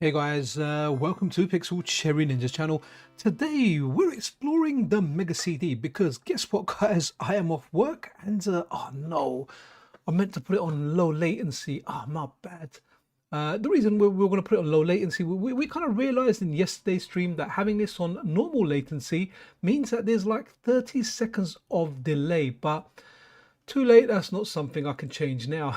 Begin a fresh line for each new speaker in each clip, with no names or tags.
Hey guys, welcome to Pixel Cherry Ninja's channel. Today we're exploring the Mega CD because guess what guys, I am off work and oh no, I meant to put it on low latency. My bad. The reason we're going to put it on low latency, we kind of realized in yesterday's stream that having this on normal latency means that there's like 30 seconds of delay, but too late, that's not something I can change now.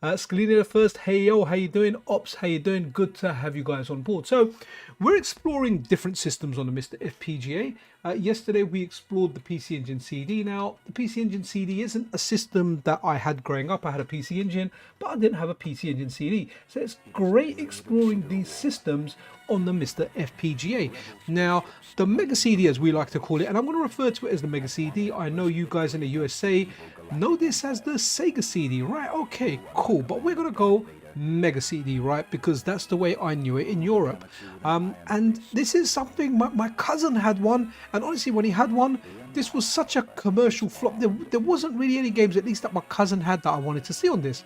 Scalini the first, hey yo, how you doing? Ops, how you doing? Good to have you guys on board. So we're exploring different systems on the MiSTer FPGA. Yesterday we explored the PC Engine CD. Now the PC Engine CD isn't a system that I had growing up. I had a PC Engine, but I didn't have a PC Engine CD. So it's great exploring these systems on the MiSTer FPGA. Now the Mega CD, as we like to call it, and I'm going to refer to it as the Mega CD. I know you guys in the USA know this as the Sega CD, right? Okay, cool, but we're going to go Mega CD, right? Because that's the way I knew it in Europe. And this is something, my cousin had one, and honestly when he had one, this was such a commercial flop. There wasn't really any games, at least that my cousin had, that I wanted to see on this.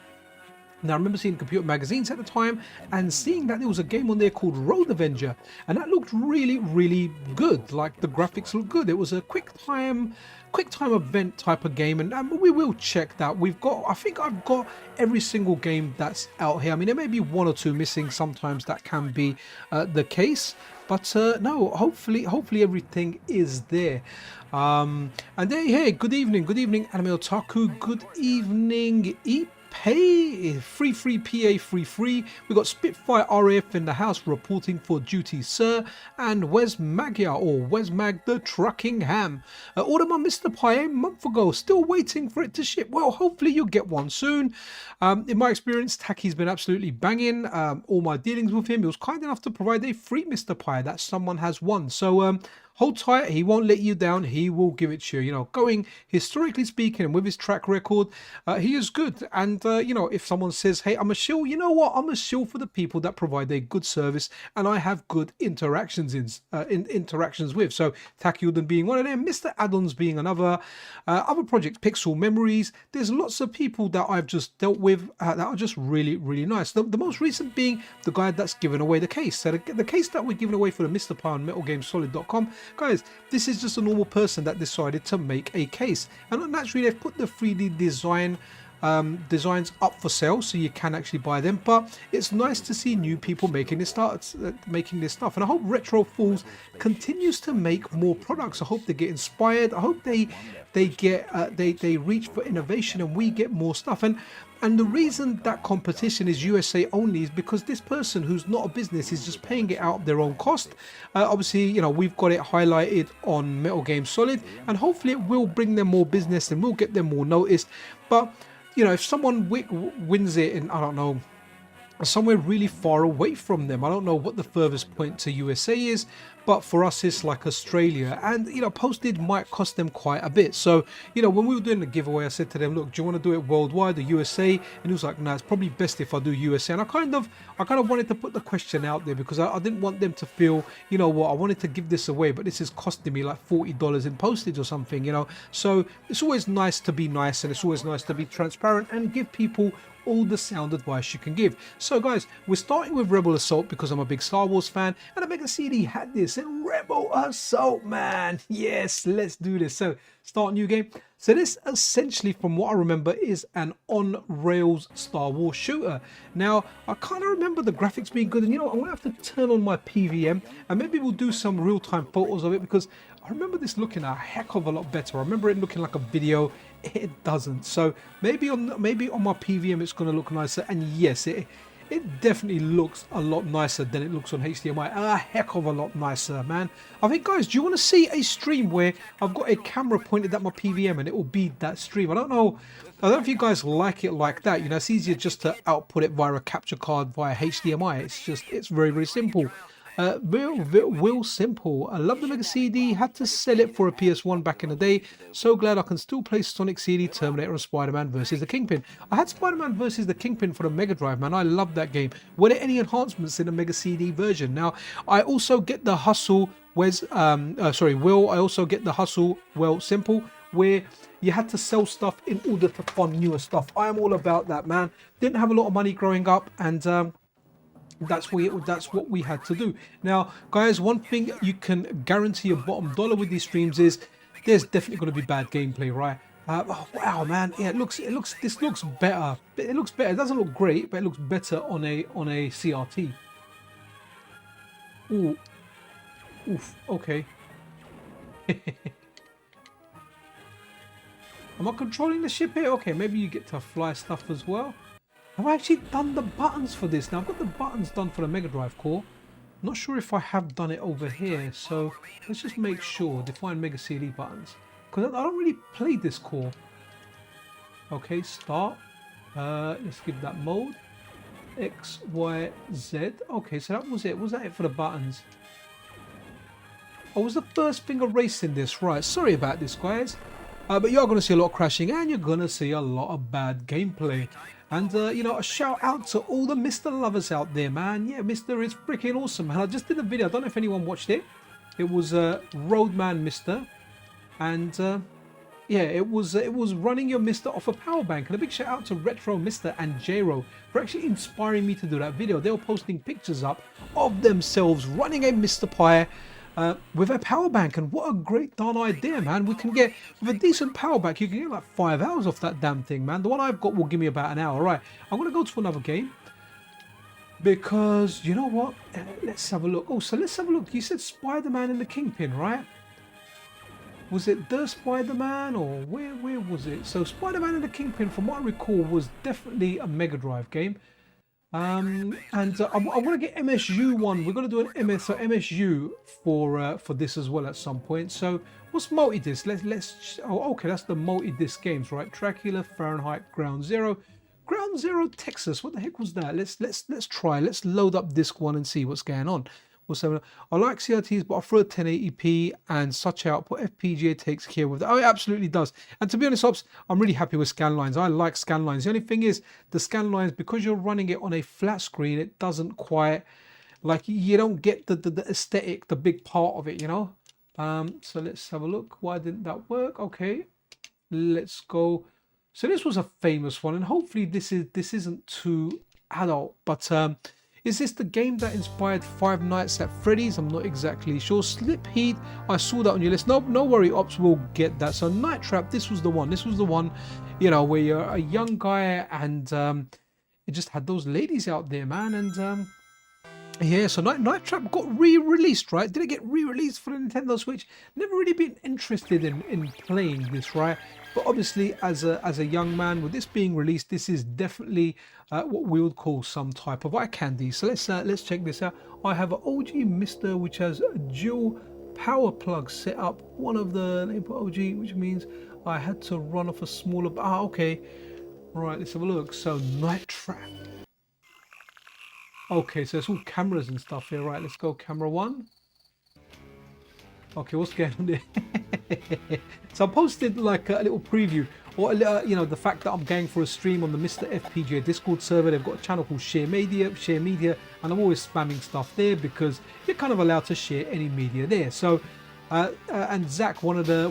Now I remember seeing computer magazines at the time and seeing that there was a game on there called Road Avenger, and that looked really good. Like the graphics looked good. It was a quick time event type of game, and we will check that. I think I've got every single game that's out here. I mean, there may be one or two missing, sometimes that can be the case, but no, hopefully everything is there. And there, hey, good evening Anime Otaku, good evening Pay free PA free. We got Spitfire RAF in the house reporting for duty, sir, and Wes Magyar, or Wes Mag the Trucking Ham. Ordered my MiSTer Pi a month ago, still waiting for it to ship. Well, hopefully you'll get one soon. In my experience, Taki's been absolutely banging. All my dealings with him, he was kind enough to provide a free MiSTer Pi that someone has won. So hold tight, he won't let you down, he will give it to you. You know, going historically speaking and with his track record, he is good. And you know, if someone says, hey, I'm a shill, you know what, I'm a shill for the people that provide a good service and I have good interactions interactions with. So Takyuden being one of them, Mr. Addons being another, other projects, Pixel Memories. There's lots of people that I've just dealt with that are just really nice. The most recent being the guy that's given away the case. So the case that we're giving away for the MiSTer Pi on MetalGameSolid.com, guys, this is just a normal person that decided to make a case, and naturally they've put the 3D designs up for sale so you can actually buy them. But it's nice to see new people making this stuff, and I hope Retro Fools continues to make more products. I hope they get inspired. I hope they reach for innovation and we get more stuff. And the reason that competition is USA only is because this person who's not a business is just paying it out of their own cost. Obviously, you know, we've got it highlighted on Metal Game Solid, and hopefully it will bring them more business and will get them more noticed. But, you know, if someone wins it in, I don't know, somewhere really far away from them, I don't know what the furthest point to USA is, but for us it's like Australia, and you know, postage might cost them quite a bit. So you know, when we were doing the giveaway, I said to them, look, do you want to do it worldwide or USA? And he was like, no, it's probably best if I do USA. And I kind of wanted to put the question out there because I didn't want them to feel, you know what, I wanted to give this away, but this is costing me like $40 in postage or something, you know. So it's always nice to be nice, and it's always nice to be transparent and give people all the sound advice you can give. So guys, we're starting with Rebel Assault because I'm a big Star Wars fan, and the Mega CD had this, and Rebel Assault, man, yes, let's do this. So start new game. So this essentially, from what I remember, is an on-rails Star Wars shooter. Now I kind of remember the graphics being good, and you know, I'm gonna have to turn on my PVM and maybe we'll do some real-time photos of it, because I remember this looking a heck of a lot better. I remember it looking like a video. It doesn't. So maybe on my PVM it's going to look nicer, and yes, it definitely looks a lot nicer than it looks on HDMI. A heck of a lot nicer, man. I think, guys, do you want to see a stream where I've got a camera pointed at my PVM and it will be that stream? I don't know if you guys like it like that. You know, it's easier just to output it via a capture card via HDMI. It's very simple. Real simple. I love the Mega CD. Had to sell it for a PS1 back in the day. So glad I can still play Sonic CD, Terminator, and Spider-Man versus the Kingpin. I had Spider-Man versus the Kingpin for the Mega Drive, man. I love that game. Were there any enhancements in the Mega CD version? Now, I also get the Hustle. Will. I also get the Hustle. Well, simple. Where you had to sell stuff in order to fund newer stuff. I am all about that, man. Didn't have a lot of money growing up, and that's what we had to do. Now, guys, one thing you can guarantee your bottom dollar with these streams is there's definitely going to be bad gameplay, right? Oh, wow, man, yeah, this looks better. It looks better. It doesn't look great, but it looks better on a CRT. Ooh, oof, okay. Am I controlling the ship here? Okay, maybe you get to fly stuff as well. Have I actually done the buttons for this? Now, I've got the buttons done for the Mega Drive core. Not sure if I have done it over here. So, let's just make sure. Define Mega CD buttons. Because I don't really play this core. Okay, start. Let's give that mode. X, Y, Z. Okay, so that was it. Was that it for the buttons? Oh, was the first thing erasing this? Right, sorry about this, guys. But you are going to see a lot of crashing and you're going to see a lot of bad gameplay. And, you know, a shout out to all the MiSTer lovers out there, man. Yeah, MiSTer is freaking awesome. And I just did a video. I don't know if anyone watched it. It was Roadman MiSTer. And, yeah, it was running your MiSTer off a power bank. And a big shout out to Retro MiSTer and Jero for actually inspiring me to do that video. They were posting pictures up of themselves running a MiSTer Pi with a power bank, and what a great darn idea, man. We can get, with a decent power bank, you can get like 5 hours off that damn thing, man. The one I've got will give me about an hour. Right, I'm going to go to another game because, you know what, let's have a look. Oh, so let's have a look. You said Spider-Man and the Kingpin, right? Was it the Spider-Man or where was it? So Spider-Man and the Kingpin, from what I recall, was definitely a Mega Drive game. I want to get MSU one. We're going to do an MSU for this as well at some point. So what's multi-disc? Let's oh, okay, that's the multi-disc games, right? Dracula, Fahrenheit, Ground Zero, Texas. What the heck was that? Let's try. Let's load up disc one and see what's going on. I like CRTs, but I prefer 1080p and such output. FPGA takes care of that. Oh, it absolutely does. And to be honest, Ops, I'm really happy with scan lines. I like scan lines. The only thing is the scan lines, because you're running it on a flat screen, it doesn't quite, like, you don't get the aesthetic, the big part of it, you know. So let's have a look. Why didn't that work? Okay, let's go. So this was a famous one, and hopefully this isn't too adult, but is this the game that inspired Five Nights at Freddy's? I'm not exactly sure. Slip Heat, I saw that on your list. No worry, Ops, we'll get that. So Night Trap, this was the one. This was the one, you know, where you're a young guy and it just had those ladies out there, man. And yeah, so Night Trap got re-released, right? Did it get re-released for the Nintendo Switch? Never really been interested in playing this, right? But obviously, as a young man, with this being released, this is definitely what we would call some type of eye candy. So let's check this out. I have an OG MiSTer which has a dual power plug set up. One of the input OG, which means I had to run off a smaller. Ah, okay. Right, let's have a look. So Night Trap. Okay, so it's all cameras and stuff here. Right, let's go camera one. Okay, what's going on there? So I posted like a little preview, or you know, the fact that I'm going for a stream on the MiSTer FPGA Discord server. They've got a channel called Share Media, and I'm always spamming stuff there because you're kind of allowed to share any media there. So and Zach, one of the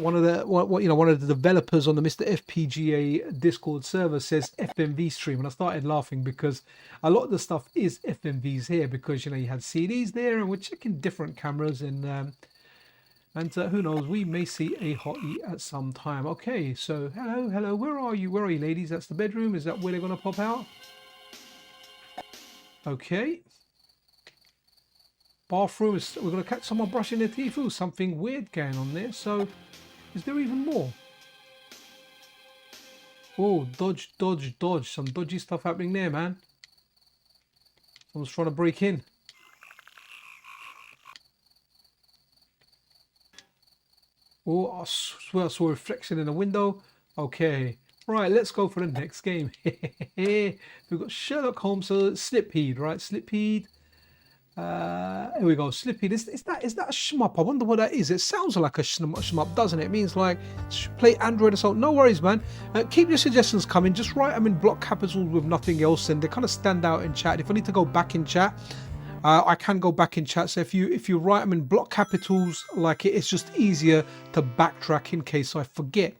developers on the MiSTer FPGA Discord server, says FMV stream, and I started laughing because a lot of the stuff is FMVs here, because you know you had CDs there, and we're checking different cameras and who knows, we may see a hottie at some time. Okay, so hello, where are you, ladies? That's the bedroom. Is that where they're gonna pop out? Okay. Bathroom, we're going to catch someone brushing their teeth. Ooh, something weird going on there. So, is there even more? Oh, dodge. Some dodgy stuff happening there, man. Someone's trying to break in. Oh, I swear I saw a reflection in the window. Okay. Right, let's go for the next game. We've got Sherlock Holmes, so Slipheed, right? Slipheed. Here we go, Slippy. Is that a shmup? I wonder what that is. It sounds like a shmup, doesn't it? It means like play Android or something. No worries, man. Keep your suggestions coming. Just write them in block capitals with nothing else, and they kind of stand out in chat. If I need to go back in chat, I can go back in chat. So if you write them in block capitals, like it's just easier to backtrack in case I forget.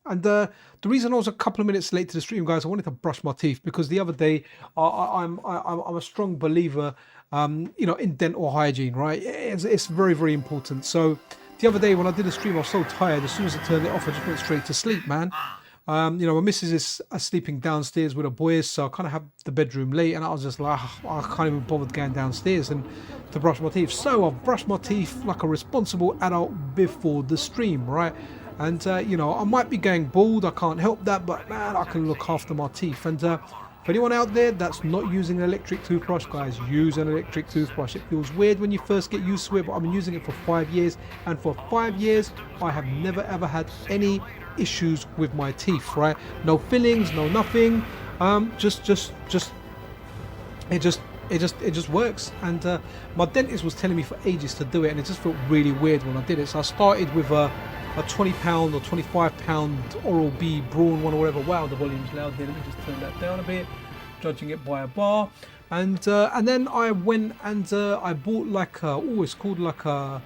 And the reason I was a couple of minutes late to the stream, guys, I wanted to brush my teeth because the other day I'm a strong believer, you know, in dental hygiene, right? It's very, very important. So the other day when I did a stream, I was so tired. As soon as I turned it off, I just went straight to sleep, man. You know, my missus is sleeping downstairs with her boys, so I kind of have the bedroom late, and I was just like, I can't even bother going downstairs and to brush my teeth. So I've brushed my teeth like a responsible adult before the stream, right? And you know, I might be going bald, I can't help that, but man, I can look after my teeth. And for anyone out there that's not using an electric toothbrush, guys, use an electric toothbrush. It feels weird when you first get used to it, but I've been using it for 5 years, and for 5 years I have never ever had any issues with my teeth, right? No fillings, no nothing. It just works. And my dentist was telling me for ages to do it, and it just felt really weird when I did it. So I started with a £20 or £25 Oral-B Braun one or whatever. Wow, the volume's loud there. Let me just turn that down a bit. Judging it by a bar, and then I went and I bought like it's called like a.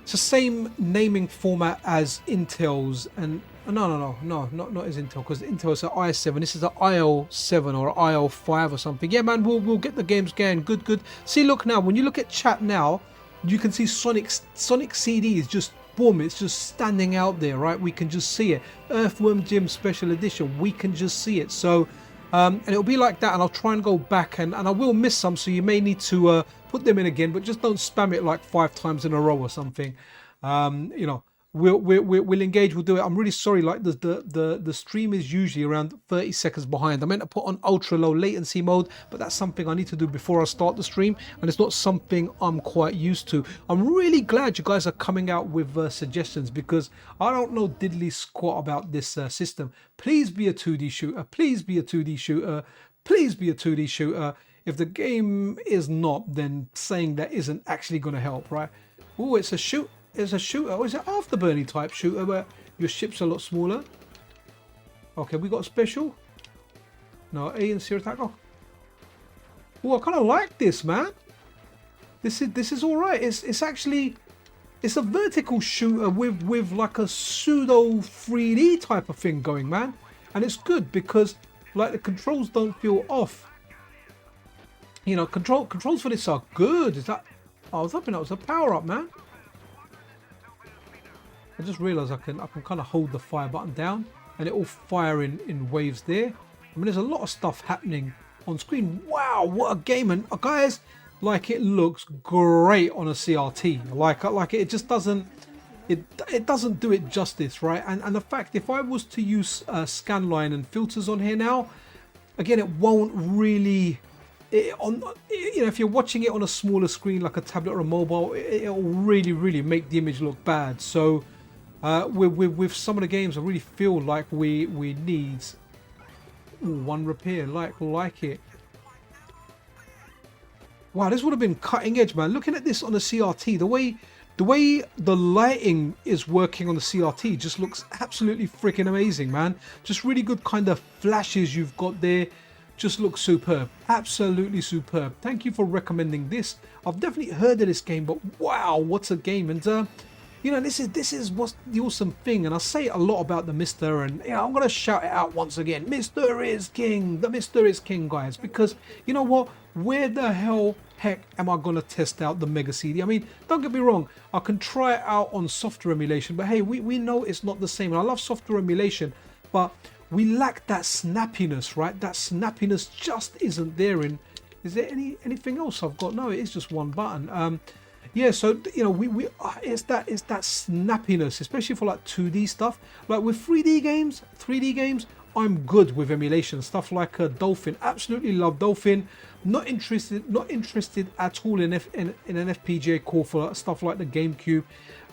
It's the same naming format as Intel's, and no, not as Intel, because Intel is an i7. This is an IL7 or IL5 or something. Yeah, man, we'll get the games going. Good. See, look now. When you look at chat now, you can see Sonic CD is just boom. It's just standing out there, right? We can just see it. Earthworm Jim Special Edition. We can just see it. So, and it'll be like that. And I'll try and go back, and I will miss some. So you may need to put them in again, but just don't spam it like 5 times in a row or something. You know, we'll engage, we'll do it. I'm really sorry, like the stream is usually around 30 seconds behind. I meant to put on ultra low latency mode, but that's something I need to do before I start the stream, and it's not something I'm quite used to. I'm really glad you guys are coming out with suggestions, because I don't know diddly squat about this system. Please be a 2D shooter, please be a 2D shooter, please be a 2D shooter. If the game is not, then saying that isn't actually going to help, right? Oh, it's a shooter. Or is it afterburning type shooter where your ship's a lot smaller? Okay, we got a special. No, A and C attack. Oh, I kind of like this, man. This is all right. It's actually a vertical shooter with like a pseudo 3D type of thing going, man. And it's good because like the controls don't feel off. You know, controls for this are good. Is that? I was hoping that was a power up, man. I just realised I can kind of hold the fire button down, and it will fire in waves there. I mean, there's a lot of stuff happening on screen. Wow, what a game! And guys, like, it looks great on a CRT. Like it just doesn't. It doesn't do it justice, right? And the fact, if I was to use scanline and filters on here now, again, it won't really. You know, if you're watching it on a smaller screen like a tablet or a mobile, it'll really make the image look bad. So with some of the games, I really feel like we need one repair, like it. Wow, this would have been cutting edge, man. Looking at this on the CRT, the way the lighting is working on the CRT just looks absolutely freaking amazing, man. Just really good kind of flashes you've got there. Just looks superb, absolutely superb. Thank you for recommending this. I've definitely heard of this game, but wow, what's a game! And you know, this is what's the awesome thing. And I say a lot about the MiSTer, and you know, I'm gonna shout it out once again. MiSTer is king. The MiSTer is king, guys. Because you know what? Where the heck am I gonna test out the Mega CD? I mean, don't get me wrong. I can try it out on software emulation, but hey, we know it's not the same. And I love software emulation, but we lack that snappiness, right? That snappiness just isn't there. Is there anything else I've got? No, it is just one button. Yeah, so you know, it's that snappiness, especially for like 2D stuff. Like with 3D games, I'm good with emulation stuff like Dolphin. Absolutely love Dolphin. Not interested at all in an FPGA core for stuff like the GameCube,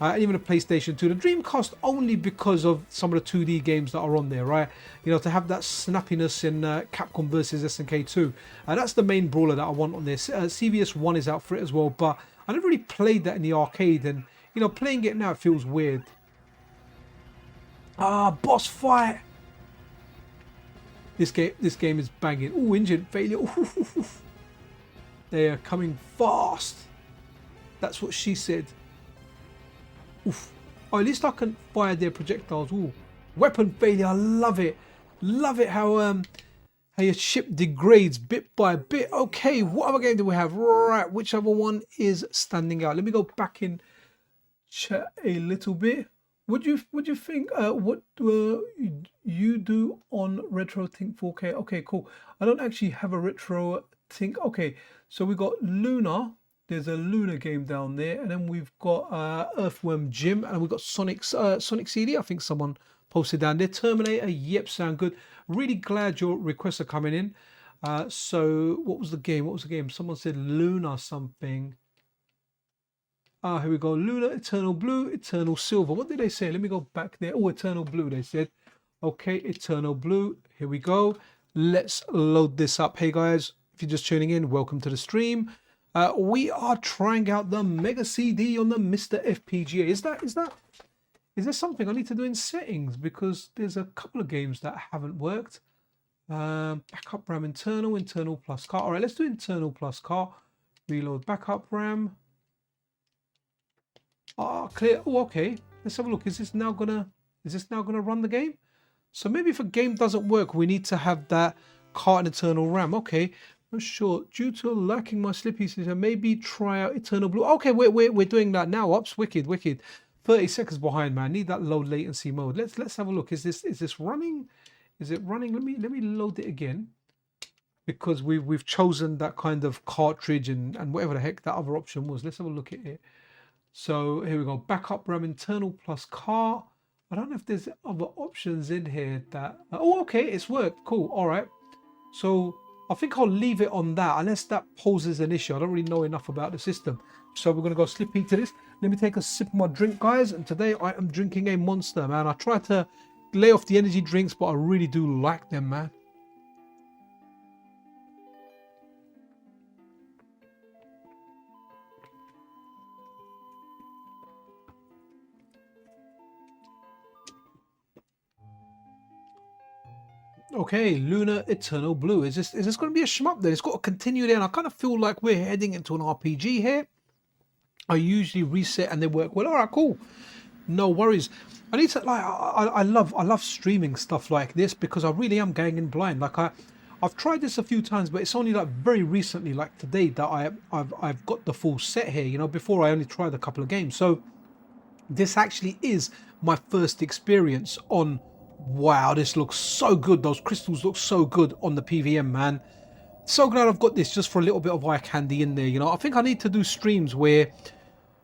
and even a PlayStation 2. The Dreamcast only because of some of the 2D games that are on there, right? You know, to have that snappiness in Capcom versus SNK 2. That's the main brawler that I want on this. CVS 1 is out for it as well, but I never really played that in the arcade, and you know, playing it now it feels weird. Boss fight. This game is banging. Oh, engine failure. Ooh. They are coming fast. That's what she said. Oof. Oh, at least I can fire their projectiles. Ooh. Weapon failure, I love it. Love it how your ship degrades bit by bit. Okay, what other game do we have? Right, which other one is standing out? Let me go back in chat a little bit. What do you think? What do you do on Retro Think 4K? Okay, cool. I don't actually have a Retro Think. Okay, so we got Luna. There's a Luna game down there, and then we've got Earthworm Jim, and we've got Sonic CD. I think someone posted down there. Terminator. Yep, sound good. Really glad your requests are coming in. So what was the game? What was the game? Someone said Luna something. Here we go. Luna, Eternal Blue, Eternal Silver. What did they say? Let me go back there. Oh, Eternal Blue, they said. Okay, Eternal Blue. Here we go. Let's load this up. Hey guys, if you're just tuning in, welcome to the stream. We are trying out the Mega CD on the MiSTer FPGA. Is there something I need to do in settings? Because there's a couple of games that haven't worked. Backup RAM internal plus car. All right, let's do internal plus car. Reload backup RAM. Clear. Oh, okay. Let's have a look. Is this now gonna run the game? So maybe if a game doesn't work, we need to have that car and internal RAM. Okay. Not sure. Due to lacking my slippy system, maybe try out Eternal Blue. Okay, we're doing that now. Ops, wicked. 30 seconds behind, man. Need that low latency mode. Let's have a look. Is this running? Is it running? Let me load it again, because we've chosen that kind of cartridge and whatever the heck that other option was. Let's have a look at it. So here we go. Backup RAM internal plus car. I don't know if there's other options in here that. Oh, okay, it's worked. Cool. All right. So I think I'll leave it on that unless that poses an issue. I don't really know enough about the system. So we're going to go slippy to this. Let me take a sip of my drink, guys. And today I am drinking a Monster, man. I try to lay off the energy drinks, but I really do like them, man. Okay, Luna Eternal Blue. Is this going to be a shmup then? It's got to continue there, and I kind of feel like we're heading into an RPG here. I usually reset and they work well. All right, cool. No worries. I need to I love streaming stuff like this because I really am going in blind. Like I've tried this a few times, but it's only like very recently, like today, that I've got the full set here. You know, before I only tried a couple of games. So this actually is my first experience on. Wow, this looks so good. Those crystals look so good on the PVM, man. So glad I've got this just for a little bit of eye candy in there. You know, I think I need to do streams where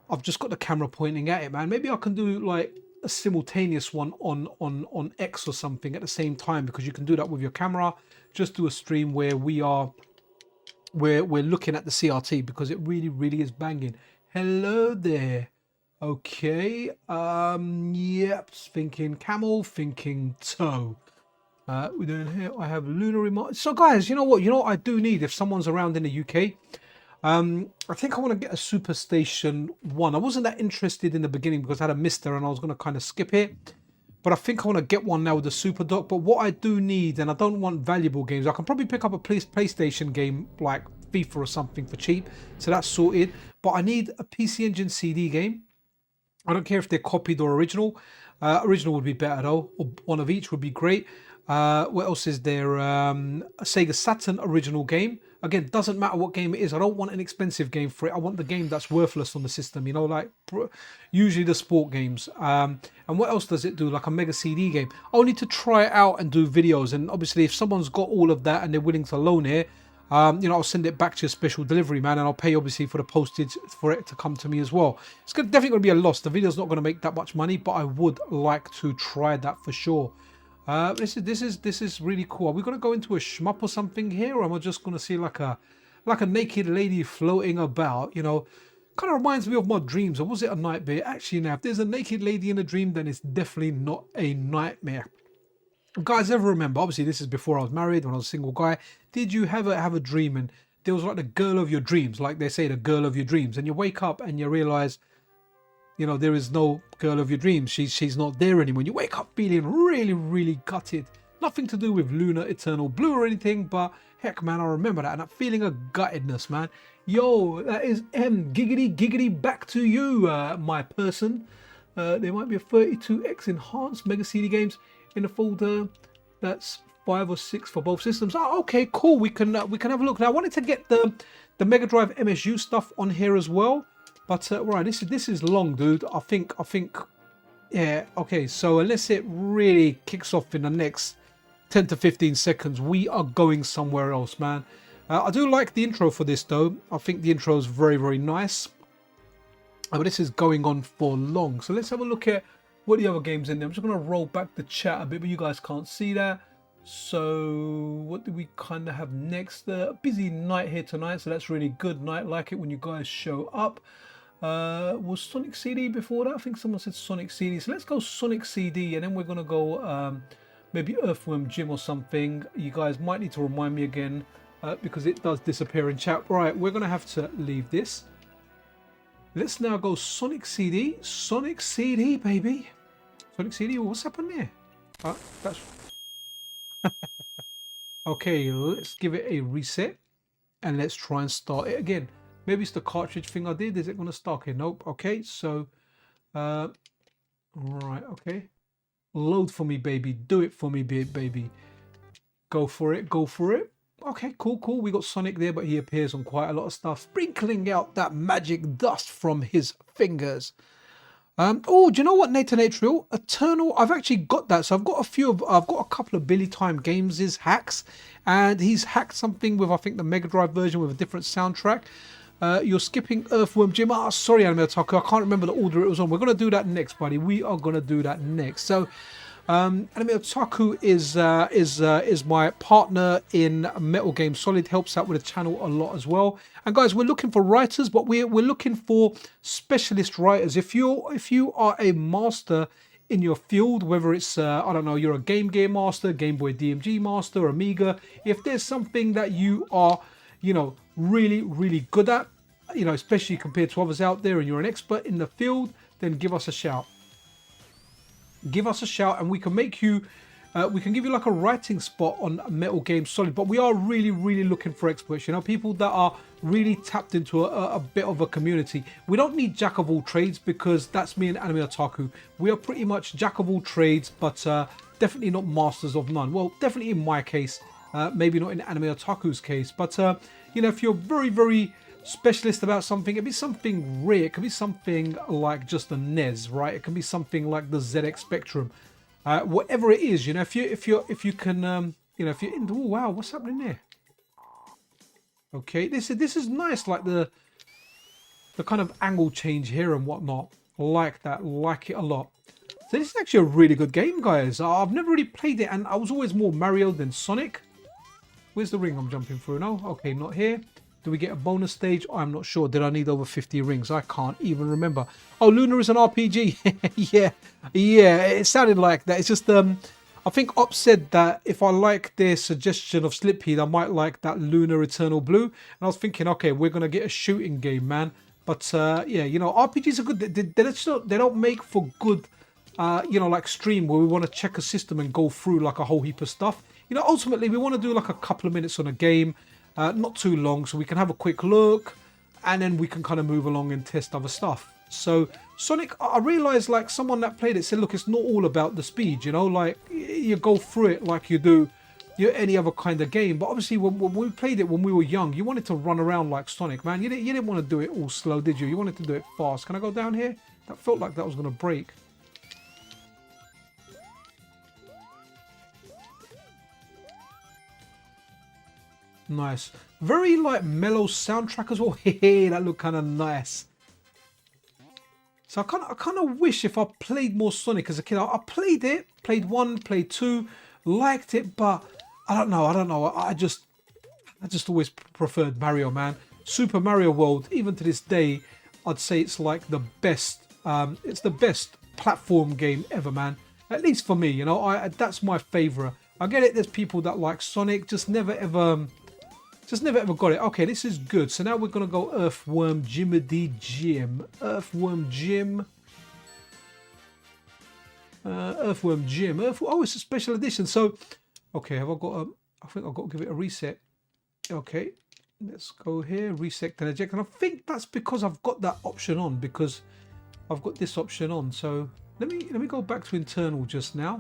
I've just got the camera pointing at it, man. Maybe I can do like a simultaneous one on X or something at the same time, because you can do that with your camera. Just do a stream where we're looking at the CRT, because it really is banging. Hello there. Okay, yep, thinking camel, thinking toe. We're doing here, I have lunar remote. So guys, you know what I do need if someone's around in the UK? I think I want to get a Super Station 1. I wasn't that interested in the beginning because I had a MiSTer and I was going to kind of skip it. But I think I want to get one now with the Super Dock. But what I do need, and I don't want valuable games, I can probably pick up a PlayStation game like FIFA or something for cheap. So that's sorted. But I need a PC Engine CD game. I don't care if they're copied or original. Original would be better though, or one of each would be great. What else is there? A Sega Saturn original game. Again, doesn't matter what game it is. I don't want an expensive game for it. I want the game that's worthless on the system, you know, like usually the sport games. And what else does it do? Like a Mega CD game. I'll need to try it out and do videos. And obviously, if someone's got all of that and they're willing to loan it, you know, I'll send it back to your special delivery, man, and I'll pay obviously for the postage for it to come to me as well. It's definitely going to be a loss. The video's not going to make that much money, but I would like to try that for sure. This is really cool. Are we going to go into a shmup or something here, or am I just going to see like a naked lady floating about? You know, kind of reminds me of my dreams. Or was it a nightmare? Actually, now if there's a naked lady in a dream, then it's definitely not a nightmare. Guys, ever remember, obviously this is before I was married, when I was a single guy, did you ever have a dream and there was like the girl of your dreams, like they say, the girl of your dreams, and you wake up and you realize, you know, there is no girl of your dreams, she's not there anymore. You wake up feeling really gutted. Nothing to do with Luna Eternal Blue or anything, but heck, man, I remember that, and that feeling of guttedness, man. Yo, that is giggity back to you, my person. There might be a 32X enhanced Mega CD games. in the folder. That's 5 or 6 for both systems. Oh, okay, cool. We can have a look. Now I wanted to get the Mega Drive MSU stuff on here as well, but right, this is long, dude. I think yeah. Okay, so unless it really kicks off in the next 10 to 15 seconds, we are going somewhere else, man. I do like the intro for this though. I think the intro is very, very nice. But this is going on for long. So let's have a look at what the other games in there. I'm just going to roll back the chat a bit, but you guys can't see that. So what do we kind of have next? A busy night here tonight, so that's really good. Night, like it when you guys show up. Was Sonic CD before that? I think someone said Sonic CD. So let's go Sonic CD, and then we're going to go maybe Earthworm Jim or something. You guys might need to remind me again because it does disappear in chat. Right, we're going to have to leave this. Let's now go Sonic CD. Sonic CD, baby. Sonic CD, what's happened there? That's... Okay, let's give it a reset. And let's try and start it again. Maybe it's the cartridge thing I did. Is it going to start? Okay, nope. Okay, so... right, okay. Load for me, baby. Do it for me, baby. Go for it. Go for it. Okay, cool, cool. We got Sonic there, but he appears on quite a lot of stuff, sprinkling out that magic dust from his fingers. Oh, do you know what, Nathan Atrial? Eternal. I've actually got that. So I've got a couple of Billy Time Games' hacks, and he's hacked something with, I think, the Mega Drive version with a different soundtrack. You're skipping Earthworm Jim. Oh, sorry, Anime Otaku. I can't remember the order it was on. We're gonna do that next, buddy. We are gonna do that next. So. Anime Otaku is my partner in Metal Game Solid, helps out with the channel a lot as well. And guys, we're looking for writers, but we're looking for specialist writers. If you are a master in your field, whether it's I don't know, you're a Game Gear master, Game Boy DMG master, Amiga, if there's something that you are, you know, really good at, you know, especially compared to others out there, and you're an expert in the field, then give us a shout. Give us a shout and we can make you, we can give you like a writing spot on Metal Game Solid. But we are really looking for experts, you know, people that are really tapped into a bit of a community. We don't need jack of all trades, because that's me and Anime Otaku. We are pretty much jack of all trades, but definitely not masters of none. Well, definitely in my case, maybe not in Anime Otaku's case, but you know, if you're very specialist about something, it'd be something rare. It could be something like just a NES, right? It can be something like the ZX Spectrum, whatever it is, you know. If you can, you know, if you're into, oh wow, what's happening there? Okay, this is nice, like the kind of angle change here and whatnot. Like that, like it a lot. So this is actually a really good game, guys. I've never really played it, and I was always more Mario than Sonic. Where's the ring I'm jumping through now? Okay, not here. Do we get a bonus stage? I'm not sure. Did I need over 50 rings? I can't even remember. Oh, Luna is an RPG. yeah, it sounded like that. It's just, I think Op said that if I like their suggestion of Slipheed, I might like that Luna Eternal Blue. And I was thinking, okay, we're going to get a shooting game, man. But, yeah, you know, RPGs are good. They don't make for good, you know, like stream where we want to check a system and go through like a whole heap of stuff. You know, ultimately, we want to do like a couple of minutes on a game. Not too long, so we can have a quick look and then we can kind of move along and test other stuff. So Sonic, I realized, like, someone that played it said, look, it's not all about the speed, you know, like you go through it like you do any other kind of game. But obviously when we played it when we were young, you wanted to run around like Sonic, man. You didn't want to do it all slow, did you? You wanted to do it fast. Can I go down here? That felt like that was going to break. Nice. Very like mellow soundtrack as well. Hey, that looked kind of nice. So I kind of wish if I played more Sonic as a kid. I played it, played 1, played 2, liked it, but I don't know. I just always preferred Mario, man. Super Mario World, even to this day, I'd say it's like the best. It's the best platform game ever, man. At least for me, you know. That's my favorite. I get it. There's people that like Sonic, just never ever got it. Okay, this is good. So now we're gonna go Earthworm Jiminy Jim. Earthworm Jim. Earthworm Jim. Oh, it's a special edition. So, okay, have I got a? I think I've got to give it a reset. Okay, let's go here. Reset and eject. And I think that's because I've got that option on, because I've got this option on. So let me go back to internal just now.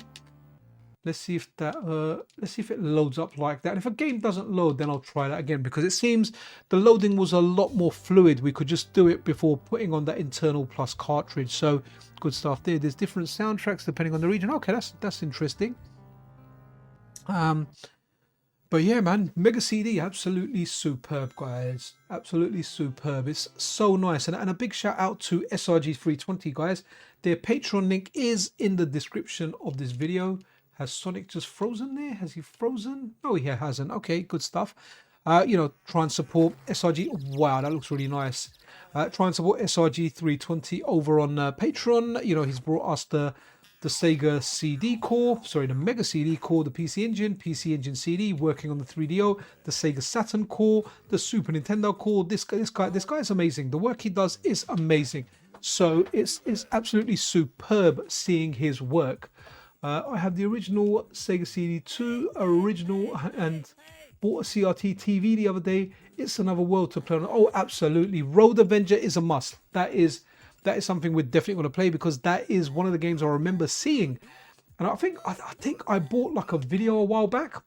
Let's see if that let's see if it loads up like that. And if a game doesn't load, then I'll try that again, because it seems the loading was a lot more fluid. We could just do it before putting on that internal plus cartridge. So good stuff there. There's different soundtracks depending on the region. Okay, that's interesting. But yeah, man, Mega CD, absolutely superb, guys. Absolutely superb. It's so nice. And a big shout out to SRG320, guys. Their Patreon link is in the description of this video. Has Sonic just frozen there? Has he frozen? No, he hasn't. Okay, good stuff. You know, try and support SRG. Wow, that looks really nice. Try and support SRG320 over on Patreon. You know, he's brought us the Sega CD core, sorry, the Mega CD core, the PC Engine CD, working on the 3DO, the Sega Saturn core, the Super Nintendo core. This guy is amazing. The work he does is amazing. So it's absolutely superb seeing his work. I have the original Sega CD2 original and bought a CRT TV the other day. It's another world to play on. Oh, absolutely. Road Avenger is a must. That is something we're definitely going to play, because that is one of the games I remember seeing. And I think I bought like a video a while back.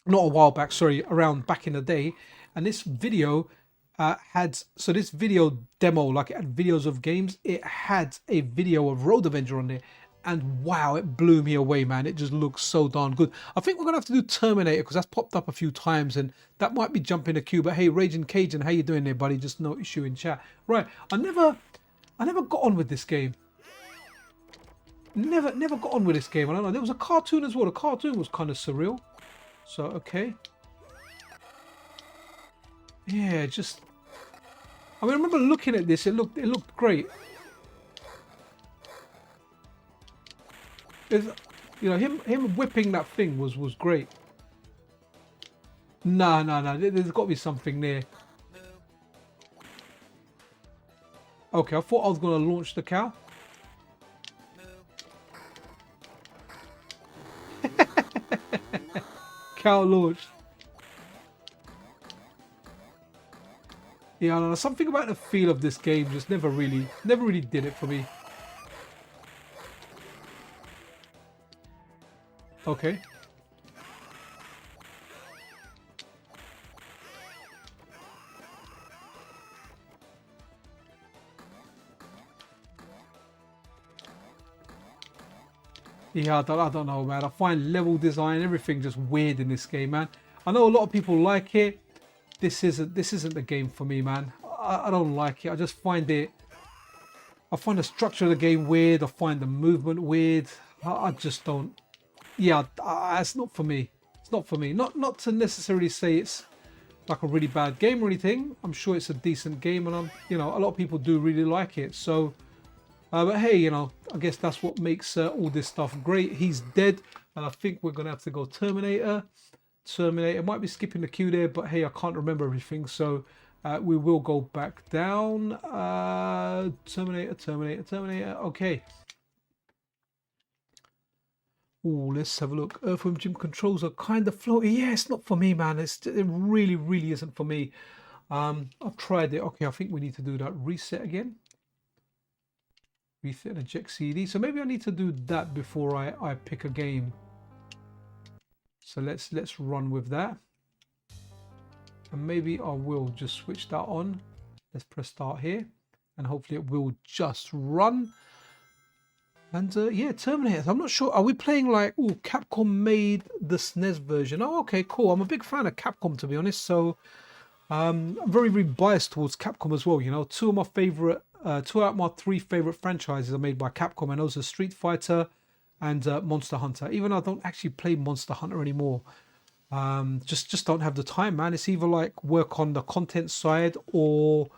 Not a while back, sorry, around back in the day. And this video this video demo, like it had videos of games, it had a video of Road Avenger on there. And wow, it blew me away, man. It just looks so darn good. I think we're going to have to do Terminator, because that's popped up a few times and that might be jumping the queue. But hey, Raging Cajun, how you doing there, buddy? Just no issue in chat. Right, I never got on with this game. Never got on with this game. I don't know. There was a cartoon as well. The cartoon was kind of surreal. So, okay. Yeah, just... I mean, I remember looking at this. It looked great. You know, him whipping that thing was great. No. There's got to be something there. Okay, I thought I was going to launch the cow. Cow launched. Yeah, I don't know, something about the feel of this game just never really did it for me. Okay. Yeah, I don't know, man. I find level design, everything just weird in this game, man. I know a lot of people like it. This isn't the game for me, man. I don't like it. I just find it... I find the structure of the game weird. I find the movement weird. I just don't... Yeah, it's not for me. It's not for me. Not to necessarily say it's like a really bad game or anything. I'm sure it's a decent game, and you know, a lot of people do really like it. So, but hey, you know, I guess that's what makes all this stuff great. He's dead, and I think we're gonna have to go Terminator. Terminator. Might be skipping the queue there, but hey, I can't remember everything, so we will go back down. Terminator. Okay. Oh, let's have a look. Earthworm Jim controls are kind of floaty. Yeah, it's not for me, man. It really isn't for me. I've tried it. Okay, I think we need to do that reset again. Reset and eject CD. So maybe I need to do that before I pick a game. So let's run with that. And maybe I will just switch that on. Let's press start here, and hopefully it will just run. And yeah, Terminator. I'm not sure. Are we playing like... Oh, Capcom made the SNES version. Oh, okay, cool. I'm a big fan of Capcom, to be honest. So I'm very biased towards Capcom as well. You know, two out of my three favorite franchises are made by Capcom, and those are Street Fighter and Monster Hunter. Even though I don't actually play Monster Hunter anymore. Just don't have the time, man. It's either like work on the content side or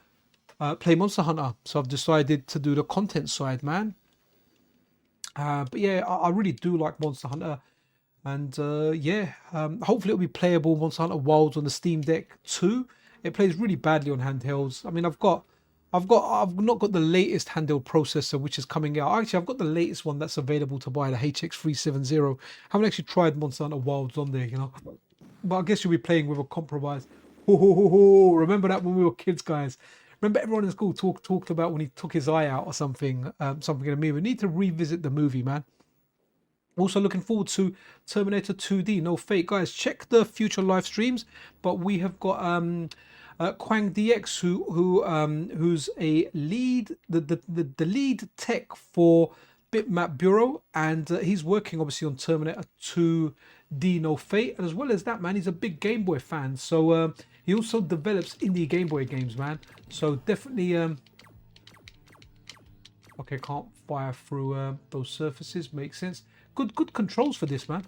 play Monster Hunter. So I've decided to do the content side, man. But yeah, I really do like Monster Hunter, and yeah, hopefully it'll be playable. Monster Hunter Wilds on the Steam Deck too. It plays really badly on handhelds. I mean, I've not got the latest handheld processor which is coming out. Actually, I've got the latest one that's available to buy, the HX370. Haven't actually tried Monster Hunter Wilds on there, you know. But I guess you'll be playing with a compromise. Remember that when we were kids, guys? Remember everyone in school talked about when he took his eye out or something, something in a movie. We need to revisit the movie, man. Also looking forward to Terminator 2D, No Fate. Guys, check the future live streams. But we have got Quang DX, who's a lead, the lead tech for Bitmap Bureau, and he's working obviously on Terminator 2D, No Fate. And as well as that, man, he's a big Game Boy fan. So he also develops indie Game Boy games, man. So definitely okay, can't fire through those surfaces. Makes sense. Good controls for this, man.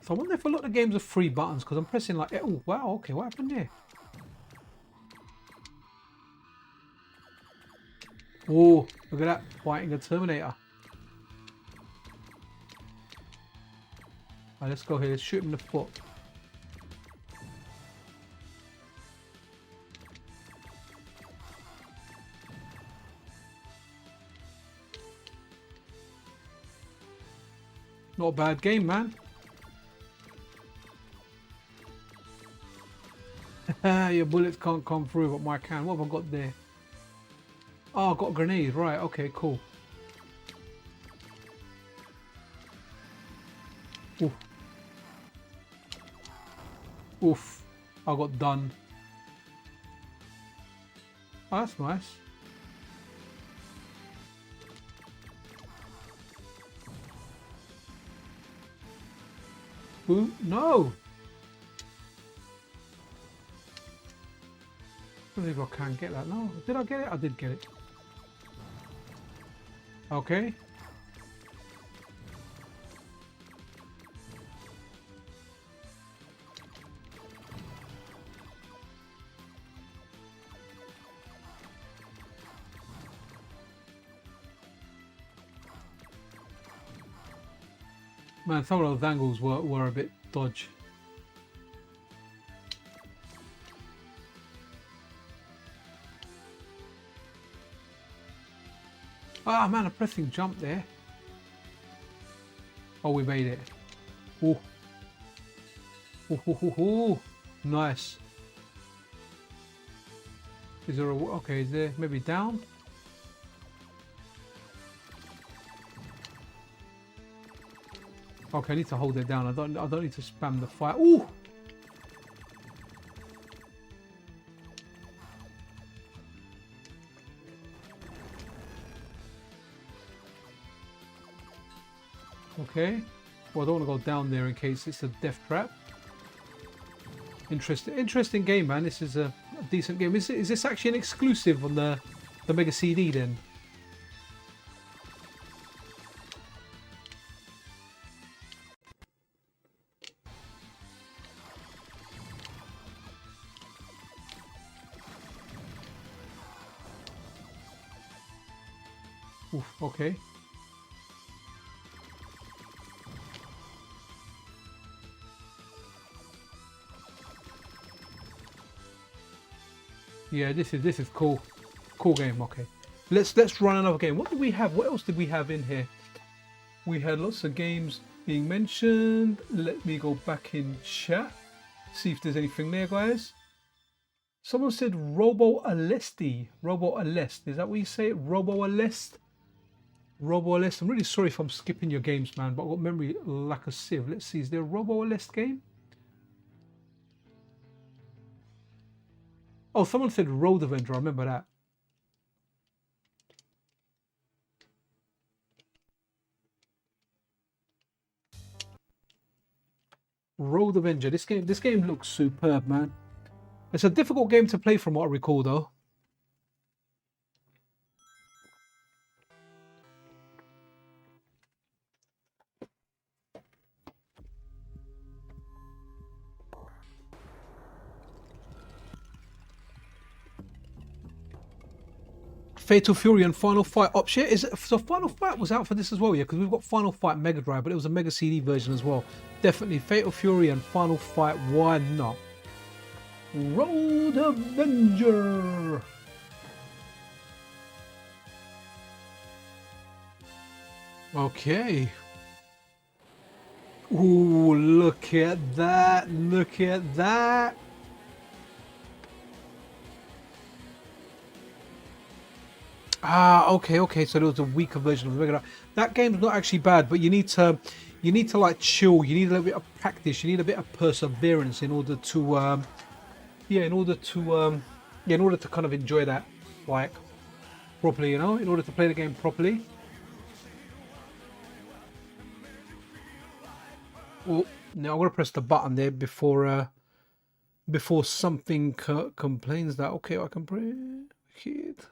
So I wonder if a lot of games are free buttons, because I'm pressing like, oh wow, okay, what happened there? Oh, look at that, fighting a Terminator. Alright, let's go here, let's shoot him in the foot. Not a bad game, man. Your bullets can't come through, but mine can. What have I got there? Oh, I've got a grenade. Right, okay, cool. Oof. Oof. I got done. Oh, that's nice. Ooh, no! I believe I can't get that. No, did I get it? I did get it. Okay. Man, some of those angles were a bit dodgy. Ah, man, I'm pressing jump there. Oh, we made it. Ooh. Ooh, ooh, ooh, ooh. Nice. Is there a... Okay, is there maybe down? Okay, I need to hold it down. I don't need to spam the fire. Ooh! Okay. Well, I don't want to go down there in case it's a death trap. Interesting game, man. This is a decent game. Is this actually an exclusive on the Mega CD then? Oof, okay. Yeah, this is cool. Cool game, okay. Let's run another game. What did we have? What else did we have in here? We had lots of games being mentioned. Let me go back in chat. See if there's anything there, guys. Someone said Robo Alesti. Robo Alest. Is that what you say? Robo Alest? Robo Alest. I'm really sorry if I'm skipping your games, man, but I've got memory like a sieve. Let's see. Is there a Robo Alest game? Oh, someone said Road Avenger. I remember that. Road Avenger. This game looks superb, man. It's a difficult game to play from what I recall, though. Fatal Fury and Final Fight option. Is it, so Final Fight was out for this as well, yeah? Because we've got Final Fight Mega Drive, but it was a Mega CD version as well. Definitely Fatal Fury and Final Fight. Why not? Road Avenger. Okay. Ooh, look at that! Look at that! Ah, okay, okay. So there was a weaker version of the regular. That game's not actually bad, but you need to like chill. You need a little bit of practice. You need a bit of perseverance in order to yeah, in order to kind of enjoy that like properly, you know, in order to play the game properly. Well, now I'm gonna press the button there before something complains that okay, I can print it.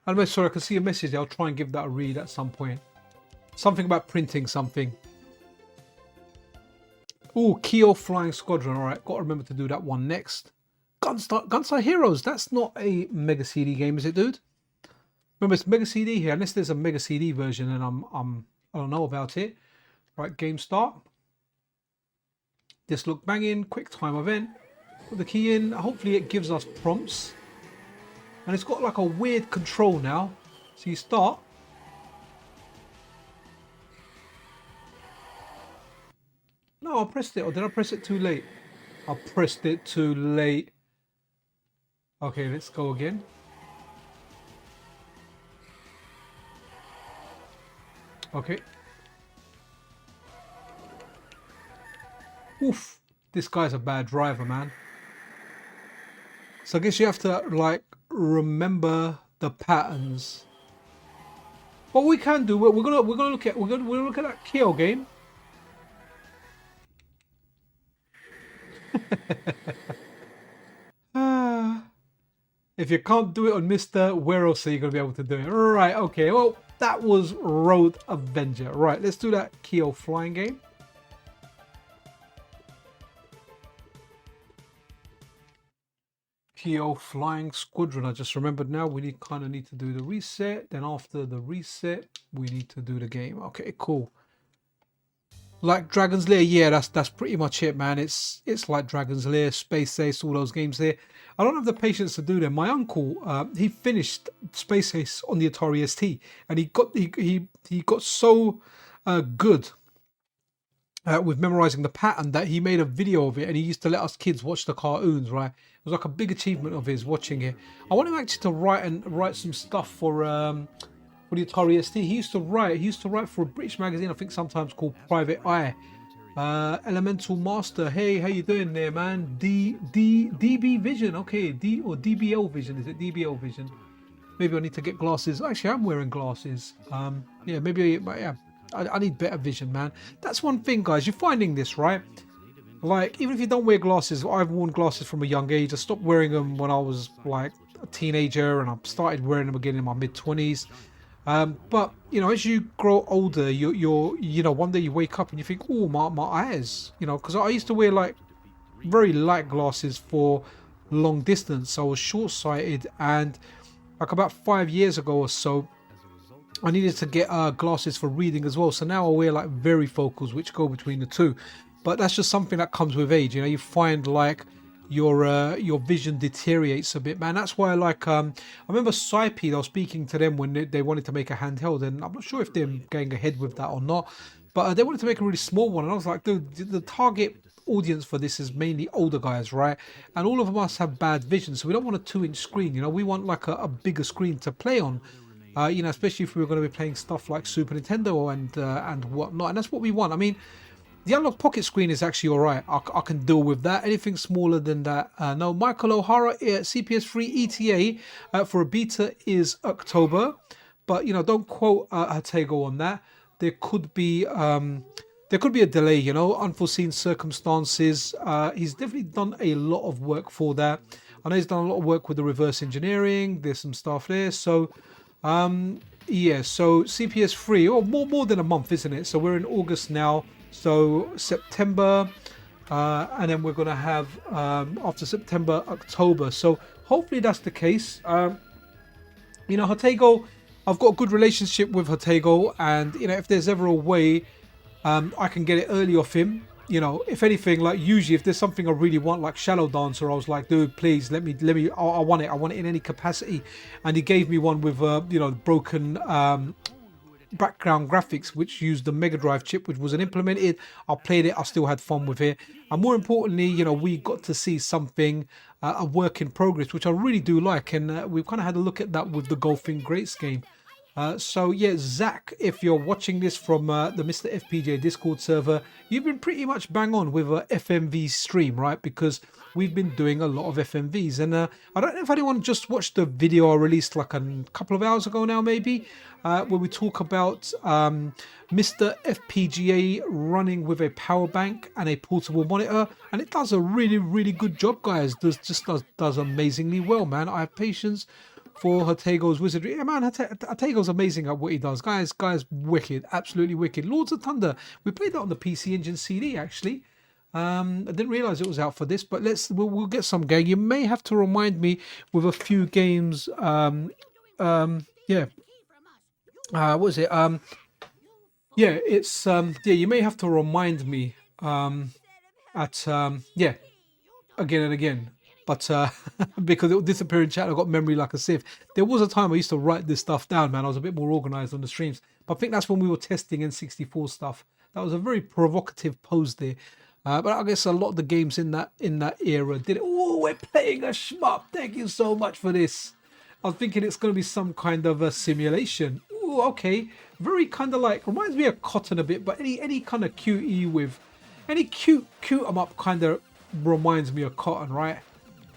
I'm sorry, I can see a message there. I'll try and give that a read at some point. Something about printing something. Oh, Keo Flying Squadron. All right, got to remember to do that one next. Gunstar Heroes. That's not a Mega CD game, is it, dude? Remember, it's Mega CD here. Unless there's a Mega CD version, and I don't know about it. Right, game start. This look banging. Quick time event. Put the key in. Hopefully, it gives us prompts. And it's got like a weird control now. So you start. No, I pressed it. Or did I press it too late? I pressed it too late. Okay, let's go again. Okay. Oof. This guy's a bad driver, man. So I guess you have to like remember the patterns. What we can do, we're gonna look at that Keo game. If you can't do it on MiSTer, where else are you gonna be able to do it? Right, okay, well, that was Road Avenger. Right, let's do that Keo flying game. Keo Flying Squadron. I just remembered now we kind of need to do the reset. Then after the reset, we need to do the game. Okay, cool. Like Dragon's Lair, yeah, that's pretty much it, man. It's like Dragon's Lair, Space Ace, all those games there. I don't have the patience to do them. My uncle, he finished Space Ace on the Atari ST, and he got so good with memorizing the pattern that he made a video of it, and he used to let us kids watch the cartoons. Right, it was like a big achievement of his watching it. I want him actually to write some stuff for the Atari ST. He used to write for a British magazine, I think sometimes called Private Eye. Elemental Master, hey, how you doing there, man? DB Vision, okay, DBL Vision, is it DBL Vision? Maybe I need to get glasses. Actually, I'm wearing glasses. Yeah, maybe, yeah, I need better vision, man. That's one thing, guys. You're finding this, right? Like, even if you don't wear glasses, I've worn glasses from a young age. I stopped wearing them when I was like a teenager, and I started wearing them again in my mid-20s. But you know, as you grow older, you know, one day you wake up and you think, oh, my eyes, you know, because I used to wear like very light glasses for long distance. I was short-sighted, and like about 5 years ago or so, I needed to get glasses for reading as well. So now I wear like varifocals, which go between the two. But that's just something that comes with age. You know, you find like your vision deteriorates a bit, man. That's why, like, I remember Saipid, I was speaking to them when they wanted to make a handheld, and I'm not sure if they're going ahead with that or not, but they wanted to make a really small one, and I was like, dude, the target audience for this is mainly older guys, right? And all of us have bad vision, so we don't want a 2-inch screen, you know, we want like a bigger screen to play on. You know, especially if we were going to be playing stuff like Super Nintendo and whatnot, and that's what we want. I mean, the Unlock Pocket screen is actually all right. I can deal with that. Anything smaller than that, no. Michael O'Hara, CPS3 ETA for a beta is October, but you know, don't quote Hatego on that. There could be a delay. You know, unforeseen circumstances. He's definitely done a lot of work for that. I know he's done a lot of work with the reverse engineering. There's some stuff there. So, yeah. So CPS3, or more than a month, isn't it? So we're in August now. So September, and then we're going to have, after September, October. So hopefully that's the case. You know, Hatego, I've got a good relationship with Hatego, and, you know, if there's ever a way I can get it early off him, you know, if anything, like usually if there's something I really want, like Shadow Dancer, I was like, dude, please let me, I want it in any capacity. And he gave me one with, you know, broken, background graphics which used the Mega Drive chip, which wasn't implemented. I played it, I still had fun with it, and more importantly, you know, we got to see something, a work in progress, which I really do like. And we've kind of had a look at that with the Golfing Greats game. So yeah, Zach, if you're watching this from the MiSTer FPGA Discord server, you've been pretty much bang on with a FMV stream, right? Because we've been doing a lot of FMVs, and I don't know if anyone just watched the video I released like a couple of hours ago now, maybe, where we talk about MiSTer FPGA running with a power bank and a portable monitor, and it does a really good job, guys. Does amazingly well, man. I have patience for Hatego's wizardry. Yeah, man, Hatego's amazing at what he does. Guys, wicked, absolutely wicked. Lords of Thunder, we played that on the PC Engine CD, actually. I didn't realize it was out for this, but we'll get some game. You may have to remind me with a few games. Yeah. What is it? Yeah, it's yeah, you may have to remind me yeah, again and again. But because it will disappear in chat, I've got memory like a sieve. There was a time I used to write this stuff down, man. I was a bit more organized on the streams. But I think that's when we were testing N64 stuff. That was a very provocative pose there. But I guess a lot of the games in that era did it. Oh, we're playing a shmup. Thank you so much for this. I was thinking it's going to be some kind of a simulation. Oh, okay. Very kind of like, reminds me of Cotton a bit, but any kind of QE with, any cute 'em up kind of reminds me of Cotton, right?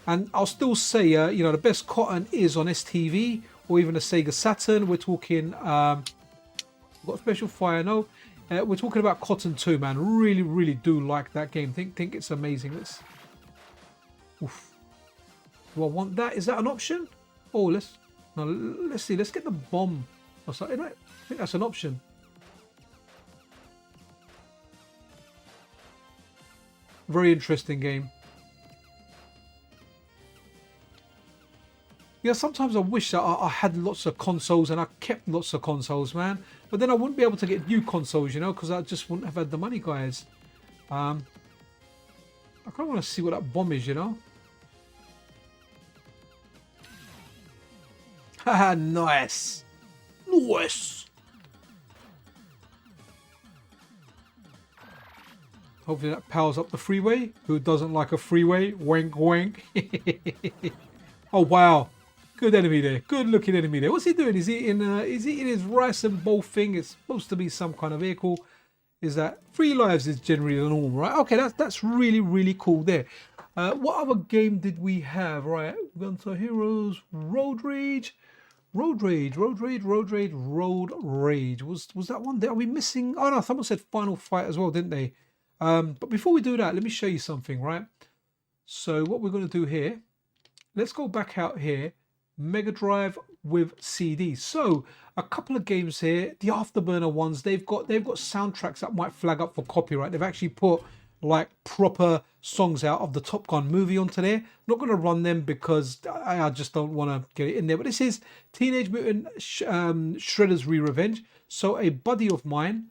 And I'll still say, you know, the best Cotton is on STV or even a Sega Saturn. We're talking, we've got Special Fire, no. We're talking about Cotton 2, man. Really do like that game. Think it's amazing. Oof. Do I want that? Is that an option? Oh, let's see. Let's get the bomb or something. I think that's an option. Very interesting game. Yeah, sometimes I wish that I had lots of consoles and I kept lots of consoles, man. But then I wouldn't be able to get new consoles, you know, because I just wouldn't have had the money, guys. I kind of want to see what that bomb is, you know. Haha, nice. Nice. Hopefully that powers up the freeway. Who doesn't like a freeway? Wink, wink. Oh, wow. Good enemy there. Good looking enemy there. What's he doing? He's eating his rice and bowl thing. It's supposed to be some kind of vehicle. Is that 3 lives is generally the norm, right? Okay, that's really cool there. What other game did we have? Right, Gunter Heroes, Road Rage. Was that one there? Are we missing? Oh no, someone said Final Fight as well, didn't they? But before we do that, let me show you something, right? So what we're going to do here, let's go back out here. Mega Drive with CD. So a couple of games here, the Afterburner ones, they've got soundtracks that might flag up for copyright. They've actually put like proper songs out of the Top Gun movie onto there. Not going to run them because I just don't want to get it in there. But this is Teenage Mutant Shredder's Revenge. So a buddy of mine,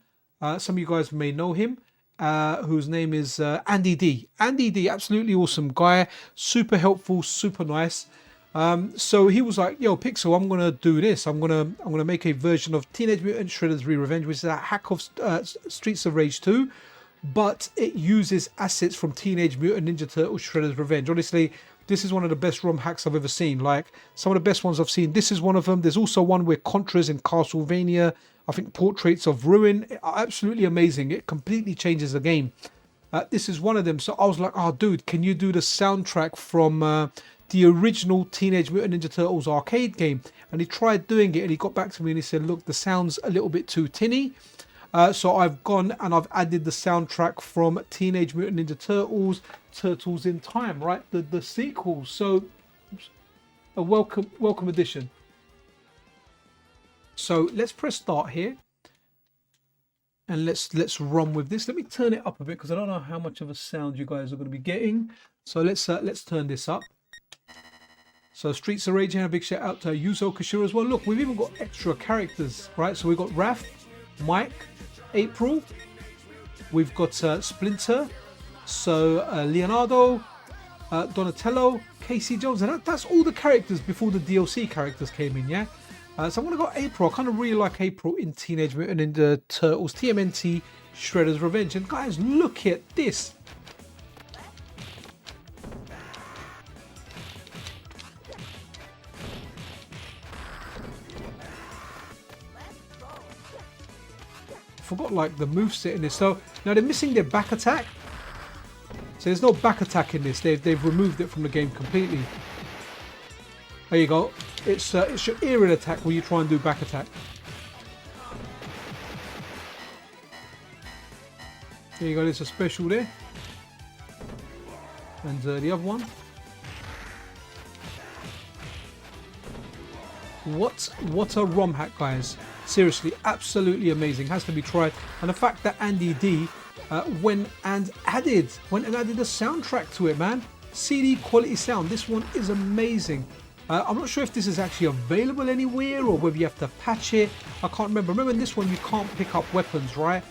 some of you guys may know him, whose name is Andy D. Andy D, absolutely awesome guy, super helpful, super nice. So he was like, yo, Pixel, I'm gonna do this. I'm gonna make a version of Teenage Mutant Shredder's Revenge, which is a hack of Streets of Rage 2, but it uses assets from Teenage Mutant Ninja Turtles Shredder's Revenge. Honestly, this is one of the best ROM hacks I've ever seen. Like some of the best ones I've seen. This is one of them. There's also one where Contras in Castlevania, I think Portraits of Ruin, are absolutely amazing. It completely changes the game. This is one of them. So I was like, oh dude, can you do the soundtrack from the original Teenage Mutant Ninja Turtles arcade game? And he tried doing it and he got back to me and he said, look, the sound's a little bit too tinny. So I've gone and I've added the soundtrack from Teenage Mutant Ninja Turtles, Turtles in Time, right? The sequel. So a welcome addition. So let's press start here. And let's run with this. Let me turn it up a bit because I don't know how much of a sound you guys are going to be getting. So let's turn this up. So Streets of Rage, and a big shout out to Yuzo Koshiro as well. Look, we've even got extra characters, right? So we've got Raph, Mike, April. We've got Splinter. So Leonardo, Donatello, Casey Jones. And that's all the characters before the DLC characters came in, yeah? So I'm going to go April. I kind of really like April in Teenage Mutant Ninja Turtles, TMNT Shredder's Revenge. And guys, look at this. Forgot like the moveset in this. So now they're missing their back attack. So there's no back attack in this. They've removed it from the game completely. There you go. It's your aerial attack when you try and do back attack. There you go. There's a special there. And the other one. What a ROM hack, guys. Seriously, absolutely amazing. Has to be tried. And the fact that Andy D went and added a soundtrack to it, man. CD quality sound. This one is amazing. I'm not sure if this is actually available anywhere or whether you have to patch it. I can't remember. Remember in this one you can't pick up weapons, right?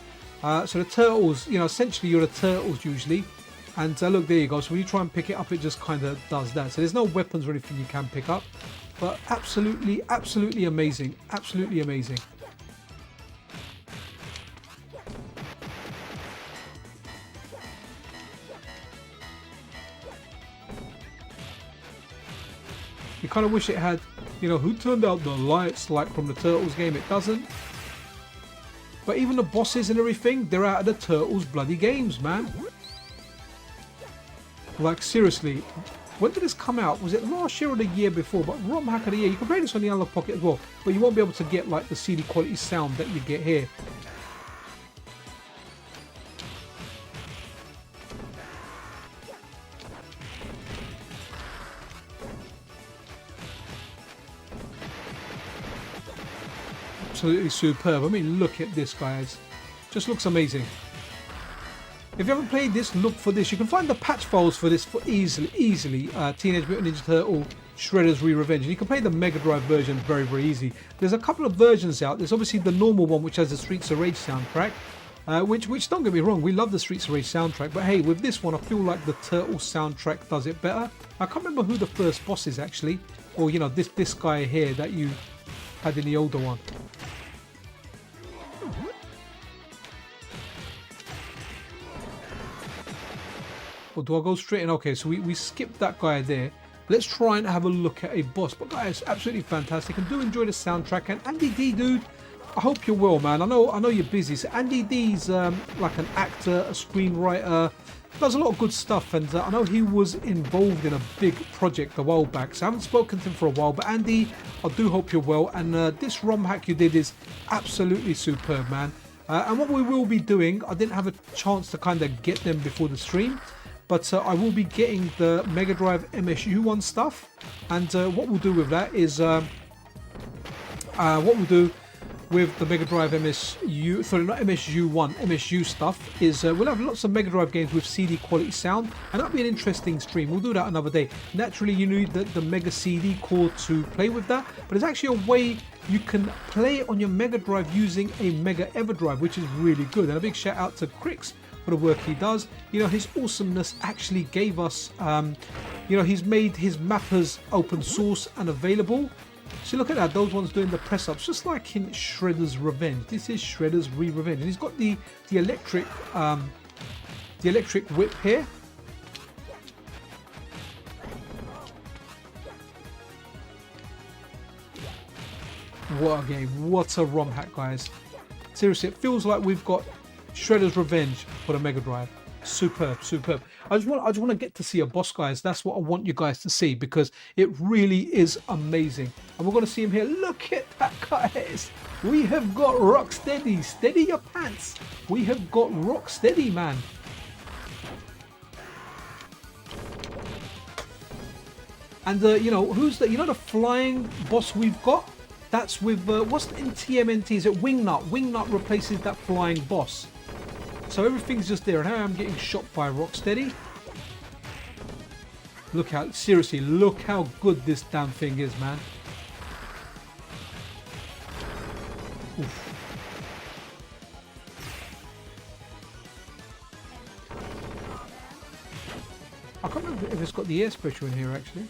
So the turtles, you know, essentially you're the turtles usually. And look, there you go. So when you try and pick it up, it just kind of does that. So there's no weapons or anything you can pick up. But absolutely, absolutely amazing. Absolutely amazing. You kind of wish it had, you know, who turned out the lights like from the Turtles game. It doesn't. But even the bosses and everything, they're out of the Turtles bloody games, man. Like, seriously. When did this come out? Was it last year or the year before? But ROM hack of the year. You can play this on the Analog Pocket as well. But you won't be able to get, like, the CD quality sound that you get here. Absolutely superb. I mean, look at this, guys. Just looks amazing. If you haven't played this, look for this. You can find the patch files for this for easily. Teenage Mutant Ninja Turtle Shredder's Re-Revenge. And you can play the Mega Drive version very, very easy. There's a couple of versions out. There's obviously the normal one, which has the Streets of Rage soundtrack. Which, don't get me wrong, we love the Streets of Rage soundtrack. But hey, with this one, I feel like the Turtle soundtrack does it better. I can't remember who the first boss is, actually. Or, you know, this guy here that you had in the older one. Or do I go straight in? Okay, so we skipped that guy there. Let's try and have a look at a boss. But guys, absolutely fantastic. And do enjoy the soundtrack. And Andy D, dude, I hope you're well, man. I know you're busy. So Andy D's like an actor, a screenwriter, does a lot of good stuff. And I know he was involved in a big project a while back. So I haven't spoken to him for a while. But Andy, I do hope you're well. And this ROM hack you did is absolutely superb, man. And what we will be doing, I didn't have a chance to kind of get them before the stream. But I will be getting the Mega Drive MSU1 stuff, and what we'll do with that is what we'll do with the Mega Drive MSU, sorry, not MSU1, MSU stuff is we'll have lots of Mega Drive games with CD quality sound, and that'll be an interesting stream. We'll do that another day. Naturally, you need the Mega CD core to play with that, but there's actually a way you can play on your Mega Drive using a Mega EverDrive, which is really good. And a big shout out to Crix for the work he does. You know, his awesomeness actually gave us, you know, he's made his mappers open source and available. So look at that, those ones doing the press ups, just like in Shredder's Revenge. This is Shredder's Re-Revenge, and he's got the electric whip here. What a game! What a ROM hack, guys! Seriously, it feels like we've got Shredder's Revenge for the Mega Drive. Superb, superb. I just want to get to see a boss, guys. That's what I want you guys to see, because it really is amazing. And we're going to see him here. Look at that, guys. We have got Rocksteady. Steady your pants. We have got Rocksteady, man. And you know, who's the, you know, the flying boss we've got? That's with what's in TMNT? Is it Wingnut? Wingnut replaces that flying boss. So everything's just there, and now I'm getting shot by Rocksteady. Look how, seriously, look how good this damn thing is, man. Oof. I can't remember if it's got the air special in here, actually.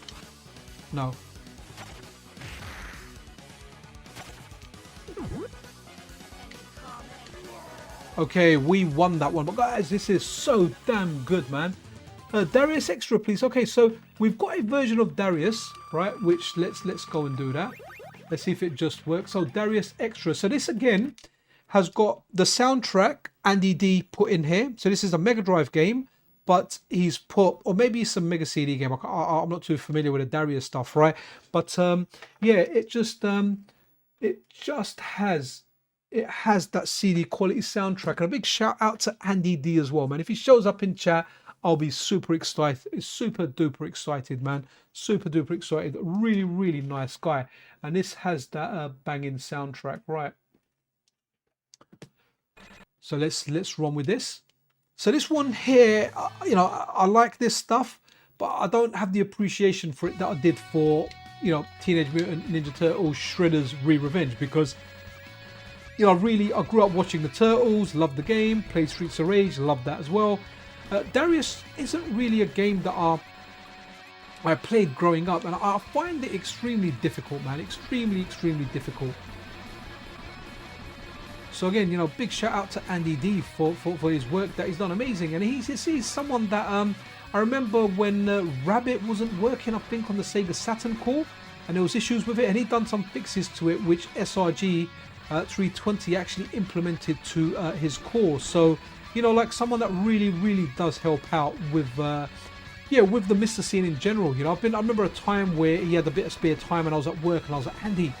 No. Okay, we won that one. But guys, this is so damn good, man. Darius Extra, please. Okay, so we've got a version of Darius, right? Which let's go and do that. Let's see if it just works. So Darius Extra. So this again has got the soundtrack Andy D put in here. So this is a Mega Drive game, but he's put, or maybe some Mega CD game. I'm not too familiar with the Darius stuff, right? But yeah, it just has that CD quality soundtrack. And a big shout out to Andy D as well, man. If he shows up in chat, I'll be super excited, super duper excited, man. Super duper excited. Really, really nice guy. And this has that banging soundtrack, right? So let's run with this. So this one here, you know, I like this stuff, but I don't have the appreciation for it that I did for, you know, Teenage Mutant Ninja Turtles Shredder's Re-Revenge, because, you know, I grew up watching the Turtles, loved the game, played Streets of Rage, loved that as well. Darius isn't really a game that I played growing up, and I find it extremely difficult, man. Extremely difficult. So again, you know, big shout out to Andy D for his work that he's done. Amazing. And he's someone that I remember when Rabbit wasn't working, I think, on the Sega Saturn core, and there was issues with it, and he'd done some fixes to it, which SRG 320 actually implemented to his core. So, you know, like someone that really does help out with yeah, with the MiSTer scene in general. You know, I remember a time where he had a bit of spare time and I was at work and I was like, Andy,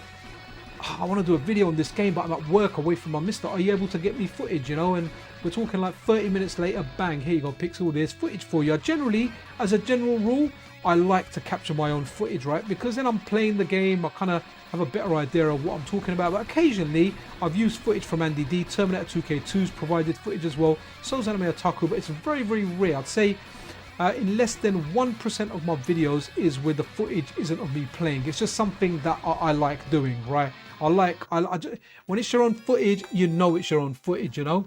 I want to do a video on this game, but I'm at work away from my MiSTer. Are you able to get me footage, you know? And we're talking like 30 minutes later, bang, here you go, Pixel, there's footage for you. I generally, as a general rule, I like to capture my own footage, right? Because then I'm playing the game, I kind of have a better idea of what I'm talking about. But occasionally, I've used footage from Andy D. Terminator 2K2's provided footage as well. So's Anime Otaku, but it's very rare. I'd say in less than 1% of my videos is where the footage isn't of me playing. It's just something that I like doing, right? I just, when it's your own footage, you know it's your own footage, you know.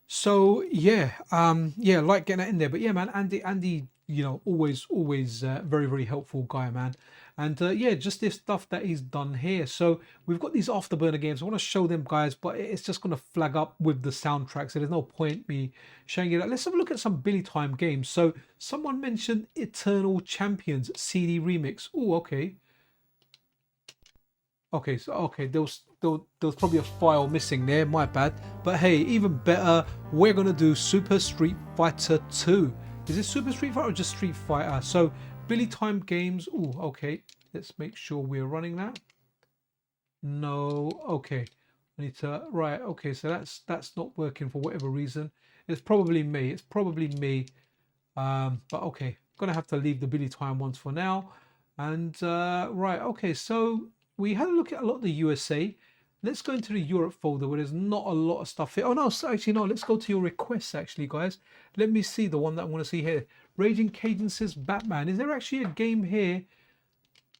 So yeah, yeah, like getting that in there. But yeah, man, Andy, you know, always very helpful guy, man. And yeah, just this stuff that he's done here. So we've got these Afterburner games. I want to show them, guys, but it's just going to flag up with the soundtrack, so there's no point me showing you that. Let's have a look at some Billy Time games. So someone mentioned Eternal Champions CD remix. Oh, okay. Okay, so okay, there was probably a file missing there, my bad. But hey, even better, we're gonna do Super Street Fighter 2. Is it Super Street Fighter or just Street Fighter? So Billy Time Games. Oh, okay. Let's make sure we're running that. No, okay. I need to, right, okay, so that's not working for whatever reason. It's probably me. It's probably me. But okay, gonna have to leave the Billy Time ones for now. And right, okay, so we had a look at a lot of the USA. Let's go into the Europe folder where there's not a lot of stuff here. Oh no, so actually no, let's go to your requests actually, guys. Let me see the one that I want to see here. Raging Cadences Batman. Is there actually a game here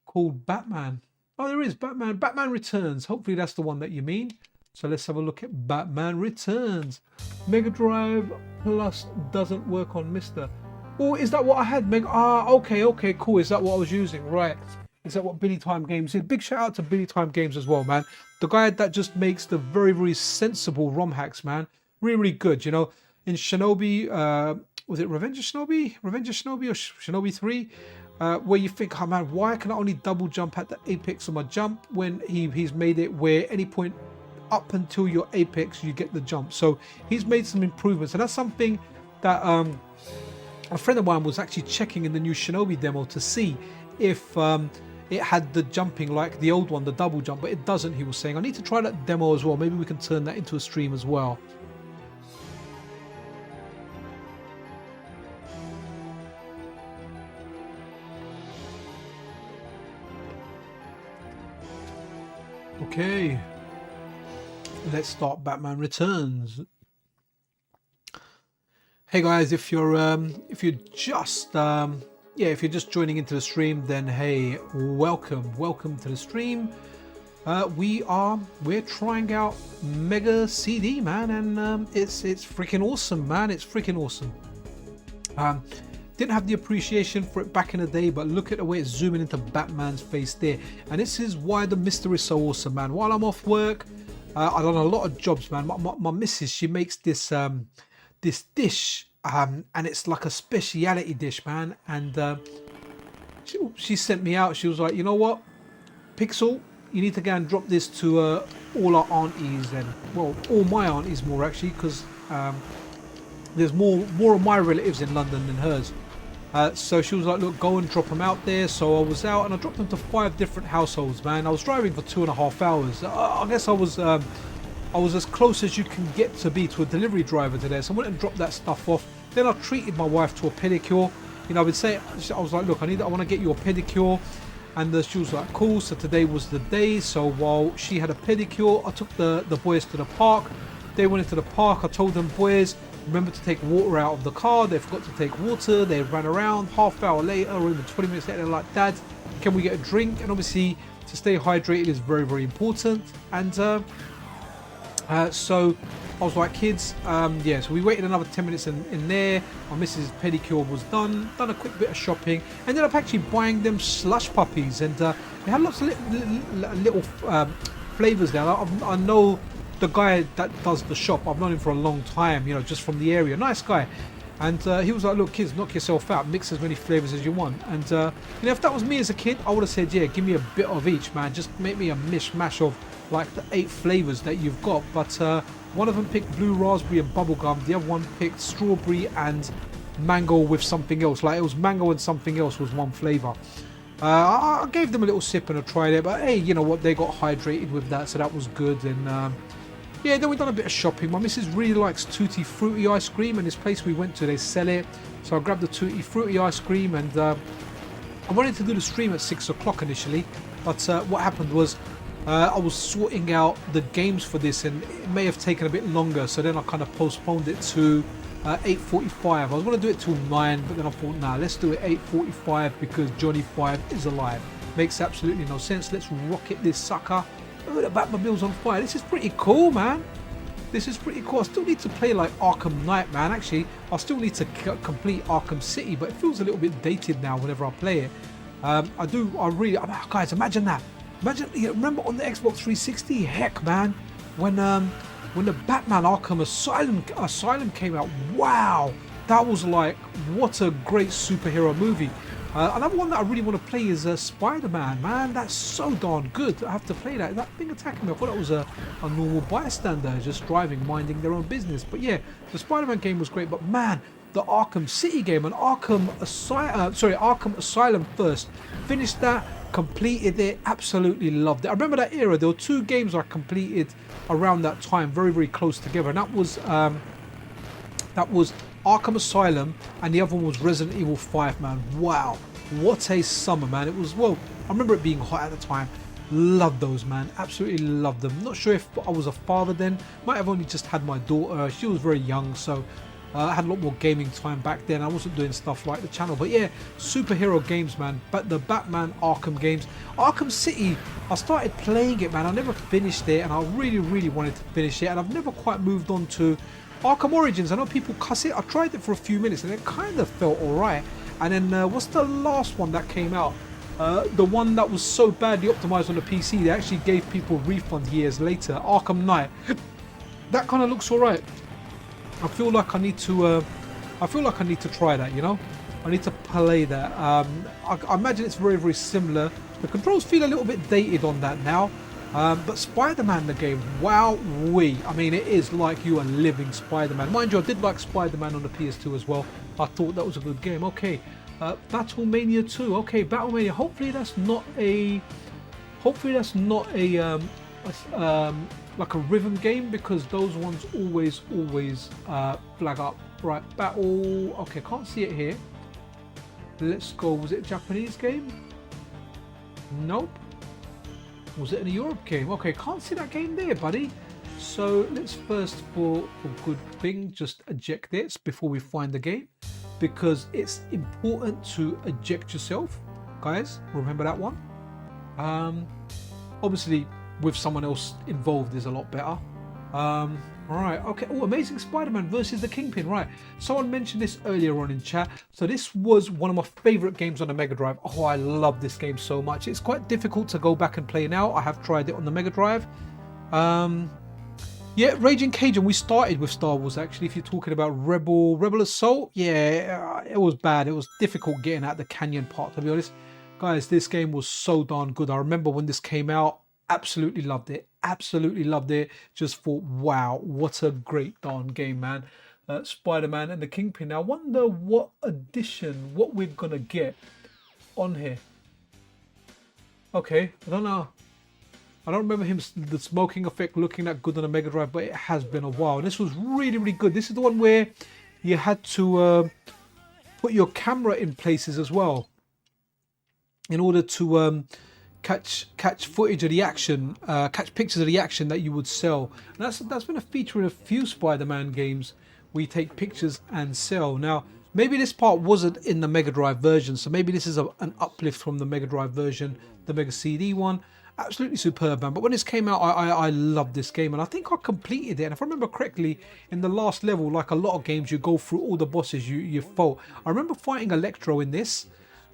called Batman? Oh, there is. Batman Returns. Hopefully that's the one that you mean. So let's have a look at Batman Returns. Mega Drive Plus doesn't work on MiSTer. Oh, is that what I had? Okay, cool. Is that what I was using? Right. Is that what Billy Time Games did? Big shout out to Billy Time Games as well, man. The guy that just makes the very sensible ROM hacks, man. Really good, you know. In Shinobi, was it Revenge of Shinobi? Revenge of Shinobi or Shinobi 3? Where you think, oh man, why can I only double jump at the apex of my jump when he's made it where any point up until your apex you get the jump. So he's made some improvements, and that's something that a friend of mine was actually checking in the new Shinobi demo to see if it had the jumping like the old one, the double jump, but it doesn't. He was saying I need to try that demo as well. Maybe we can turn that into a stream as well. Okay, let's start Batman Returns. Hey guys, if you're just joining into the stream, then hey, welcome to the stream. We're trying out Mega CD, man, and it's freaking awesome, man. It's freaking awesome. Didn't have the appreciation for it back in the day, but look at the way it's zooming into Batman's face there. And this is why the MiSTer is so awesome, man. While I'm off work, I've done a lot of jobs, man. My missus, she makes this this dish, and it's like a speciality dish, man. And she sent me out. She was like, you know what, Pixel, you need to go and drop this to all our aunties, and well, all my aunties more actually, because there's more of my relatives in London than hers. So she was like, look, go and drop them out there. So I was out and I dropped them to 5 different households, man. I was driving for 2.5 hours. I guess I was as close as you can get to be to a delivery driver today. So I went and dropped that stuff off. Then I treated my wife to a pedicure. You know, I've been saying, I was like, look, I want to get you a pedicure. And she was like, cool. So today was the day. So while she had a pedicure, I took the boys to the park. They went into the park. I told them, boys, remember to take water out of the car. They forgot to take water. They ran around. Half hour later, or even 20 minutes later, they're like, Dad, can we get a drink? And obviously, to stay hydrated is very, very important. And so I was like, kids, yeah, so we waited another 10 minutes in there. My missus' pedicure was done a quick bit of shopping, ended up actually buying them slush puppies, and they had lots of little flavors there. I know the guy that does the shop. I've known him for a long time, you know, just from the area. Nice guy. And he was like, look, kids, knock yourself out, mix as many flavors as you want. And you know, if that was me as a kid, I would have said, yeah, give me a bit of each, man. Just make me a mishmash of like the 8 flavors that you've got. But one of them picked blue raspberry and bubblegum. The other one picked strawberry and mango with something else. Like it was mango and something else was one flavor. I gave them a little sip and I tried it. But hey, you know what? They got hydrated with that, so that was good. And yeah, then we've done a bit of shopping. My missus really likes Tutti Frutti ice cream, and this place we went to, they sell it. So I grabbed the Tutti Frutti ice cream, and I wanted to do the stream at 6 o'clock initially. But what happened was I was sorting out the games for this, and it may have taken a bit longer. So then I kind of postponed it to 8:45. I was going to do it till 9, but then I thought, nah, let's do it 8:45 because Johnny 5 is alive. Makes absolutely no sense. Let's rocket this sucker. Oh, the Batmobile's on fire. This is pretty cool, man. This is pretty cool. I still need to play like Arkham Knight, man. Actually, I still need to complete Arkham City, but it feels a little bit dated now whenever I play it. Guys, imagine that. Imagine, you remember on the Xbox 360? Heck, man, when the Batman Arkham Asylum came out, wow, that was like, what a great superhero movie. Another one that I really want to play is Spider-Man, man. That's so darn good. I have to play that. That thing attacking me, I thought that was a normal bystander just driving, minding their own business. But yeah, the Spider-Man game was great. But man, the Arkham City game and Arkham Asylum first. Finished that, completed it, absolutely loved it. I remember that era. There were 2 games I completed around that time, very, very close together. And that was Arkham Asylum, and the other one was Resident Evil 5, man. Wow, what a summer, man. It was, well, I remember it being hot at the time. Loved those, man. Absolutely loved them. Not sure if I was a father then. Might have only just had my daughter. She was very young, so I had a lot more gaming time back then. I wasn't doing stuff like the channel. But yeah, superhero games, man. But the Batman Arkham games. Arkham City, I started playing it, man. I never finished it, and I really, really wanted to finish it. And I've never quite moved on to Arkham Origins. I know people cuss it. I tried it for a few minutes and it kind of felt alright. And then what's the last one that came out? The one that was so badly optimized on the PC, they actually gave people refunds years later. Arkham Knight. That kind of looks alright. I feel like I need to try that, you know? I need to play that. I imagine it's very, very similar. The controls feel a little bit dated on that now. But Spider-Man, the game, wow-wee. I mean, it is like you are living Spider-Man. Mind you, I did like Spider-Man on the PS2 as well. I thought that was a good game. Okay, Battlemania 2. Okay, Battlemania. Hopefully that's not a like a rhythm game, because those ones always flag up. Right, Battle. Okay, can't see it here. Let's go. Was it a Japanese game? Nope. Was it in a Europe game? Okay, can't see that game there, buddy. So let's first, for good thing, just eject this before we find the game, because it's important to eject yourself, guys. Remember that one. Obviously, with someone else involved is a lot better. Right, okay. Oh, Amazing Spider-Man versus the Kingpin. Right, someone mentioned this earlier on in chat. So this was one of my favorite games on the Mega Drive. Oh, I love this game so much. It's quite difficult to go back and play now. I have tried it on the Mega Drive. Yeah, Raging Cajun, we started with Star Wars actually. If you're talking about Rebel Assault, yeah, it was bad. It was difficult getting out the canyon part, to be honest. Guys, this game was so darn good. I remember when this came out, absolutely loved it. Absolutely loved it. Just thought, wow, what a great darn game, man. Spider-Man and the Kingpin. Now, I wonder what edition, what we're going to get on here. Okay, I don't know. I don't remember him, the smoking effect looking that good on a Mega Drive, but it has been a while. This was really, really good. This is the one where you had to put your camera in places as well in order to catch footage of the action, catch pictures of the action that you would sell. And that's been a feature in a few Spider-Man games. We take pictures and sell. Now, maybe this part wasn't in the Mega Drive version, so maybe this is an uplift from the Mega Drive version, the Mega CD one. Absolutely superb, man. But when this came out, I loved this game, and I think I completed it. And if I remember correctly, in the last level, like a lot of games, you go through all the bosses you fought. I remember fighting Electro in this,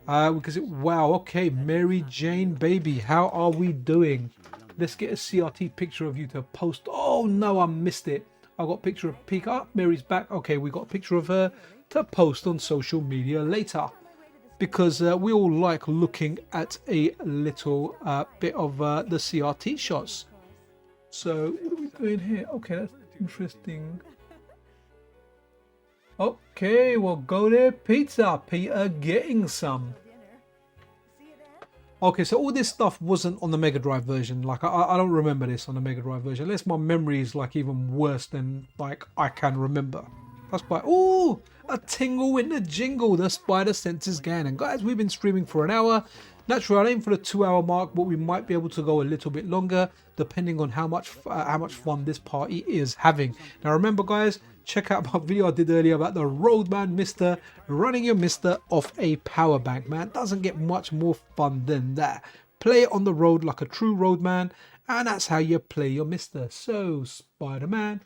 because wow, okay, Mary Jane, baby, how are we doing? Let's get a CRT picture of you to post. Oh no, I missed it. I got a picture of Pika. Oh, Mary's back. Okay, we got a picture of her to post on social media later, because we all like looking at a little bit of the CRT shots. So what are we doing here? Okay, that's interesting. Okay, we'll go there. Pizza, Peter getting some. Okay, so all this stuff wasn't on the Mega Drive version. Like, I don't remember this on the Mega Drive version, unless my memory is like even worse than like I can remember. That's quite, ooh, a tingle in the jingle, the spider senses gan. And guys, we've been streaming for an hour. Naturally, I aim for the 2-hour mark, but we might be able to go a little bit longer, depending on how much fun this party is having. Now, remember, guys, check out my video I did earlier about the Roadman MiSTer running your MiSTer off a power bank, man. Doesn't get much more fun than that. Play it on the road like a true roadman, and that's how you play your MiSTer. So, Spider-Man.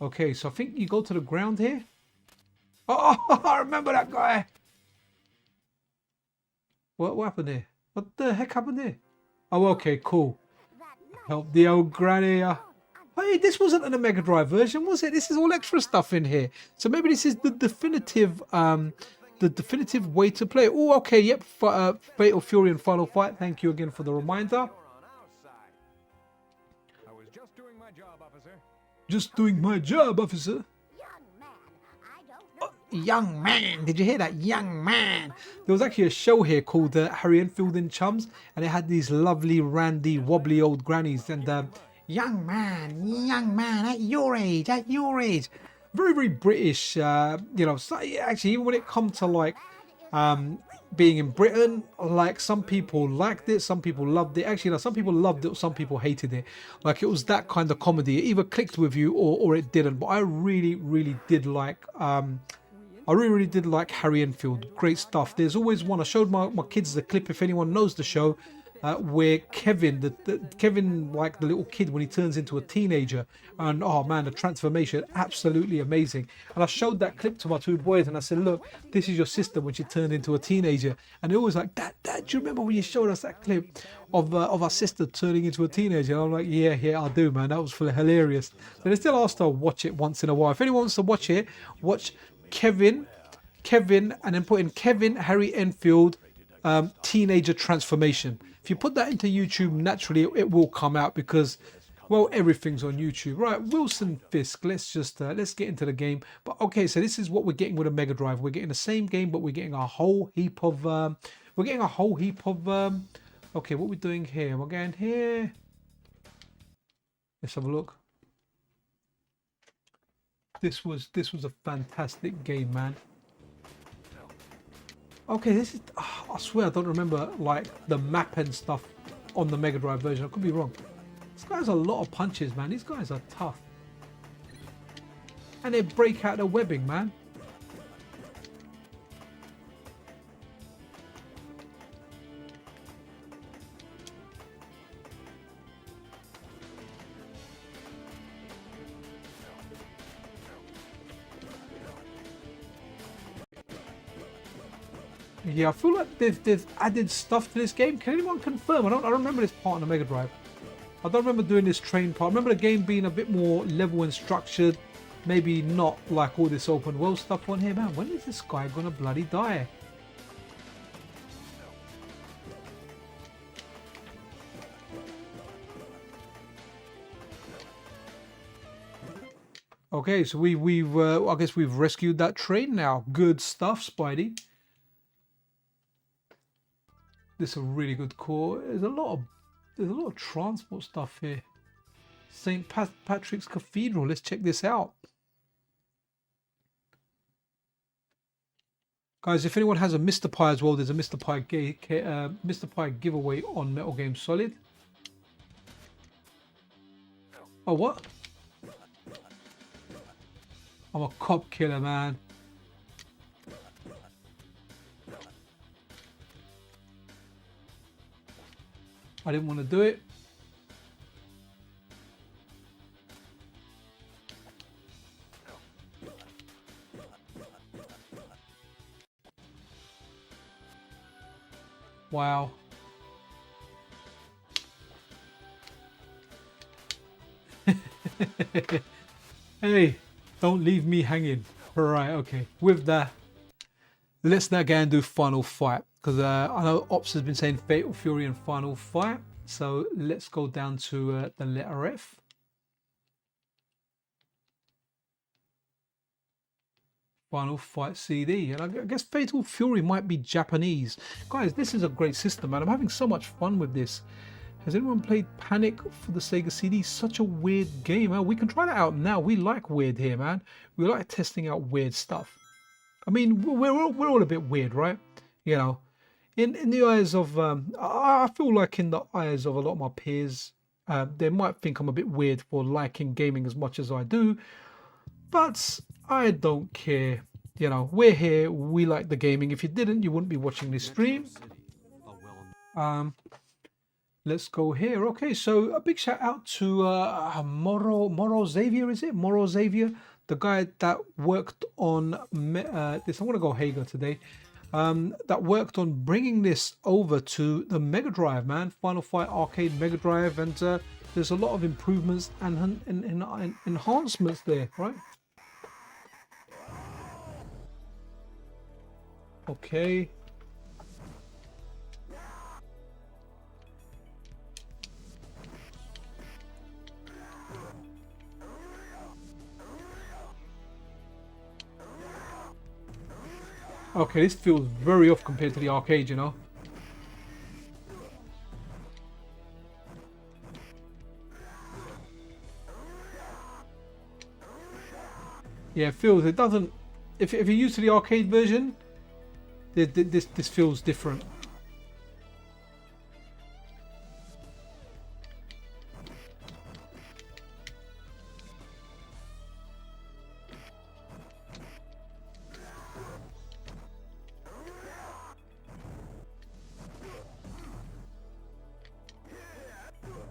Okay, so I think you go to the ground here. Oh, I remember that guy. What happened there? What the heck happened there? Oh, okay, cool. Help the old granny. Hey, this wasn't in the Mega Drive version, was it? This is all extra stuff in here. So maybe this is the definitive way to play. Oh, okay, yep. Fatal Fury and Final Fight. Thank you again for the reminder. Just doing my job, officer. Young man, did you hear that? Young man. There was actually a show here called Harry Enfield and Chums, and it had these lovely, randy, wobbly old grannies. And young man, at your age. Very, very British. You know, so, actually, even when it comes to like being in Britain, like some people liked it, some people loved it. Actually, no, some people loved it, some people hated it. Like it was that kind of comedy. It either clicked with you or it didn't. But I really, really did like. I really did like Harry Enfield. Great stuff. There's always one. I showed my kids the clip, if anyone knows the show, where Kevin, Kevin, like the little kid when he turns into a teenager. And oh man, the transformation, absolutely amazing. And I showed that clip to my two boys and I said, look, this is your sister when she turned into a teenager. And they always like, Dad, do you remember when you showed us that clip of our sister turning into a teenager? And I'm like, yeah, I do, man. That was hilarious. So they still asked her to watch it once in a while. If anyone wants to watch it, watch Kevin, and then put in Kevin Harry Enfield teenager transformation. If you put that into YouTube, naturally it will come out because, well, everything's on YouTube. Right, Wilson Fisk. Let's just let's get into the game. But okay, so this is what we're getting with a Mega Drive. We're getting the same game, but we're getting a whole heap of. Okay, what we're doing here? We're going here. Let's have a look. This was a fantastic game, man. Okay, this is. Oh, I swear I don't remember like the map and stuff on the Mega Drive version. I could be wrong. This guy has a lot of punches, man. These guys are tough, and they break out the webbing, man. Yeah, I feel like they've added stuff to this game. Can anyone confirm? I don't remember this part on the Mega Drive. I don't remember doing this train part. I remember the game being a bit more level and structured. Maybe not like all this open world stuff on here. Man, when is this guy gonna bloody die? Okay, so I guess we've rescued that train now. Good stuff, Spidey. This is a really good core. There's a lot of transport stuff here. St. Patrick's Cathedral. Let's check this out. Guys, if anyone has a MiSTer Pi as well, there's a MiSTer Pi giveaway on Metal Game Solid. Oh, what? I'm a cop killer, man. I didn't want to do it. Wow. Hey, don't leave me hanging. Alright, okay. With that, let's now go and do Final Fight. Because I know Ops has been saying Fatal Fury and Final Fight. So let's go down to the letter F. Final Fight CD. And I guess Fatal Fury might be Japanese. Guys, this is a great system, man. I'm having so much fun with this. Has anyone played Panic for the Sega CD? Such a weird game. We can try that out now. We like weird here, man. We like testing out weird stuff. I mean, we're all a bit weird, right? You know, in the eyes of, I feel like in the eyes of a lot of my peers, they might think I'm a bit weird for liking gaming as much as I do. But I don't care. You know, we're here. We like the gaming. If you didn't, you wouldn't be watching this stream. Let's go here. Okay, so a big shout out to Moro Xavier, is it? Moro Xavier, the guy that worked on this. I want to go Hager today. That worked on bringing this over to the Mega Drive, man. Final Fight Arcade Mega Drive, and there's a lot of improvements and enhancements there, right? Okay. Okay, this feels very off compared to the arcade, you know. Yeah, it doesn't. If you're used to the arcade version, this feels different.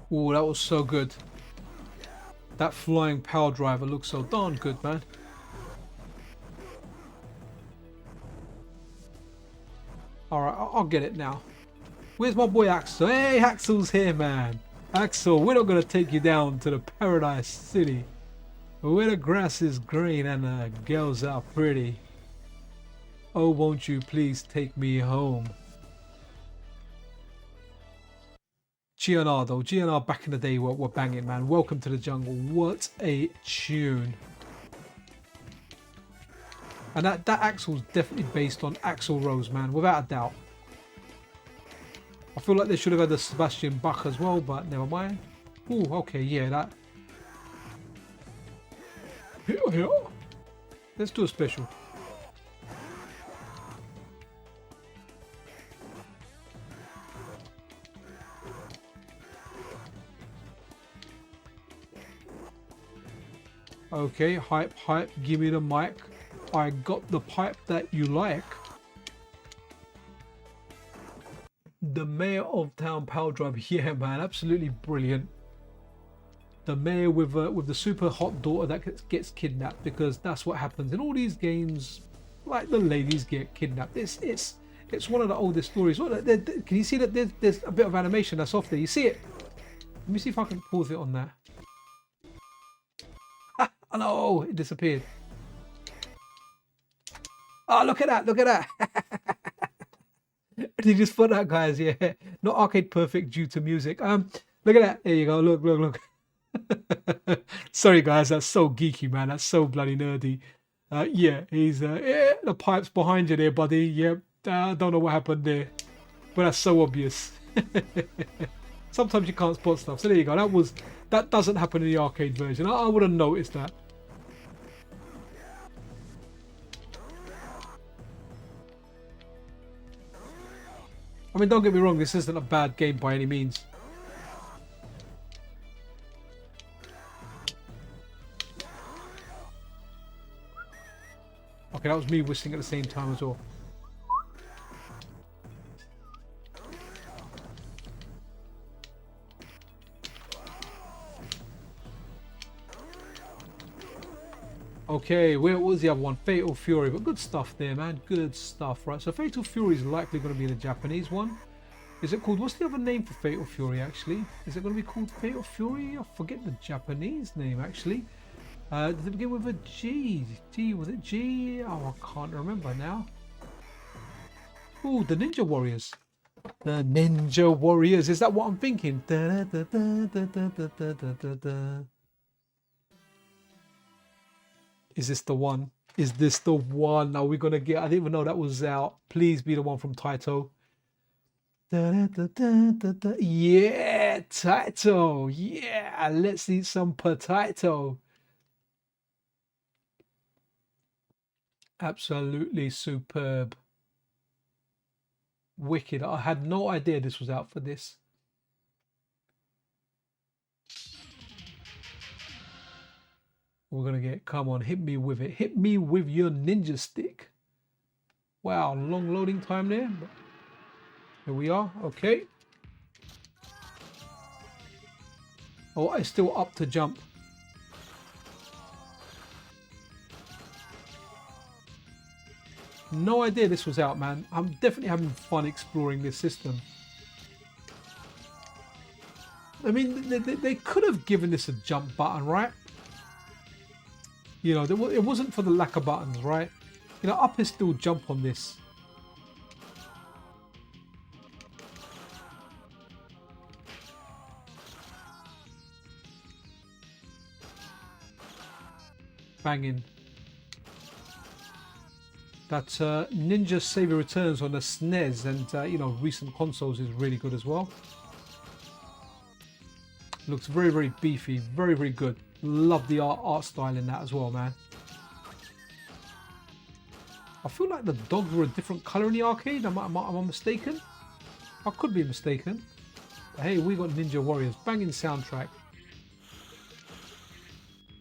Oh, that was so good. That flying power driver looks so darn good, man. Alright, I'll get it now. Where's my boy Axel? Hey, Axel's here, man. Axel, we're not going to take you down to the Paradise City, where the grass is green and the girls are pretty. Oh, won't you please take me home? GNR back in the day were banging, man. Welcome to the jungle. What a tune. And that Axel's definitely based on Axl Rose, man, without a doubt. I feel like they should have had the Sebastian Bach as well, but never mind. Ooh, okay, yeah, that. Let's do a special. Okay, hype, give me the mic. I got the pipe that you like. The mayor of town power drive. Yeah, man, absolutely brilliant. The mayor with the super hot daughter that gets kidnapped, because that's what happens in all these games. Like, the ladies get kidnapped. It's one of the oldest stories. Can you see that there's a bit of animation that's off there? You see it? Let me see if I can pause it on there. Ah, oh no, it disappeared. Oh, look at that, look at that. Did you just put that, guys? Yeah, not arcade perfect due to music. Look at that. There you go. Look, look, look. Sorry, guys. That's so geeky, man. That's so bloody nerdy. Yeah, he's yeah, the pipe's behind you there, buddy. Yep. I don't know what happened there, but that's so obvious. Sometimes you can't spot stuff. So there you go. That doesn't happen in the arcade version. I would have noticed that. I mean, don't get me wrong, this isn't a bad game by any means. Okay, that was me whistling at the same time as well. Okay, where was the other one? Fatal Fury, but good stuff there, man. Good stuff, right? So Fatal Fury is likely going to be the Japanese one. Is it called? What's the other name for Fatal Fury, actually? Is it going to be called Fatal Fury? I forget the Japanese name, actually. Did it begin with a G? G, was it G? Oh, I can't remember now. Oh, the Ninja Warriors. The Ninja Warriors. Is that what I'm thinking? Da, da, da, da, da, da, da, da, da. Is this the one? Is this the one? Are we gonna get? I didn't even know that was out. Please be the one from Taito. Da, da, da, da, da. Yeah, Taito. Yeah, let's eat some potato. Absolutely superb. Wicked. I had no idea this was out for this. We're gonna get, come on, hit me with it. Hit me with your ninja stick. Wow, long loading time there. But here we are, okay. Oh, it's still up to jump. No idea this was out, man. I'm definitely having fun exploring this system. I mean, they could have given this a jump button, right? You know, it wasn't for the lack of buttons, right? You know, up is still jump on this. Banging. That Ninja Savior Returns on the SNES and, you know, recent consoles is really good as well. Looks very, very beefy. Very, very good. Love the art style in that as well, man. I feel like the dogs were a different colour in the arcade. Am I mistaken? I could be mistaken. But hey, we got Ninja Warriors. Banging soundtrack.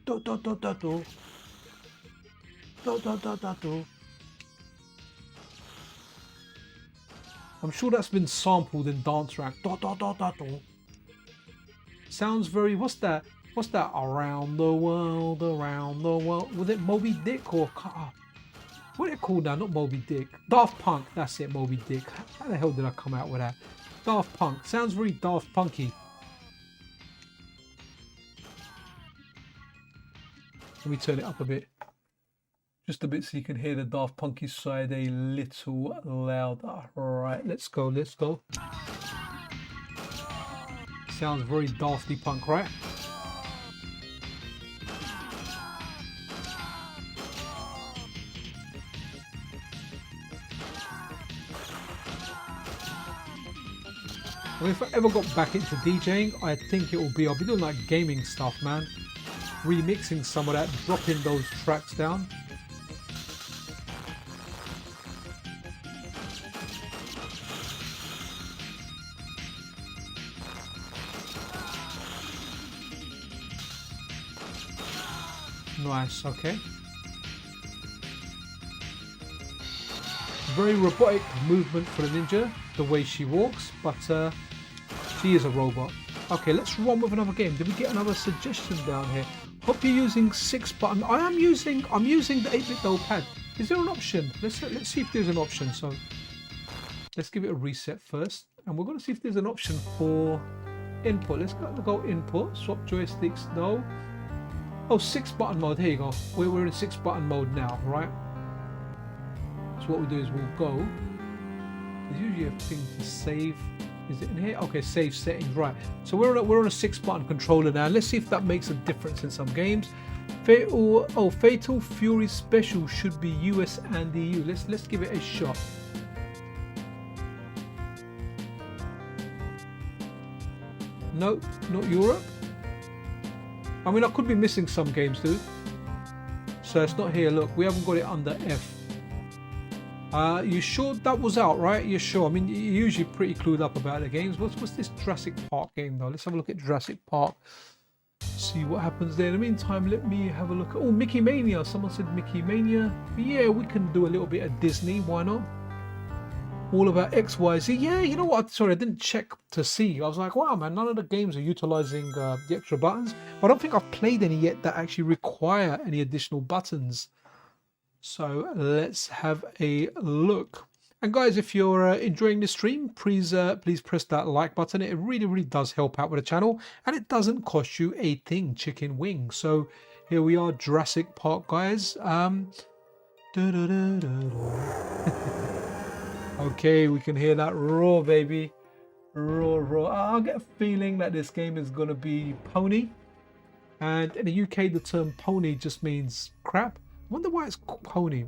Do, do, do, do, do. Do, do, do, do, do. I'm sure that's been sampled in Dance Rack. Do, do, do, do, do. Sounds very... What's that? What's that? Around the world, around the world. Was it Moby Dick or... What are they called now? Not Moby Dick. Daft Punk. That's it, Moby Dick. How the hell did I come out with that? Daft Punk. Sounds very Daft Punky. Let me turn it up a bit. Just a bit so you can hear the Daft Punky side a little louder. Alright, let's go, let's go. Sounds very Dafty Punk, right? I mean, if I ever got back into DJing, I think it will be, I'll be doing like gaming stuff, man. Remixing some of that, dropping those tracks down. Nice, okay. Very robotic movement for the ninja, the way she walks, but she is a robot. Okay, let's run with another game. Did we get another suggestion down here? Hope you're using 6-button. I'm using the 8-bit dull pad. Is there an option? Let's see if there's an option. So let's give it a reset first, and we're going to see if there's an option for Input. Let's go input. Swap joysticks. No. Oh, 6-button mode. Here you go. We're in 6-button mode now, right? So what we do is we'll go. There's usually a thing to save. Is it in here? Okay, save settings. Right. So we're on a 6-button controller now. Let's see if that makes a difference in some games. Fatal Fury Special should be US and EU. Let's give it a shot. No, not Europe. I mean, I could be missing some games, dude. So it's not here. Look, we haven't got it under F. You sure that was out, right? You're sure? I mean, you're usually pretty clued up about the games. What's this Jurassic Park game, though? Let's have a look at Jurassic Park. See what happens there. In the meantime, let me have a look. Oh, Mickey Mania. Someone said Mickey Mania. Yeah, we can do a little bit of Disney. Why not? All about XYZ. Yeah, you know what? Sorry, I didn't check to see. I was like, wow, man, none of the games are utilizing the extra buttons. But I don't think I've played any yet that actually require any additional buttons. So let's have a look. And guys, if you're enjoying this stream, please press that like button. It really does help out with the channel, and it doesn't cost you a thing, chicken wing. So here we are, Jurassic Park, guys. Okay, we can hear that roar, baby. Roar. I get a feeling that this game is going to be pony. And in the UK, the term pony just means crap. I wonder why it's pony.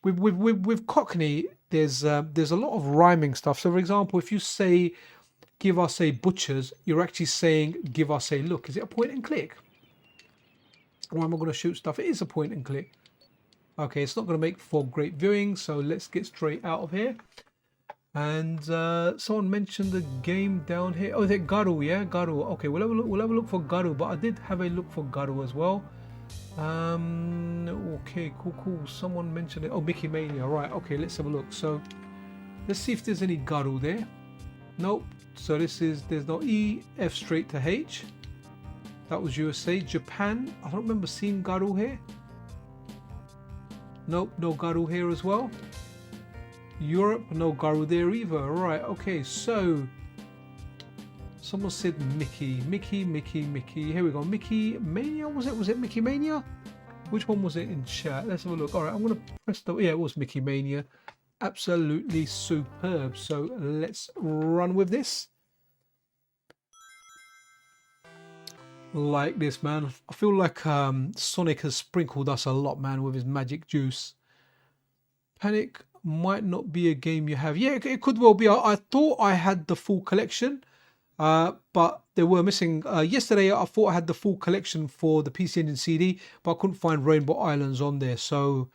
With Cockney, there's a lot of rhyming stuff. So, for example, if you say, give us a butcher's, you're actually saying, give us a look. Is it a point and click? Or am I going to shoot stuff? It is a point and click. Okay, it's not going to make for great viewing, so let's get straight out of here. And someone mentioned the game down here. Oh, is it Garu? Yeah, Garu. Okay, we'll have a look for Garu, but I did have a look for Garu as well. Okay, cool. Someone mentioned it. Oh, Mickey Mania. Right. Okay, let's have a look. So let's see if there's any Garu there. Nope. So there's no E, F straight to H. That was USA. Japan. I don't remember seeing Garu here. Nope, no Garu here as well. Europe, no Garu there either. Right, okay, so someone said Mickey. Here we go. Mickey Mania, was it Mickey Mania? Which one was it in chat? Let's have a look. All right, I'm going to press the... Yeah, it was Mickey Mania. Absolutely superb. So let's run with this. Like this, man. I feel like Sonic has sprinkled us a lot, man, with his magic juice. Panic might not be a game you have. Yeah, it could well be. I thought I had the full collection, but they were missing. Yesterday, I thought I had the full collection for the PC Engine CD, but I couldn't find Rainbow Islands on there. So,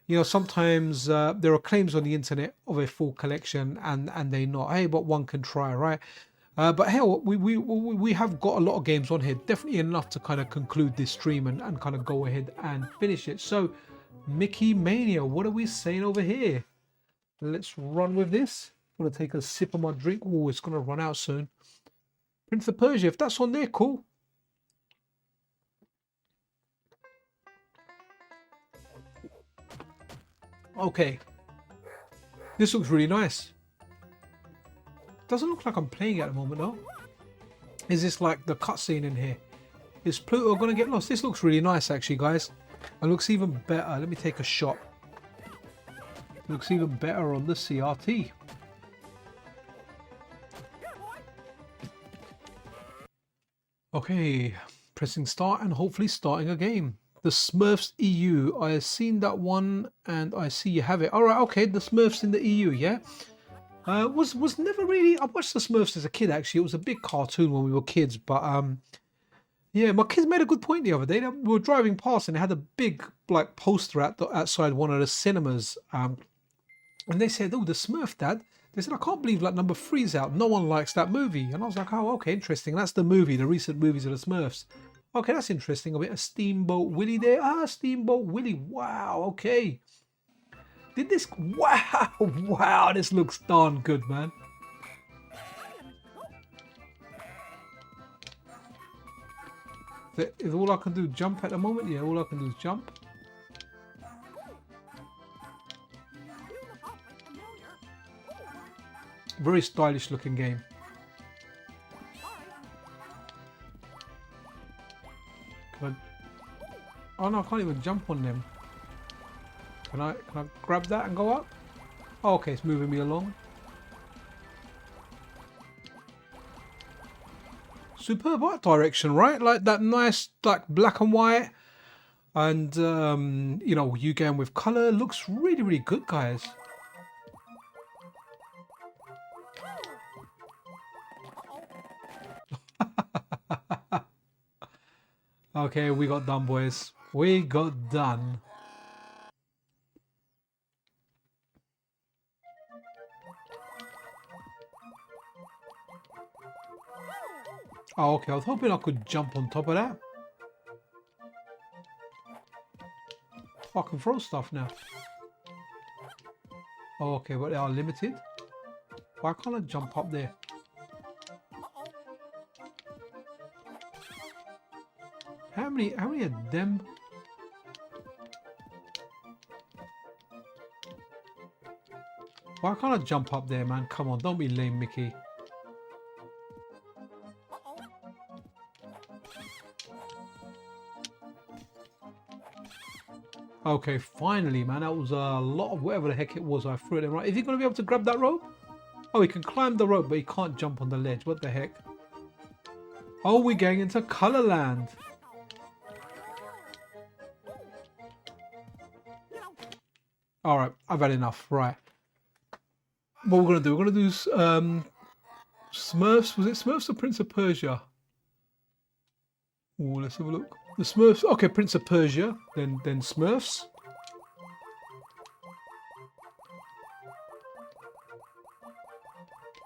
you know, sometimes there are claims on the internet of a full collection, and they not. Hey, but one can try, right? But hell, we have got a lot of games on here, definitely enough to kind of conclude this stream and kind of go ahead and finish it. So, Mickey Mania, what are we saying over here? Let's run with this. I'm going to take a sip of my drink. Oh, it's going to run out soon. Prince of Persia, if that's on there, cool. Okay. This looks really nice. Doesn't look like I'm playing at the moment, though. Is this like the cutscene in here? Is Pluto going to get lost? This looks really nice, actually, guys. It looks even better. Let me take a shot. It looks even better on the CRT. Okay, pressing start and hopefully starting a game. The Smurfs EU. I have seen that one and I see you have it. All right, okay, the Smurfs in the EU, yeah. Was never really. I watched the Smurfs as a kid. Actually, it was a big cartoon when we were kids. But yeah, my kids made a good point the other day. We were driving past and they had a big like poster outside one of the cinemas. And they said, "Oh, the Smurf, Dad." They said, "I can't believe like number 3's out. No one likes that movie." And I was like, "Oh, okay, interesting. That's the movie, the recent movies of the Smurfs. Okay, that's interesting. A bit of Steamboat Willie there. Ah, Steamboat Willie. Wow. Okay." Did this? Wow, this looks darn good, man. Is all I can do jump at the moment? Yeah, all I can do is jump. Very stylish looking game. Oh no, I can't even jump on them. Can I grab that and go up? Oh, okay, it's moving me along. Superb art direction, right? Like that nice, like black and white. And, you know, you going with color. Looks really, really good, guys. Okay, we got done, boys. We got done. Oh, okay. I was hoping I could jump on top of that. Oh, I can throw stuff now. Oh, okay, but they are limited. Why can't I jump up there? How many of them? Why can't I jump up there, man? Come on, don't be lame, Mickey. Okay, finally, man. That was a lot of whatever the heck it was. I threw it in. Right, is he going to be able to grab that rope? Oh, he can climb the rope, but he can't jump on the ledge. What the heck? Oh, we're going into Color Land. All right, I've had enough. Right. What we're going to do, we're going to do Smurfs. Was it Smurfs or Prince of Persia? Oh, let's have a look. The Smurfs. Okay, Prince of Persia. Then Smurfs.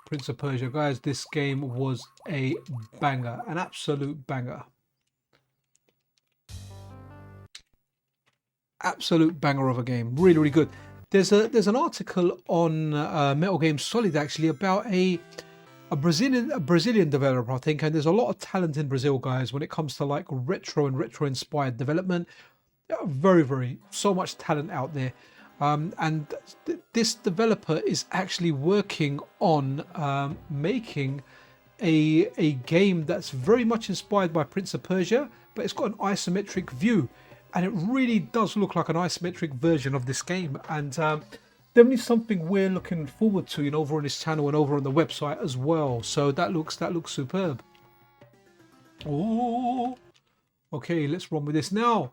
Prince of Persia. Guys, this game was a banger. An absolute banger. Absolute banger of a game. Really, really good. There's an article on Metal Game Solid actually about a Brazilian developer, I think, and there's a lot of talent in Brazil, guys, when it comes to like retro and retro inspired development. Very so much talent out there. And this developer is actually working on making a game that's very much inspired by Prince of Persia, but it's got an isometric view. And it really does look like an isometric version of this game, and definitely something we're looking forward to, you know, over on this channel and over on the website as well. So that looks superb. Oh, okay, let's run with this now.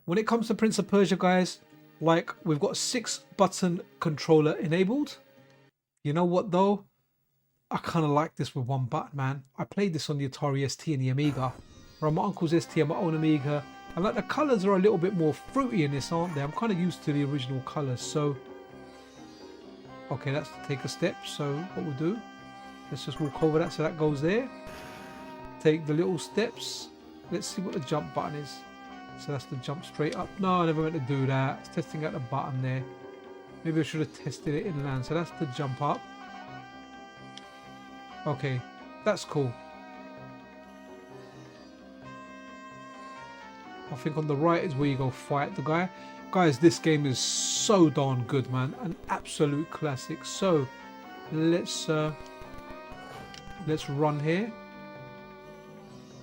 When it comes to Prince of Persia, guys, like we've got 6-button controller enabled. You know what though? I kind of like this with 1 button, man. I played this on the Atari ST and the Amiga, or on my uncle's ST and my own Amiga. And like the colours are a little bit more fruity in this, aren't they? I'm kind of used to the original colours. So, okay, let's take a step. So what we'll do, let's just walk over that. So that goes there. Take the little steps. Let's see what the jump button is. So that's the jump straight up. No, I never meant to do that. It's testing out the button there. Maybe I should have tested it inland. So that's the jump up. Okay, that's cool. I think on the right is where you go fight the guy. Guys, this game is so darn good, man. An absolute classic. So let's run here.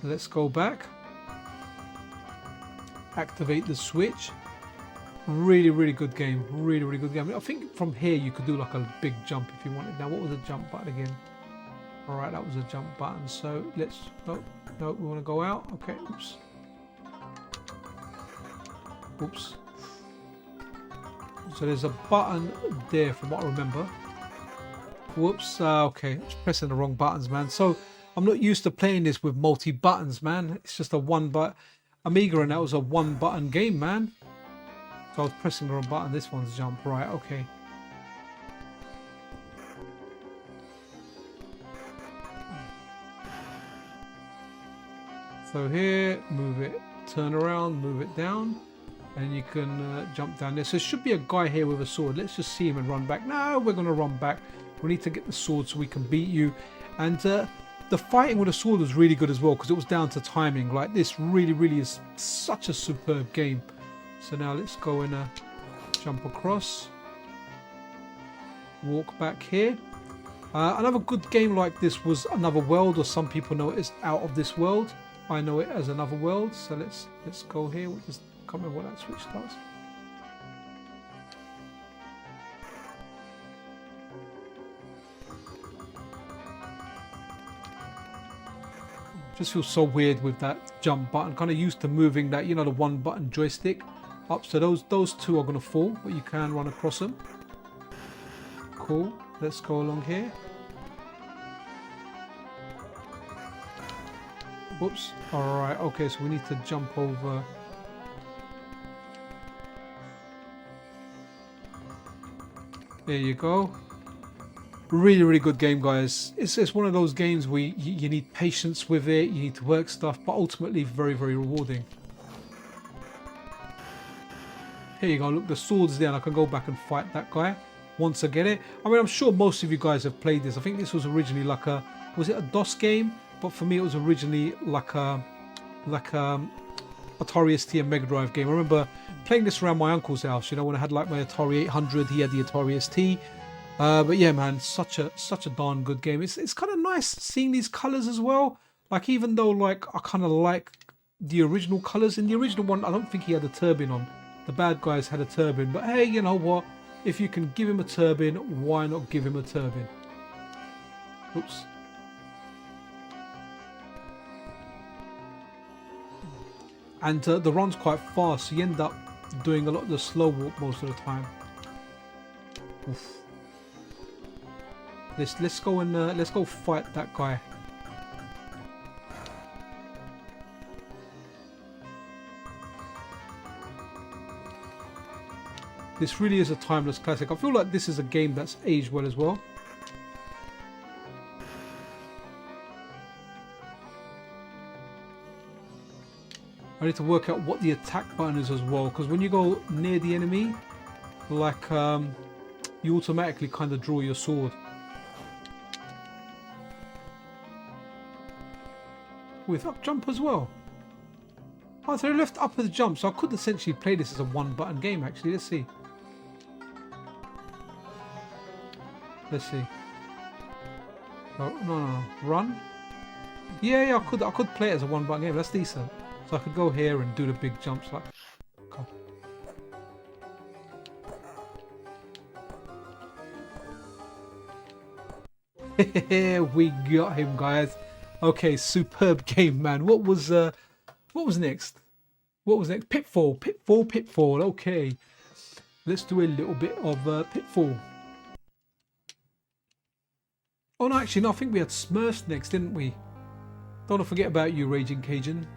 Let's go back. Activate the switch. Really good game. Really good game. I think from here you could do like a big jump if you wanted. Now, what was the jump button again? All right, that was a jump button. So let's. No, we want to go out. Okay. Oops. Oops. So there's a button there from what I remember. Whoops. Okay, I was pressing the wrong buttons, man. So I'm not used to playing this with multi buttons, man. It's just a one button Amiga, and that was a 1-button game, man. So I was pressing the wrong button. This one's jump. Right, okay. So here, move it, turn around, move it down, and you can jump down there. So there should be a guy here with a sword. Let's just see him and run back. No, we're going to run back. We need to get the sword so we can beat you. And the fighting with a sword was really good as well, because it was down to timing. Like, this really is such a superb game. So now let's go and jump across. Walk back here. Another good game like this was Another World, or some people know it as Out of This World. I know it as Another World. So let's go here. We'll just can't remember what that switch does. Just feels so weird with that jump button. Kind of used to moving that, you know, the one button joystick up. So those two are going to fall, but you can run across them. Cool. Let's go along here. Whoops. Alright, okay, so we need to jump over. There you go. Really, really good game, guys. It's one of those games where you need patience with it, you need to work stuff, but ultimately very, very rewarding. Here you go, look, the sword's there and I can go back and fight that guy once I get it. I mean, I'm sure most of you guys have played this. I think this was originally like a, was it a DOS game? But for me, it was originally like a Atari ST and Mega Drive game. I remember playing this around my uncle's house, you know, when I had like my Atari 800, he had the Atari ST. But yeah, man, such a darn good game. It's kind of nice seeing these colors as well. Like, even though like I kind of like the original colors, in the original one I don't think he had a turbine on. The bad guys had a turbine, but hey, you know what, if you can give him a turbine, why not give him a turbine? Oops. And the run's quite fast, so you end up doing a lot of the slow walk most of the time. Oof. Let's go and let's go fight that guy. This really is a timeless classic. I feel like this is a game that's aged well as well. I need to work out what the attack button is as well, because when you go near the enemy, like you automatically kind of draw your sword. With up jump as well. Oh, so I left up with the jump, so I could essentially play this as a one button game actually. Let's see. Let's see. Oh, no. Run. Yeah, I could play it as a one button game. That's decent. So I could go here and do the big jumps like. Okay. We got him, guys. Okay, superb game, man. What was next? What was next? Pitfall. Okay, let's do a little bit of Pitfall. Oh no, actually no, I think we had Smurfs next, didn't we? Don't want to forget about you, Raging Cajun.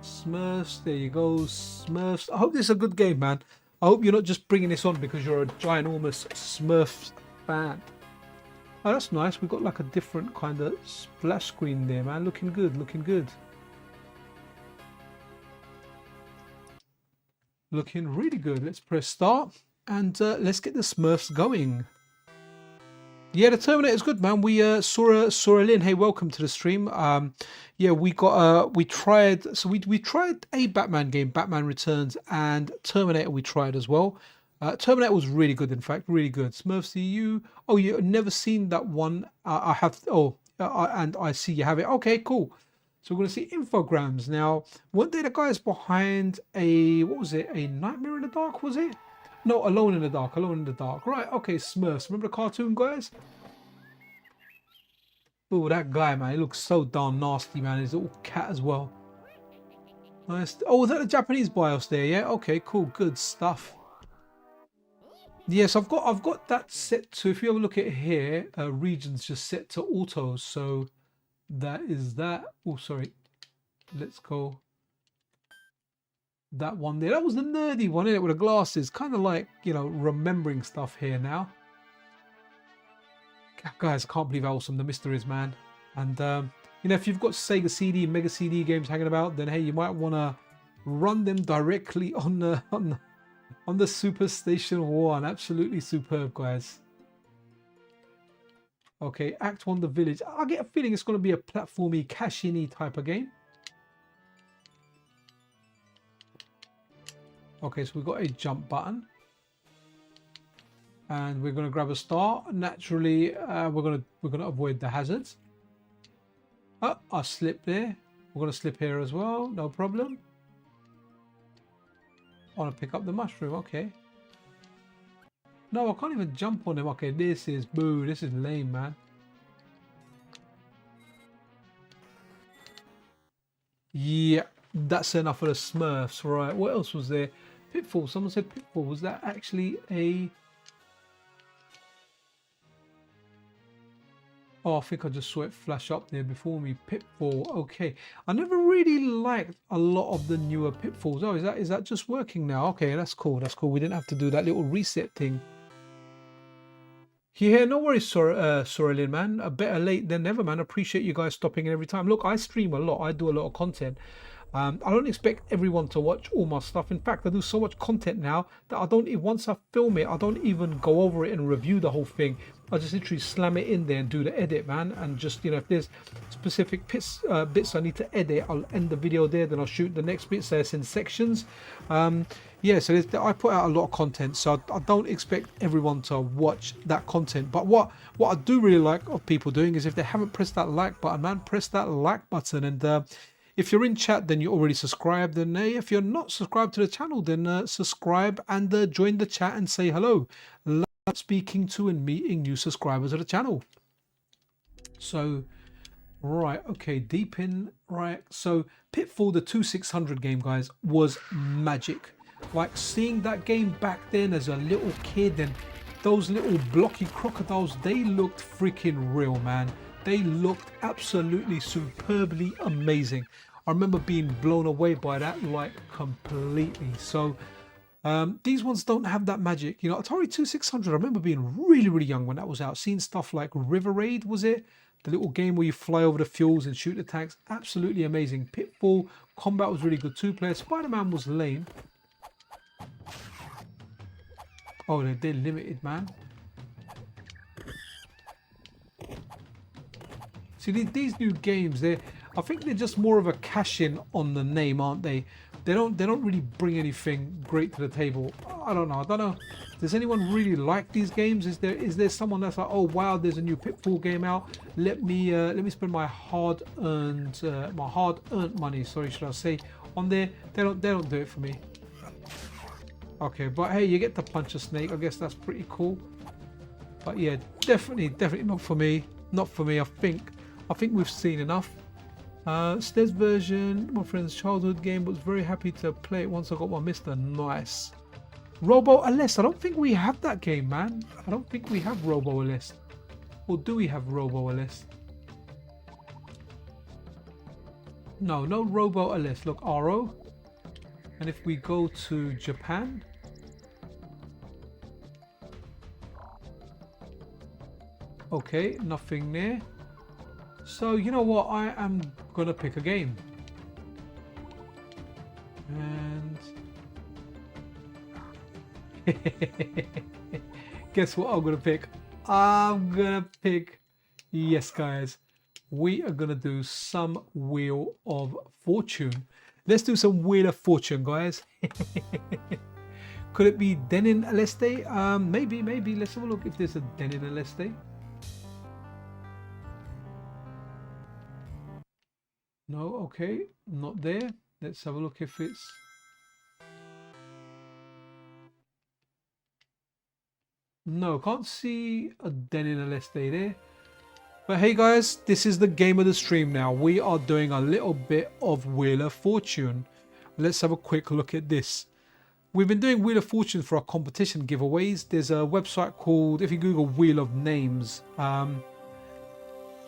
Smurfs, there you go, Smurfs. I hope this is a good game, man. I hope you're not just bringing this on because you're a ginormous Smurfs fan. Oh, that's nice. We've got like a different kind of splash screen there, man. Looking good, looking good. Looking really good. Let's press start and let's get the Smurfs going. Yeah, the Terminator's good, man. We saw Lynn. Hey, welcome to the stream. Yeah, we tried a Batman game, Batman Returns, and Terminator we tried as well. Terminator was really good, in fact, really good. Smurfs EU. Oh, you've never seen that one? I have. Oh, and I see you have it. Okay, cool. So we're going to see infograms now. Weren't they the guys behind a, what was it? A Nightmare in the Dark, was it? No, Alone in the Dark. Alone in the Dark. Right. Okay, Smurfs. Remember the cartoon, guys? Oh, that guy, man. He looks so darn nasty, man. His little cat as well. Nice. Oh, was that the Japanese BIOS there? Yeah. Okay. Cool. Good stuff. Yes, I've got that set to. If you have a look at here, regions just set to auto. So that is that. Oh, sorry. Let's go. That one there. That was the nerdy one, isn't it? With the glasses. Kind of like, you know, remembering stuff here now. Guys, I can't believe how awesome the MiSTer is, man. And, you know, if you've got Sega CD, Mega CD games hanging about, then hey, you might want to run them directly on the Super Station 1. Absolutely superb, guys. Okay, Act 1, The Village. I get a feeling it's going to be a platformy, cash-in-y type of game. Okay, so we've got a jump button. And we're going to grab a star. Naturally, we're going to avoid the hazards. Oh, I slipped there. We're going to slip here as well. No problem. I want to pick up the mushroom. Okay. No, I can't even jump on him. Okay, this is boo. This is lame, man. Yeah, that's enough for the Smurfs. Right, what else was there? Pitfall. Someone said Pitfall. Was that actually a... Oh, I think I just saw it flash up there before me. Pitfall. Okay. I never really liked a lot of the newer Pitfalls. Oh, is that just working now? Okay, that's cool. That's cool. We didn't have to do that little reset thing. Yeah, no worries, Sorelin, man. Better late than never, man. Appreciate you guys stopping in every time. Look, I stream a lot. I do a lot of content. I don't expect everyone to watch all my stuff. In fact, I do so much content now that I don't even, once I film it, I don't even go over it and review the whole thing. I just literally slam it in there and do the edit, man. And just, you know, if there's specific bits I need to edit, I'll end the video there. Then I'll shoot the next bits there in sections. Yeah, so I put out a lot of content, so I don't expect everyone to watch that content. But what I do really like of people doing is if they haven't pressed that like button, man, press that like button. And if you're in chat, then you're already subscribed. And if you're not subscribed to the channel, then subscribe and join the chat and say hello. Love speaking to and meeting new subscribers of the channel. So, right, okay, deep in, right. So, Pitfall, the 2600 game, guys, was magic. Like seeing that game back then as a little kid, and those little blocky crocodiles, they looked freaking real, man. They looked absolutely superbly amazing. I remember being blown away by that, like completely. So these ones don't have that magic. You know, Atari 2600, I remember being really, really young when that was out. Seeing stuff like River Raid, was it? The little game where you fly over the fields and shoot the tanks. Absolutely amazing. Pitfall, combat was really good. Two-player. Spider-Man was lame. Oh, they're limited, man. See, these new games, I think they're just more of a cash-in on the name, aren't they? They don't really bring anything great to the table. I don't know. Does anyone really like these games? Is there someone that's like, oh wow, there's a new Pitfall game out. Let me spend my hard-earned money. Sorry, should I say on there? They don't do it for me. Okay, but hey, you get to punch a snake. I guess that's pretty cool. But yeah, definitely not for me. Not for me. I think we've seen enough. Stead's version, my friend's childhood game, was very happy to play it once I got my MiSTer. Nice. Robo Alest. I don't think we have that game, man. I don't think we have Robo Alest. Or do we have Robo Alest? No Robo Alest. Look, RO. And if we go to Japan, okay, nothing there. So you know what, I am gonna pick a game. And guess what I'm gonna pick? I'm gonna pick, yes guys, we are gonna do some Wheel of Fortune. Let's do some Wheel of Fortune, guys. Could it be Denin Aleste? Maybe. Let's have a look if there's a Denin Aleste. No, okay, not there. Let's have a look if it's... No, can't see a Denin Aleste there. But hey guys, this is the game of the stream now. We are doing a little bit of Wheel of Fortune. Let's have a quick look at this. We've been doing Wheel of Fortune for our competition giveaways. There's a website called, if you Google Wheel of Names,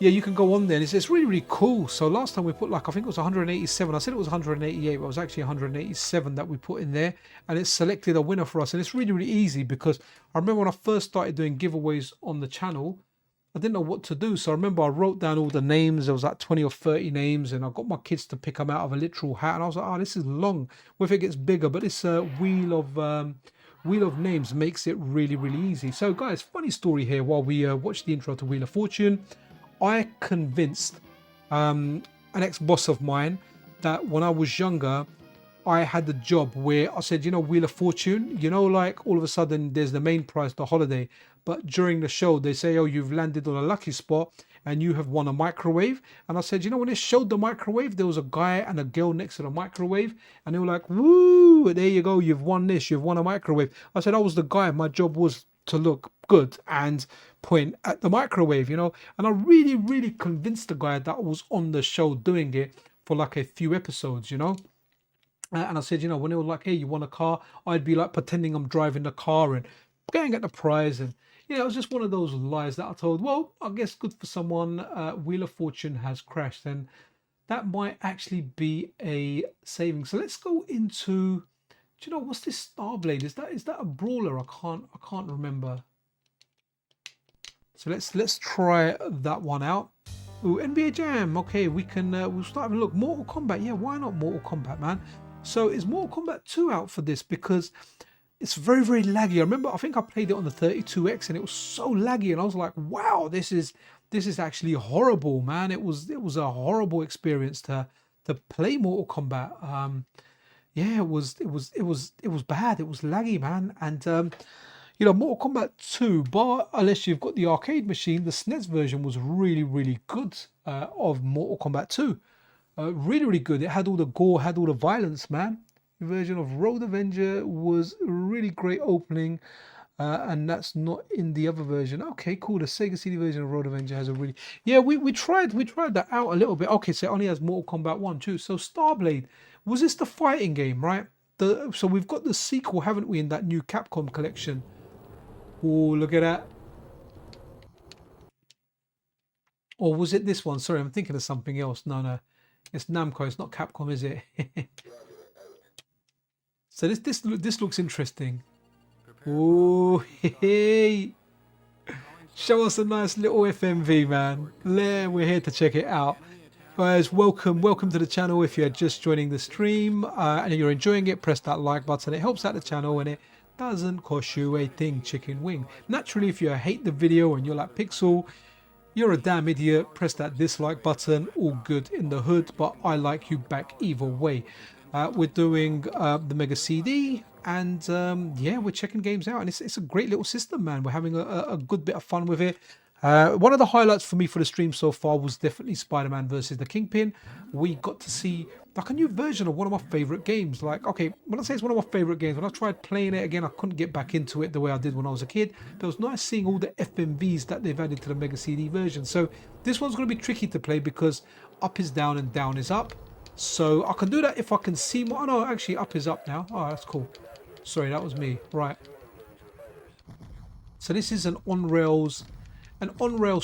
yeah, you can go on there and it's really, really cool. So last time we put like, I think it was 187. I said it was 188, but it was actually 187 that we put in there. And it selected a winner for us. And it's really, really easy because I remember when I first started doing giveaways on the channel, I didn't know what to do. So I remember I wrote down all the names. There was like 20 or 30 names and I got my kids to pick them out of a literal hat. And I was like, oh, this is long. What if it gets bigger? But this Wheel of Names makes it really, really easy. So guys, funny story here while we watch the intro to Wheel of Fortune. I convinced an ex-boss of mine that when I was younger, I had the job where I said, you know, Wheel of Fortune, you know, like all of a sudden there's the main prize, the holiday, but during the show they say, oh, you've landed on a lucky spot and you have won a microwave. And I said, you know, when it showed the microwave, there was a guy and a girl next to the microwave, and they were like, woo, there you go, you've won this, you've won a microwave. I said, I was the guy, my job was to look good and point at the microwave, you know. And I really convinced the guy that was on the show doing it for like a few episodes, you know. And I said, you know, when they were like, hey, you want a car, I'd be like pretending I'm driving the car and getting at the prize. And, you know, it was just one of those lies that I told. Well, I guess good for someone. Wheel of Fortune has crashed, and that might actually be a saving. So let's go into, do you know, what's this Starblade? Is that a brawler? I can't remember. So let's try that one out. Ooh, NBA Jam. Okay, we can we'll start having a look. Mortal Kombat. Yeah, why not Mortal Kombat, man? So is Mortal Kombat 2 out for this? Because it's very laggy. I remember, I think I played it on the 32X and it was so laggy, and I was like, wow, this is actually horrible, man. It was a horrible experience to play Mortal Kombat. Yeah, it was bad. It was laggy, man. And you know, Mortal Kombat 2, but unless you've got the arcade machine, the SNES version was really good of Mortal Kombat 2. Really good. It had all the gore, had all the violence, man. The version of Road Avenger was a really great opening, and that's not in the other version. Okay, cool. The Sega CD version of Road Avenger has a really, yeah. We tried that out a little bit. Okay, so it only has Mortal Kombat 1, 2. So Starblade, was this the fighting game, right? So we've got the sequel, haven't we, in that new Capcom collection? Oh, look at that. Or was it this one? Sorry, I'm thinking of something else. No. It's Namco, it's not Capcom, is it? So this looks interesting. Oh, hey. Show us a nice little FMV, man. We're here to check it out. Guys, welcome to the channel. If you're just joining the stream and you're enjoying it, press that like button. It helps out the channel and it doesn't cost you a thing, chicken wing. Naturally, if you hate the video and you're like Pixel, you're a damn idiot, press that dislike button, all good in the hood, but I like you back either way. We're doing the Mega CD, and yeah, we're checking games out, and it's a great little system, man. We're having a good bit of fun with it. One of the highlights for me for the stream so far was definitely Spider-Man versus the Kingpin. We got to see like a new version of one of my favorite games. Like, okay, when I say it's one of my favorite games, when I tried playing it again, I couldn't get back into it the way I did when I was a kid. But it was nice seeing all the FMVs that they've added to the Mega CD version. So this one's going to be tricky to play because up is down and down is up. So I can do that if I can see more. Oh no, actually up is up now. Oh, that's cool. Sorry, that was me. Right. So this is an on-rails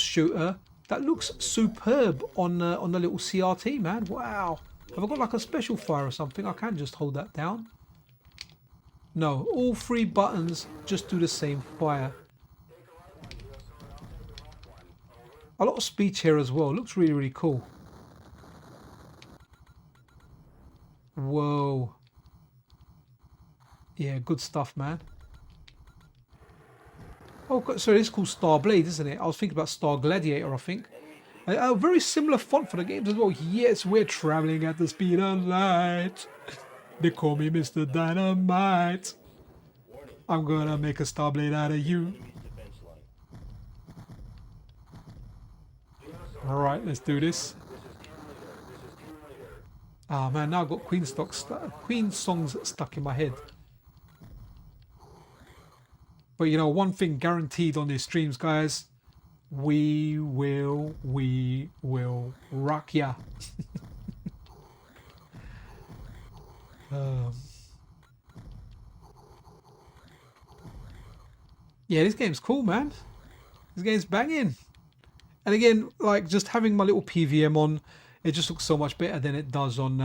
shooter that looks superb on the little CRT, man. Wow. Have I got like a special fire or something? I can just hold that down. No, all three buttons just do the same fire. A lot of speech here as well. Looks really cool. Whoa. Yeah, good stuff, man. Oh, sorry, it's called Starblade, isn't it? I was thinking about Star Gladiator, I think. A very similar font for the games as well. Yes, we're traveling at the speed of light. They call me Mr. Dynamite. I'm gonna make a Starblade out of you. Alright, let's do this. Ah, man, now I've got Queen songs stuck in my head. But you know, one thing guaranteed on these streams, guys, we will rock ya. Yeah, this game's cool, man. This game's banging. And again, like just having my little PVM on, it just looks so much better than it does on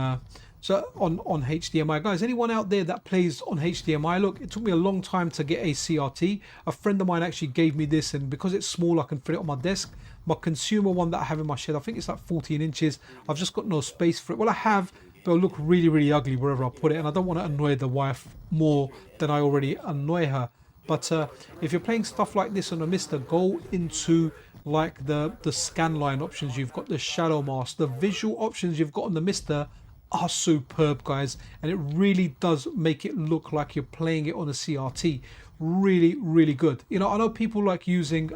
on HDMI. Guys, anyone out there that plays on HDMI, look, it took me a long time to get a CRT. A friend of mine actually gave me this, and because it's small, I can fit it on my desk. My consumer one that I have in my shed, I think it's like 14 inches. I've just got no space for it. Well, I have, but it'll look really ugly wherever I put it, and I don't want to annoy the wife more than I already annoy her. But if you're playing stuff like this on a MiSTer, go into like the scan line options. You've got the shadow mask, the visual options you've got on the MiSTer are superb, guys, and it really does make it look like you're playing it on a CRT. Really, really good. You know, I know people like using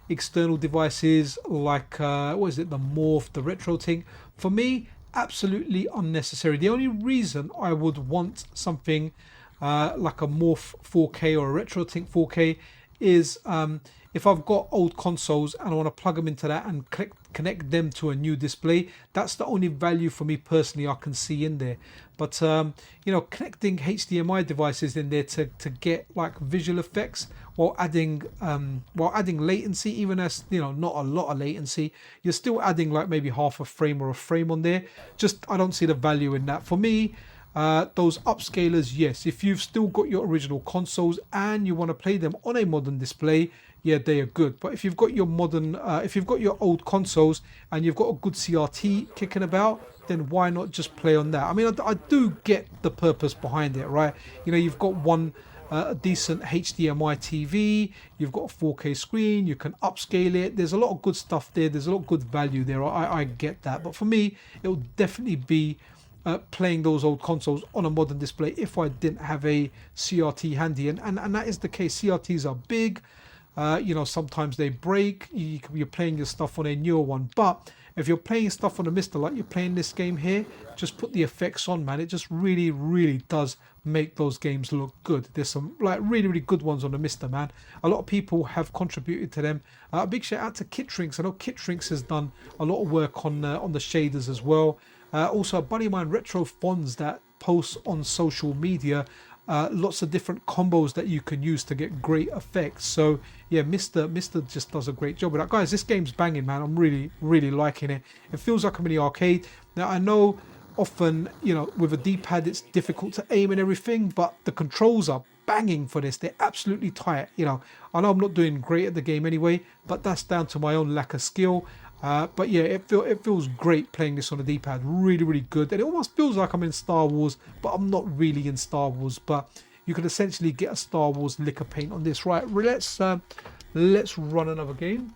external devices like what is it, the Morph, the Retro thing. For me, absolutely unnecessary. The only reason I would want something like a Morph 4K or a Retro Tink 4K is if I've got old consoles and I want to plug them into that and connect them to a new display. That's the only value for me personally I can see in there. But you know, connecting HDMI devices in there to get like visual effects while adding latency, even as, you know, not a lot of latency, you're still adding like maybe half a frame or a frame on there. Just, I don't see the value in that. For me, those upscalers, yes, if you've still got your original consoles and you want to play them on a modern display, yeah, they are good. But if you've got your modern, if you've got your old consoles and you've got a good CRT kicking about, then why not just play on that? I mean, I do get the purpose behind it, right? You know, you've got one decent HDMI TV, you've got a 4K screen, you can upscale it. There's a lot of good stuff there. There's a lot of good value there. I get that. But for me, it will definitely be playing those old consoles on a modern display if I didn't have a CRT handy. And that is the case. CRTs are big. You know, sometimes they break. You're playing your stuff on a newer one. But if you're playing stuff on a MiSTer like you're playing this game here, just put the effects on, man. It just really, really does make those games look good. There's some like really, really good ones on the MiSTer, man. A lot of people have contributed to them. A big shout out to Kitrinks. I know Kitrinks has done a lot of work on the shaders as well. Also, a buddy of mine, Retro Fonz, that posts on social media lots of different combos that you can use to get great effects. So yeah, MiSTer just does a great job with that. Guys, this game's banging, man. I'm really, really liking it. It feels like I'm in the arcade. Now, I know often, you know, with a D-pad it's difficult to aim and everything, but the controls are banging for this. They're absolutely tight. You know, I know I'm not doing great at the game anyway, but that's down to my own lack of skill. But yeah, it feels great playing this on a D-pad. Really, really good. And it almost feels like I'm in Star Wars, but I'm not really in Star Wars. But you can essentially get a Star Wars lick of paint on this. Right, let's run another game.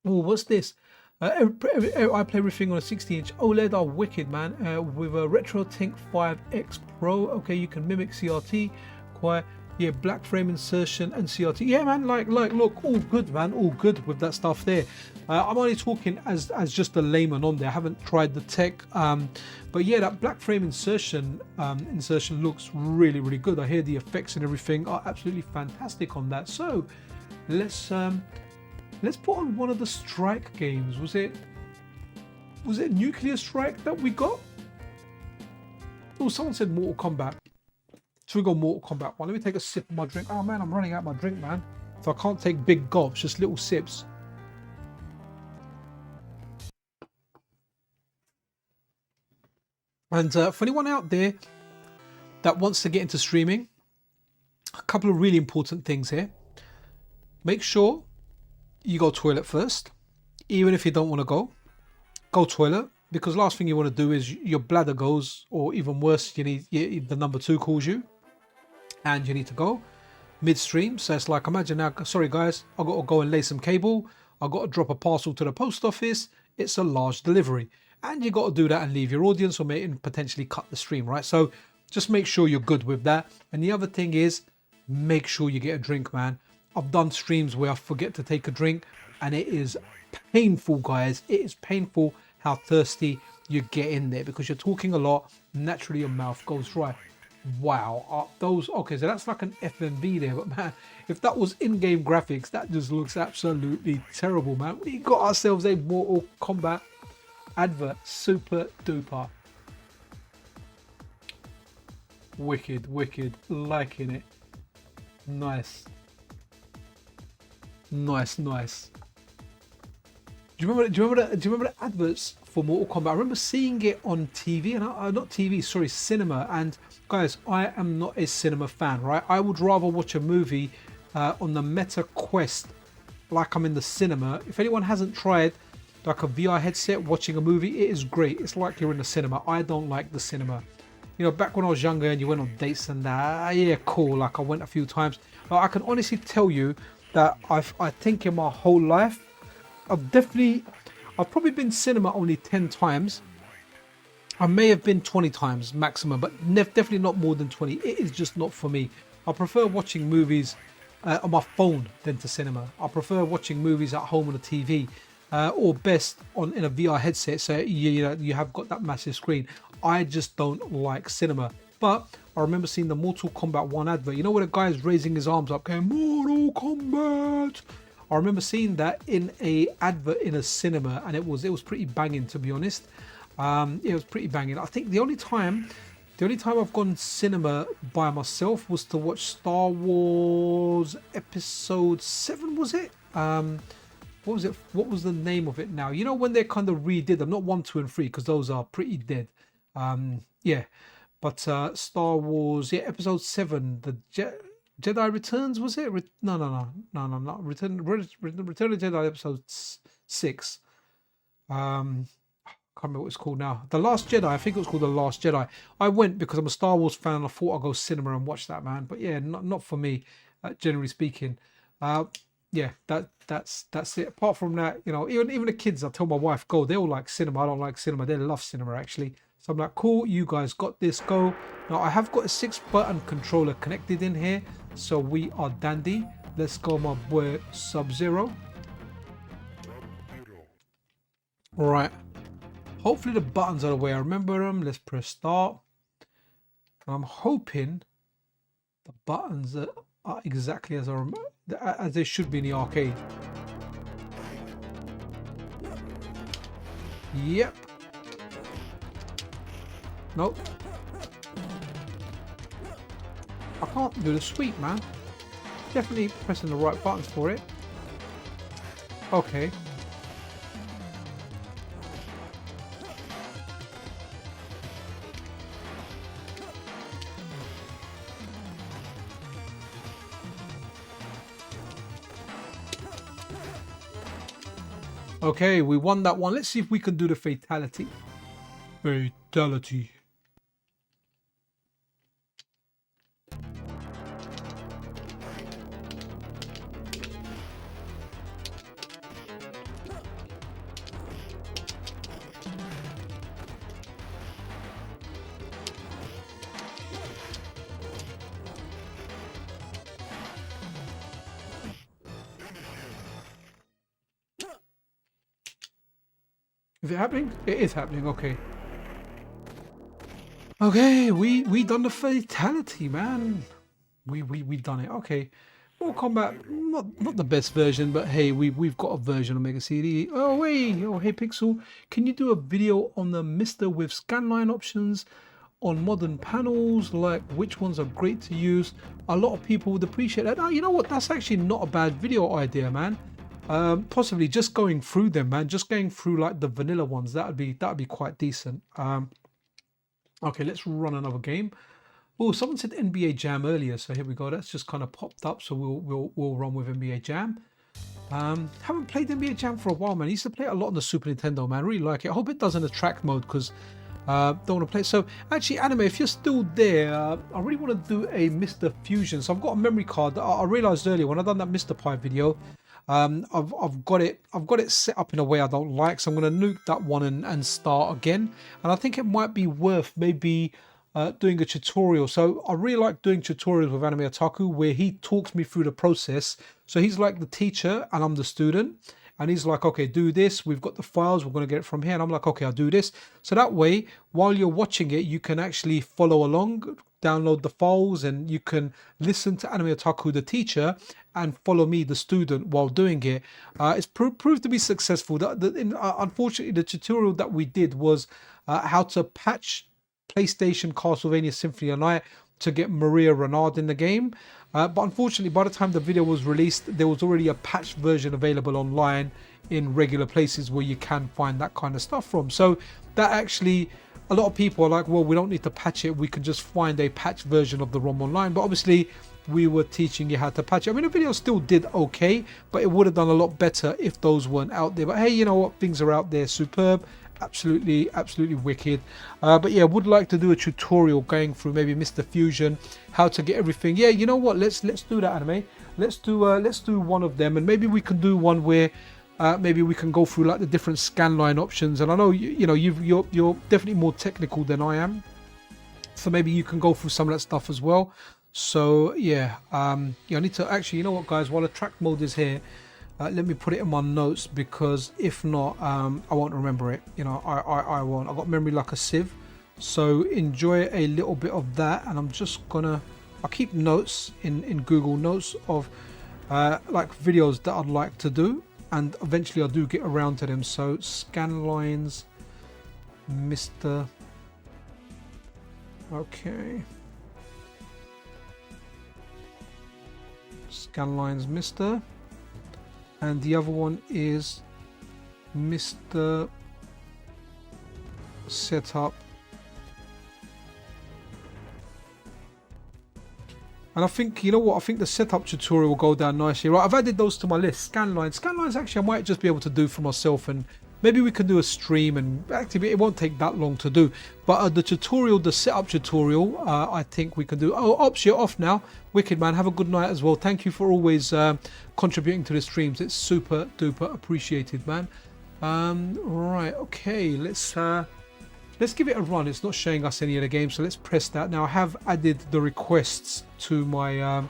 Oh, what's this? I play everything on a 60-inch OLED. Are wicked, man. With a Retro Tink 5X Pro. Okay, you can mimic CRT. Quite. Yeah, black frame insertion and CRT. Yeah, man, like, look, all good, man, all good with that stuff there. I'm only talking as just a layman on there. I haven't tried the tech, but yeah, that black frame insertion looks really, really good. I hear the effects and everything are absolutely fantastic on that. So let's put on one of the Strike games. Was it Nuclear Strike that we got? Oh, someone said Mortal Kombat. So we go Mortal Kombat 1. Let me take a sip of my drink. Oh man, I'm running out of my drink, man. So I can't take big gulps, just little sips. And for anyone out there that wants to get into streaming, a couple of really important things here. Make sure you go toilet first. Even if you don't want to go toilet. Because last thing you want to do is your bladder goes, or even worse, the number 2 calls you. And you need to go midstream. So it's like, imagine now, sorry guys, I've got to go and lay some cable. I've got to drop a parcel to the post office. It's a large delivery. And you got to do that and leave your audience or potentially cut the stream, right? So just make sure you're good with that. And the other thing is, make sure you get a drink, man. I've done streams where I forget to take a drink and it is painful, guys. It is painful how thirsty you get in there because you're talking a lot. Naturally, your mouth goes dry. Wow, okay, so that's like an FMV there, but man, if that was in-game graphics, that just looks absolutely terrible, man. We got ourselves a Mortal Kombat advert. Super duper wicked, liking it. Nice. Do you remember the adverts for Mortal Kombat? I remember seeing it on TV, and not TV, sorry, cinema. And guys, I am not a cinema fan, right? I would rather watch a movie on the Meta Quest, like I'm in the cinema. If anyone hasn't tried like a VR headset watching a movie, it is great. It's like you're in the cinema. I don't like the cinema. You know, back when I was younger and you went on dates and that, yeah, cool. Like I went a few times. But I can honestly tell you that I think in my whole life, I've probably been cinema only 10 times. I may have been 20 times maximum, but definitely not more than 20. It is just not for me. I prefer watching movies on my phone than to cinema. I prefer watching movies at home on the TV, or best in a VR headset, so you have got that massive screen. I just don't like cinema. But I remember seeing the Mortal Kombat 1 advert. You know where the guy is raising his arms up going, Mortal Kombat? I remember seeing that in a advert in a cinema, and it was pretty banging, to be honest. It was pretty banging. I think the only time I've gone cinema by myself was to watch Star Wars Episode 7, was it? What was it? What was the name of it now? You know, when they kind of redid them, not 1, 2, and 3, because those are pretty dead. Yeah. But Star Wars, yeah, Episode 7, the Jedi Returns, was it? No, not Return of the Jedi, Episode 6. Can't remember what it's called now. The Last Jedi, I think it was called The Last Jedi. I went because I'm a Star Wars fan and I thought I'd go cinema and watch that, man. But yeah, not for me, generally speaking. Yeah, that's it. Apart from that, you know, even the kids, I tell my wife, go. They all like cinema. I don't like cinema. They love cinema, actually. So I'm like, cool, you guys got this, go. Now, I have got a 6-button controller connected in here, so we are dandy. Let's go, my boy Sub-Zero. All right. Hopefully the buttons are the way I remember them. Let's press start. I'm hoping the buttons are exactly as I remember, as they should be in the arcade. Yep. Nope. I can't do the sweep, man. Definitely pressing the right buttons for it. Okay. Okay, we won that one. Let's see if we can do the fatality. Fatality. Is it happening? It is happening, okay. Okay, we done the fatality, man. We done it. Okay. Mortal Kombat, not the best version, but hey, we've got a version of Mega CD. Oh wait, oh hey Pixel, can you do a video on the MiSTer with scanline options on modern panels? Like which ones are great to use? A lot of people would appreciate that. Oh, you know what? That's actually not a bad video idea, man. Possibly just going through them, man. Just going through like the vanilla ones. That'd be quite decent. Okay, let's run another game. Oh, someone said NBA Jam earlier, so here we go. That's just kind of popped up, so we'll run with NBA Jam. Haven't played NBA Jam for a while, man. I used to play it a lot on the Super Nintendo, man. Really like it. I hope it does in the track mode because don't want to play. So actually, Anime, if you're still there, I really want to do a MiSTer Fusion. So I've got a memory card that I realized earlier when I done that MiSTer Pi video. I've got it set up in a way I don't like, so I'm going to nuke that one and start again. And I think it might be worth maybe doing a tutorial. So I really like doing tutorials with Anime Otaku where he talks me through the process. So he's like the teacher and I'm the student, and he's like, okay, do this, we've got the files, we're going to get it from here, and I'm like, okay, I'll do this. So that way, while you're watching it, you can actually follow along, download the files, and you can listen to Anime Otaku, the teacher, and follow me, the student, while doing it. It's proved to be successful. Unfortunately, the tutorial that we did was how to patch PlayStation Castlevania Symphony of Night to get Maria Renard in the game. But unfortunately, by the time the video was released, there was already a patched version available online in regular places where you can find that kind of stuff from. So that actually, a lot of people are like, well, we don't need to patch it. We can just find a patched version of the ROM online. But obviously, we were teaching you how to patch it. I mean, the video still did okay, but it would have done a lot better if those weren't out there. But hey, you know what? Things are out there. Superb. Absolutely wicked. But yeah, would like to do a tutorial going through maybe MiSTer Fusion, how to get everything. Yeah, you know what? Let's do that, Anime. Let's do one of them, and maybe we can do one where maybe we can go through like the different scanline options. And I know you're definitely more technical than I am, so maybe you can go through some of that stuff as well. So yeah, I need to actually, you know what, guys, while the track mode is here, let me put it in my notes, because if not, I won't remember it. I won't. I've got memory like a sieve. So enjoy a little bit of that, and I'm just gonna, I'll keep notes in Google Notes of like videos that I'd like to do, and eventually I do get around to them. So scanlines, MiSTer. Okay. Scanlines MiSTer, and the other one is MiSTer Setup. And I think, you know what, I think the setup tutorial will go down nicely. Right, I've added those to my list. Scanlines. Scanlines actually I might just be able to do for myself, and maybe we can do a stream, and actually it won't take that long to do. But the tutorial, the setup tutorial, I think we can do. Oh, Ops, you're off now. Wicked, man. Have a good night as well. Thank you for always contributing to the streams. It's super duper appreciated, man. Right, okay, let's give it a run. It's not showing us any of the games, so let's press that. Now I have added the requests to my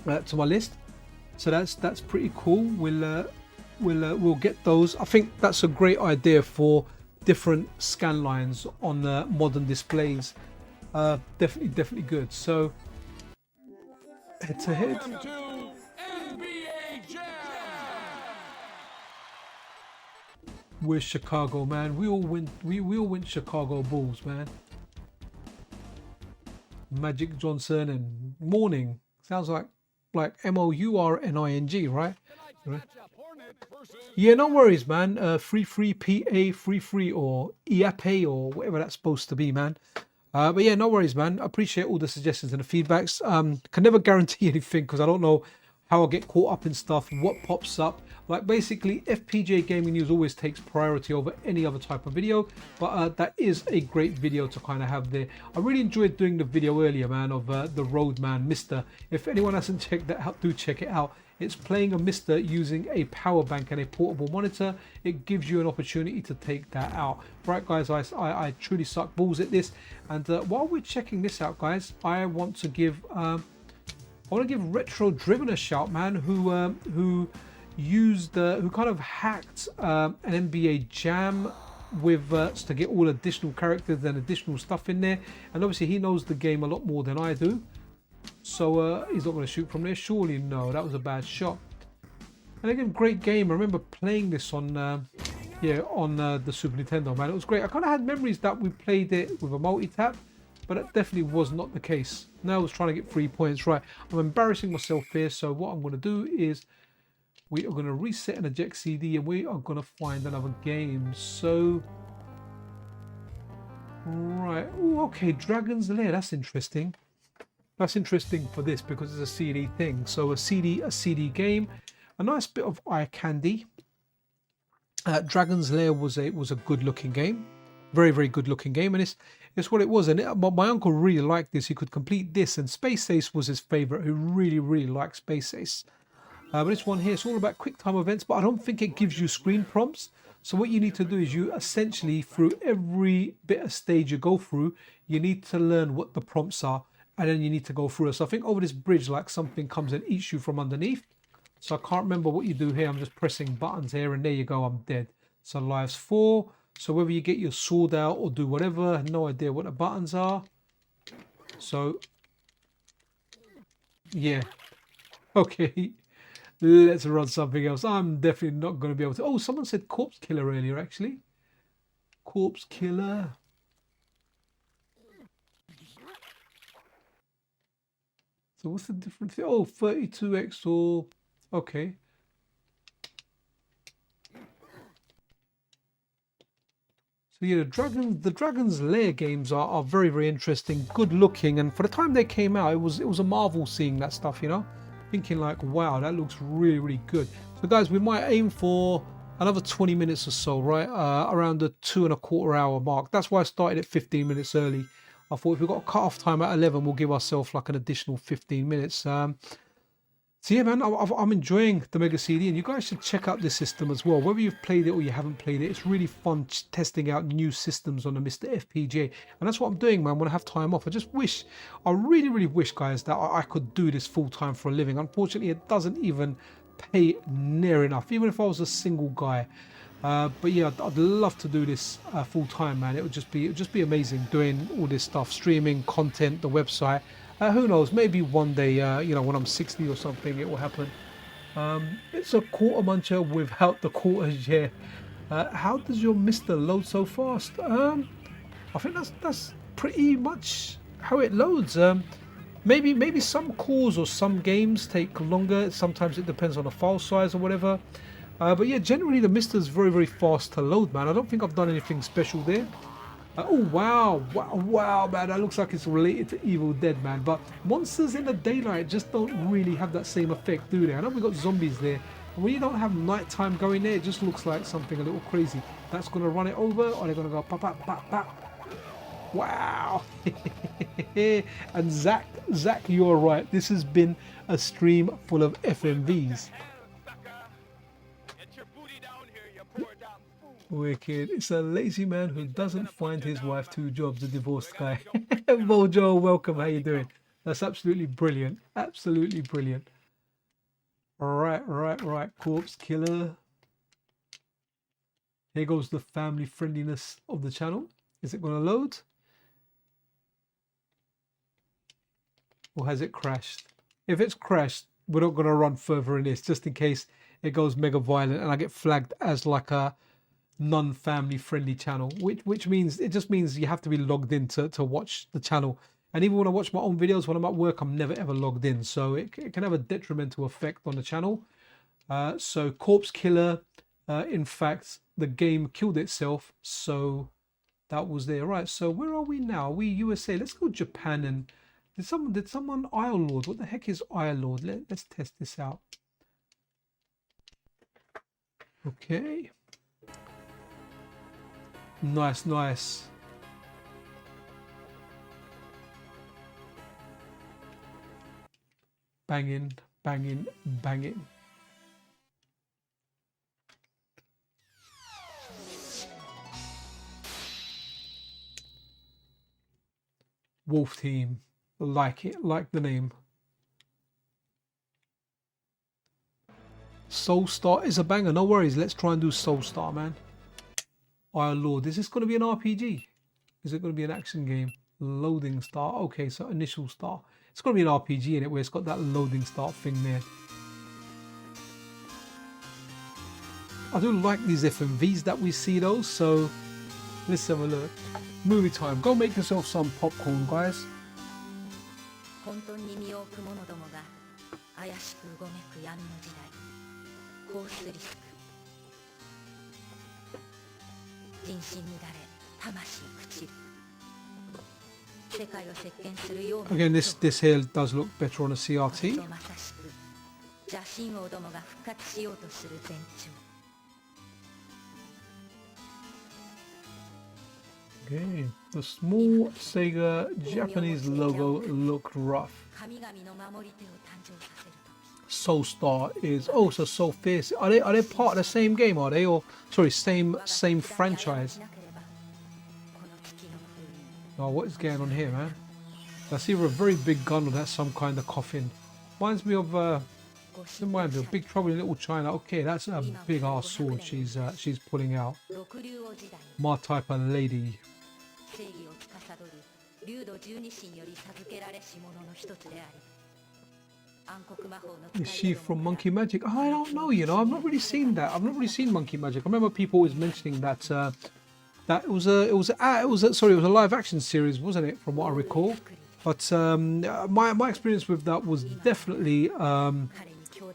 list, so that's pretty cool. We'll get those. I think that's a great idea for different scan lines on modern displays. Definitely good. So head to head. We're Chicago, man. We all win. We all win Chicago Bulls, man. Magic Johnson and Morning sounds like MOURNING, right? Yeah, no worries, man. Free PA free or IAPE or whatever that's supposed to be, man. But yeah, no worries, man. I appreciate all the suggestions and the feedbacks. Can never guarantee anything because I don't know how I get caught up in stuff, what pops up. Like basically FPGA gaming news always takes priority over any other type of video, but that is a great video to kind of have there. I really enjoyed doing the video earlier, man, of the Roadman MiSTer. If anyone hasn't checked that out, do check it out. It's playing a MiSTer using a power bank and a portable monitor. It gives you an opportunity to take that out. Right, guys, I truly suck balls at this. And while we're checking this out, guys, I want to give Retro Driven a shout, man, who kind of hacked an NBA Jam with to get all additional characters and additional stuff in there. And obviously he knows the game a lot more than I do. So he's not going to shoot from there. Surely no, that was a bad shot. And again, great game. I remember playing this on the Super Nintendo, man. It was great. I kind of had memories that we played it with a multi-tap, but that definitely was not the case. Now I was trying to get 3 points. Right, I'm embarrassing myself here. So what I'm going to do is we are going to reset and eject CD, and we are going to find another game. So, right. Ooh, okay, Dragon's Lair. That's interesting. That's interesting for this because it's a CD thing. So a CD game, a nice bit of eye candy. Dragon's Lair was a good looking game, very good looking game, and it's what it was. And my uncle really liked this. He could complete this, and Space Ace was his favorite. He really liked Space Ace. But this one here, it's all about quick time events, but I don't think it gives you screen prompts. So what you need to do is you essentially, through every bit of stage you go through, you need to learn what the prompts are, and then you need to go through it. So I think over this bridge, like something comes and eats you from underneath. So I can't remember what you do here. I'm just pressing buttons here, and there you go, I'm dead. So lives 4. So whether you get your sword out or do whatever, I have no idea what the buttons are. So yeah, okay. Let's run something else. I'm definitely not going to be able to. Oh, someone said Corpse Killer earlier, actually. Corpse Killer. So what's the difference? Oh, 32x or... Okay. So yeah, the Dragon's Lair games are very interesting, good looking, and for the time they came out, it was a marvel seeing that stuff, you know. Thinking like, wow, that looks really good. So guys, we might aim for another 20 minutes or so, right? Around the 2.25 hour mark. That's why I started at 15 minutes early. I thought if we've got a cut-off time at 11, we'll give ourselves like an additional 15 minutes. So yeah, man, I'm enjoying the Mega CD, and you guys should check out this system as well. Whether you've played it or you haven't played it, it's really fun testing out new systems on the MiSTer FPGA, and that's what I'm doing, man. When I have time off, I really, really wish, guys, that I could do this full time for a living. Unfortunately, it doesn't even pay near enough, even if I was a single guy. But yeah, I'd love to do this full time, man. It would just be amazing doing all this stuff, streaming content, the website. Who knows? Maybe one day, you know, when I'm 60 or something, it will happen. It's a quarter muncher without the quarters. Yeah. How does your MiSTer load so fast? I think that's pretty much how it loads. Maybe some cores or some games take longer. Sometimes it depends on the file size or whatever. But yeah, generally the MiSTer's very, very fast to load, man. I don't think I've done anything special there. Oh wow, man, that looks like it's related to Evil Dead, man. But monsters in the daylight just don't really have that same effect, do they? I know we got zombies there, but when you don't have nighttime going there, it just looks like something a little crazy. That's gonna run it over, or they're gonna go pop, pop, pop, pop. Wow. And Zach, you're right. This has been a stream full of FMVs. Wicked. It's a lazy man who doesn't find his wife 2 jobs, a divorced guy. Mojo, welcome. How you doing? That's absolutely brilliant. Absolutely brilliant. Right. Corpse Killer. Here goes the family friendliness of the channel. Is it going to load? Or has it crashed? If it's crashed, we're not going to run further in this, just in case it goes mega violent and I get flagged as like a non-family friendly channel, which means it just means you have to be logged in to watch the channel. And even when I watch my own videos when I'm at work, I'm never ever logged in, so it can have a detrimental effect on the channel. So Corpse Killer, in fact the game killed itself, so that was there. Right, so where are we now? We USA. Let's go Japan. And did someone Isle Lord? What the heck is Isle Lord? Let's test this out. Okay. Nice. Banging. Wolf Team. Like it. Like the name. Soulstar is a banger. No worries. Let's try and do Soulstar, man. Oh Lord, is this going to be an RPG? Is it going to be an action game? Loading start. Okay, so initial start. It's going to be an RPG in it where it's got that loading start thing there. I do like these FMVs that we see though, so let's have a look. Movie time. Go make yourself some popcorn, guys. Again, this here does look better on a CRT. Okay, the small Sega Japanese logo looked rough. Soulstar is so Soul Fierce. Are they part of the same game? Are they, or sorry, same franchise? Oh, what is going on here, man? That's either a very big gun or that's some kind of coffin. Reminds me of Big Trouble in Little China. Okay, that's a big ass sword she's pulling out. My type of lady. Is she from Monkey Magic? Oh, I don't know, you know, I've not really seen that. I've not really seen Monkey Magic. I remember people always mentioning that that it was a live action series, wasn't it, from what I recall? But my experience with that was definitely on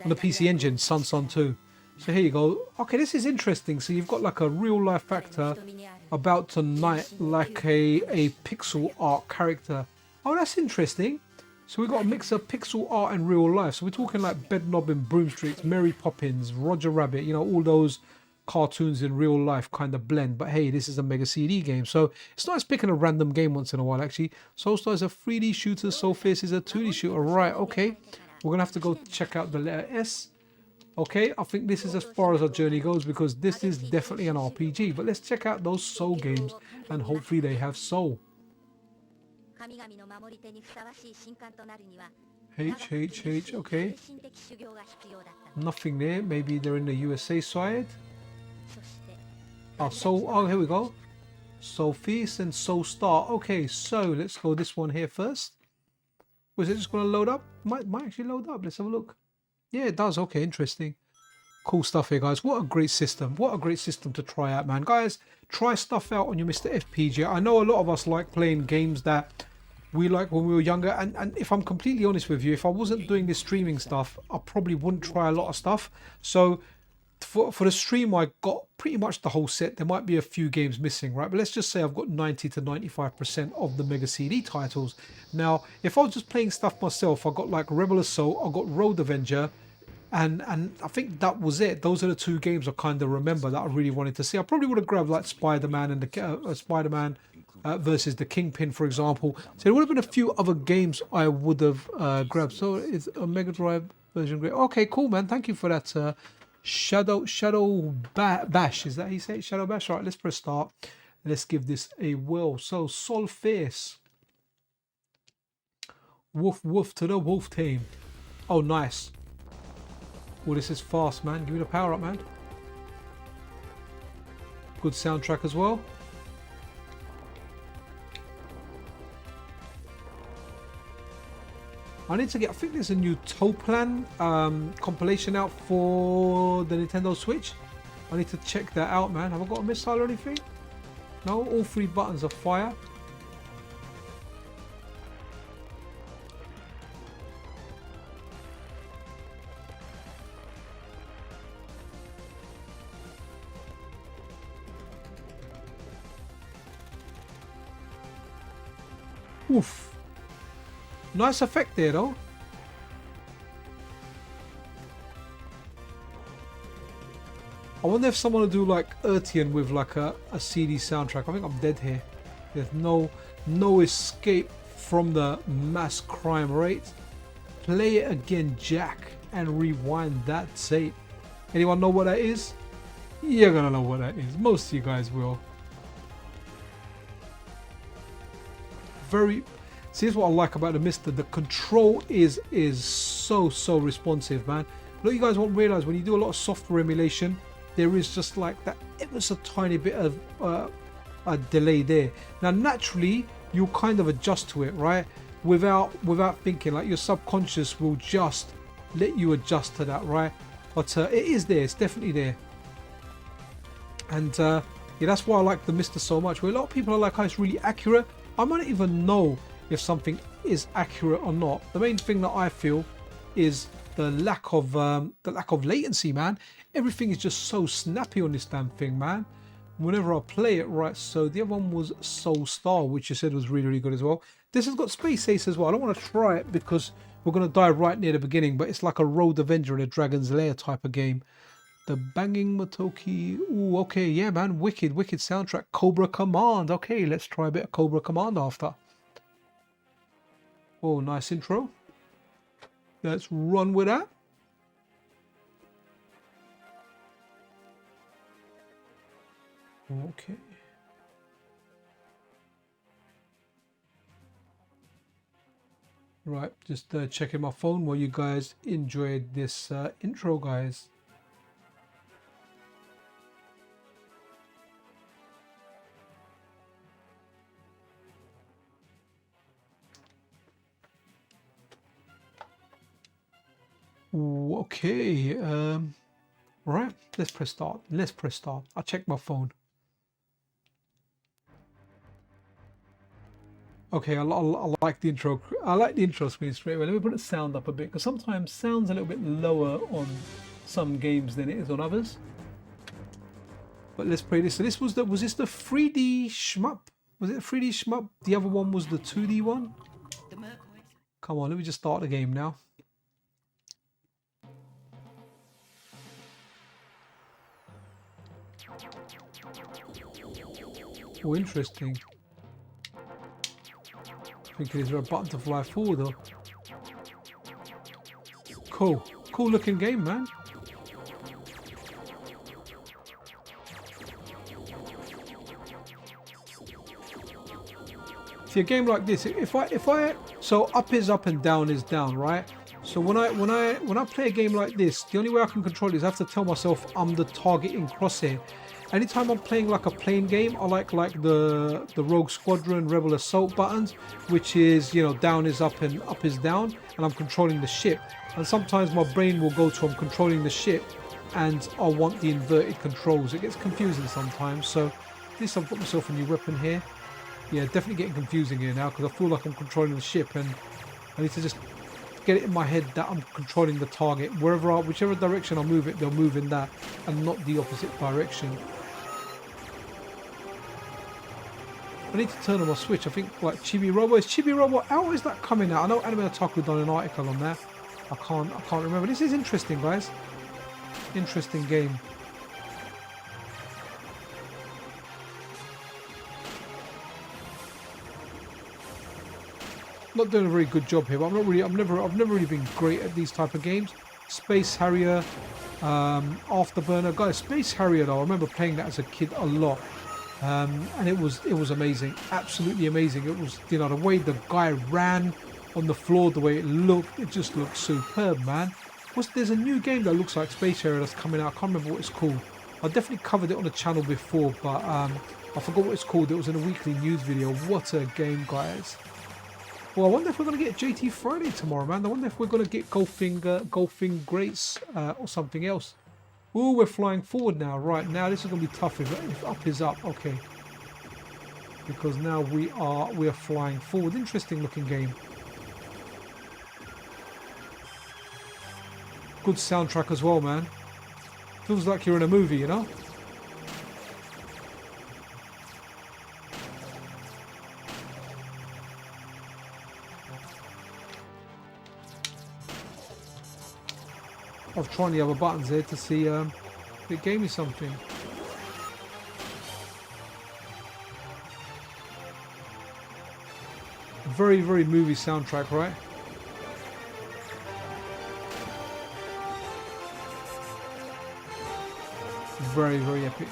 the PC Engine, Sun 2. So here you go. Okay, this is interesting. So you've got like a real life actor about to knight like a pixel art character. Oh, that's interesting. So we've got a mix of pixel art and real life. So we're talking like Bedknob and Broomstreet, Mary Poppins, Roger Rabbit, you know, all those cartoons in real life kind of blend. But hey, this is a Mega CD game, so it's nice picking a random game once in a while. Actually, Soulstar is a 3D shooter, Soul Fierce is a 2D shooter. Right, okay. We're gonna have to go check out the letter S. Okay, I think this is as far as our journey goes because this is definitely an RPG. But let's check out those soul games and hopefully they have soul. H, okay. Nothing there. Maybe they're in the USA side. Oh, Soul. Oh, here we go. Soul Feast and Soul Star. Okay, so let's go this one here first. Was it just going to load up? Might actually load up. Let's have a look. Yeah, it does. Okay, interesting. Cool stuff here, guys. What a great system. What a great system to try out, man. Guys, try stuff out on your MiSTer FPGA. I know a lot of us like playing games that we like when we were younger. And if I'm completely honest with you, if I wasn't doing this streaming stuff, I probably wouldn't try a lot of stuff. So for the stream, I got pretty much the whole set. There might be a few games missing, right? But let's just say I've got 90 to 95% of the Mega CD titles. Now, if I was just playing stuff myself, I got like Rebel Assault, I got Road Avenger, and I think that was it. Those are the two games I kind of remember that I really wanted to see. I probably would have grabbed like Spider-Man and the Spider-Man versus the Kingpin, for example. So there would have been a few other games I would have grabbed. So it's a Mega Drive version. Great. Okay, cool, man. Thank you for that. Shadow Bash, is that how you say it? Shadow Bash. All right, let's press start. Let's give this a whirl. So Sol Face. Woof woof to the wolf team. Oh, nice. Oh, this is fast, man. Give me the power up, man. Good soundtrack as well. I need to get, I think there's a new Toplan compilation out for the Nintendo Switch. I need to check that out, man. Have I got a missile or anything? No, all three buttons are fire. Oof. Nice effect there, though. I wonder if someone will do like Urtian with like a CD soundtrack. I think I'm dead here. There's no escape from the mass crime rate. Play it again, Jack, and rewind that tape. Anyone know what that is? You're gonna know what that is. Most of you guys will. See, this is what I like about the MiSTer. The control is so responsive, man. Look, you guys won't realize when you do a lot of software emulation, there is just like that ever so tiny bit of a delay there. Now, naturally, you'll kind of adjust to it, right? Without thinking, like your subconscious will just let you adjust to that, right? But it is there. It's definitely there. And yeah, that's why I like the MiSTer so much. Where a lot of people are like, oh, it's really accurate. I might not even know if something is accurate or not. The main thing that I feel is the lack of latency, man. Everything is just so snappy on this damn thing, man. Whenever I play it, right? So the other one was Soul Star, which you said was really good as well. This has got Space Ace as well. I don't want to try it because we're going to die right near the beginning, but it's like a Road Avenger in a Dragon's Lair type of game. The Banging Motoki. Ooh, okay, yeah, man. Wicked soundtrack. Cobra Command. Okay, let's try a bit of Cobra Command after. Oh, nice intro. Let's run with that. Okay. Right, just checking my phone while you guys enjoyed this intro, guys. Ooh, okay, right, let's press start. I'll check my phone. Okay, I like the intro. I like the intro screen straight away. Let me put the sound up a bit, because sometimes sound's a little bit lower on some games than it is on others. But let's play this. So this was this the 3D shmup? Was it a 3D shmup? The other one was the 2D one? Come on, let me just start the game now. Oh, interesting. Thinking, is there a button to fly forward though? cool. Cool looking game, man. See, a game like this, so up is up and down is down, right? So when I play a game like this, the only way I can control it is I have to tell myself I'm the target in crosshair. Anytime I'm playing like a plain game, I like the Rogue Squadron, Rebel Assault buttons, which is, you know, down is up and up is down, and I'm controlling the ship. And sometimes my brain will go to I'm controlling the ship, and I want the inverted controls. It gets confusing sometimes. So at least I've got myself a new weapon here. Yeah, definitely getting confusing here now because I feel like I'm controlling the ship, and I need to just get it in my head that I'm controlling the target. Whichever direction I move it, they'll move in that and not the opposite direction. I need to turn on my switch. I think like Chibi Robo. Is Chibi Robo out or is that coming out? I know Anime Otaku done an article on that. I can't remember. This is interesting, guys. Interesting game. Not doing a very good job here, but I've never really been great at these type of games. Space Harrier, Afterburner, guys. Space Harrier though, I remember playing that as a kid a lot, and it was amazing, absolutely amazing. It was, you know, the way the guy ran on the floor, the way it just looked superb, man. There's a new game that looks like Space Harrier that's coming out. I can't remember what it's called. I definitely covered it on the channel before, but I forgot what it's called. It was in a weekly news video. What a game, guys. Well, I wonder if we're going to get JT Friday tomorrow, man. I wonder if we're going to get Golfing Greats or something else. Ooh, we're flying forward now. Right, now this is going to be tough if up is up. Okay. Because now we are flying forward. Interesting looking game. Good soundtrack as well, man. Feels like you're in a movie, you know? I've tried the other buttons here to see if it gave me something. Very, very movie soundtrack, right? Very, very epic.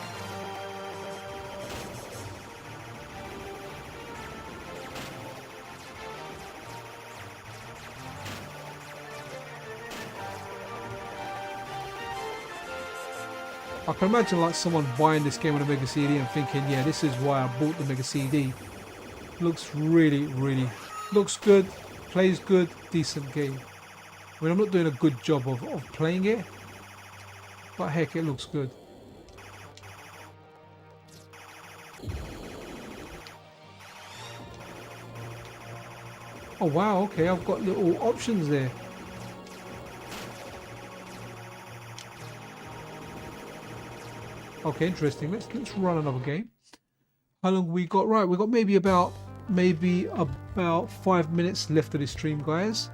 I can imagine like someone buying this game on a Mega CD and thinking, yeah, this is why I bought the Mega CD. Looks really, really, looks good, plays good, decent game. I mean, I'm not doing a good job of playing it, but heck, it looks good. Oh wow, okay, I've got little options there. Okay, interesting. Let's run another game. How long we got? Right, we got maybe about 5 minutes left of this stream, guys.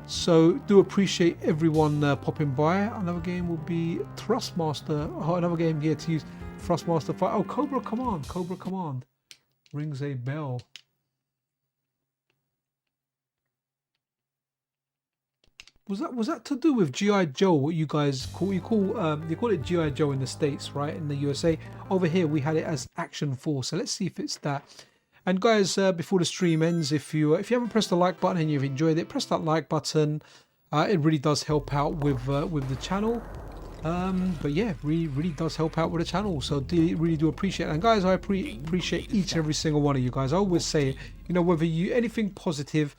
So do appreciate everyone popping by. Another game will be Thrustmaster. Oh, another game here to use Thrustmaster 5. Oh, Cobra Command. Cobra Command rings a bell. Was that to do with G.I. Joe? What you guys call you call it G.I. Joe in the States, right? In the USA. Over here we had it as Action Force. So let's see if it's that. And guys, before the stream ends, if you haven't pressed the like button and you've enjoyed it, press that like button. It really does help out with the channel. But yeah, really does help out with the channel. So really do appreciate it. And guys, I appreciate each and every single one of you guys. I always say it, you know, whether you anything positive.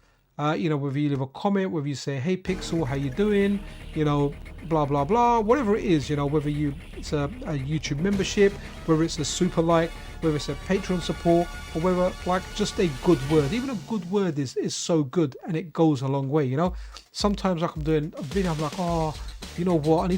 You know, whether you leave a comment, whether you say, hey Pixel, how you doing, you know, blah blah blah, whatever it is, you know, whether it's a YouTube membership, whether it's a super like, whether it's a Patreon support, or whether like just a good word. Even a good word is so good and it goes a long way, you know. Sometimes like I'm doing a video, I'm like, oh, you know what,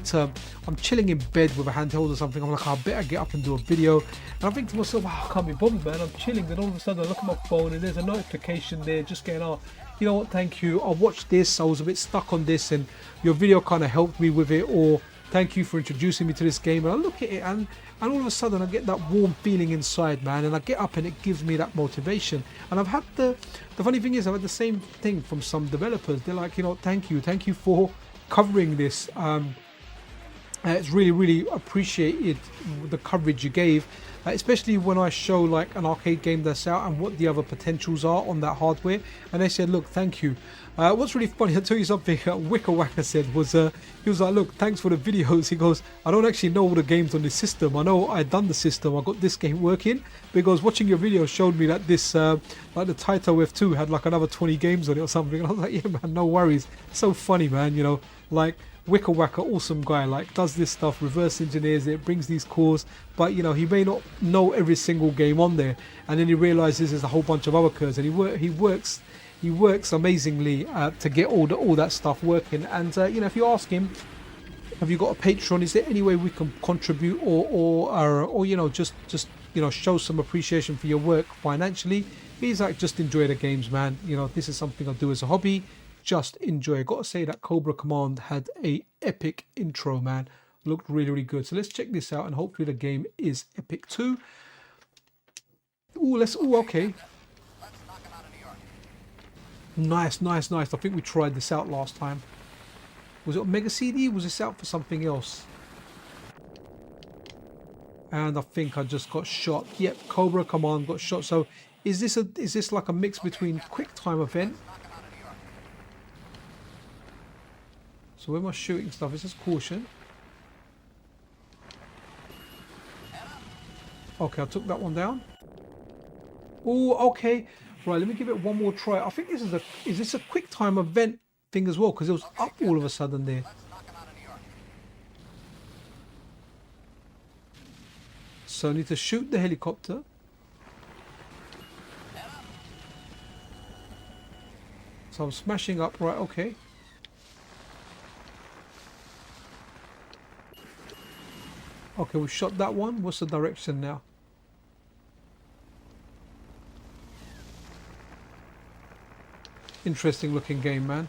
I'm chilling in bed with a handheld or something, I'm like, I better get up and do a video, and I think to myself, oh, I can't be bothered, man, I'm chilling, then all of a sudden I look at my phone and there's a notification there just getting, oh, you know what, thank you, I watched this, I was a bit stuck on this and your video kind of helped me with it, or thank you for introducing me to this game. And I look at it and all of a sudden I get that warm feeling inside, man, and I get up and it gives me that motivation. And I've had the funny thing is I've had the same thing from some developers. They're like, you know, thank you for covering this. It's really appreciated the coverage you gave, especially when I show like an arcade game that's out and what the other potentials are on that hardware. And they said, look, thank you. What's really funny, I'll tell you something Wicker Wacker said was, he was like, look, thanks for the videos. He goes, I don't actually know all the games on this system. I know I done the system, I got this game working, because watching your video showed me that this like the Taito F2 had like another 20 games on it or something. And I was like, yeah man, no worries. So funny, man, you know, like Wicker Wacker, awesome guy, like does this stuff, reverse engineers it, brings these cores, but you know, he may not know every single game on there, and then he realizes there's a whole bunch of other cores, and he works amazingly to get all that stuff working. And you know, if you ask him, have you got a Patreon, is there any way we can contribute or you know, just you know, show some appreciation for your work financially? He's like, just enjoy the games, man, you know, this is something I do as a hobby. Just enjoy. Gotta say that Cobra Command had a epic intro, man. Looked really good. So let's check this out, and hopefully the game is epic too. Okay. Nice. I think we tried this out last time. Was it on Mega CD? Was this out for something else? And I think I just got shot. Yep, Cobra Command got shot. So is this like a mix between QuickTime Event? So where am I shooting stuff? It says caution. Okay, I took that one down. Oh, okay. Right, let me give it one more try. I think this is this a quick time event thing as well? Because it was up all of a sudden there. So I need to shoot the helicopter. So I'm smashing up, right, okay. Okay, we shot that one. What's the direction now? Interesting looking game, man.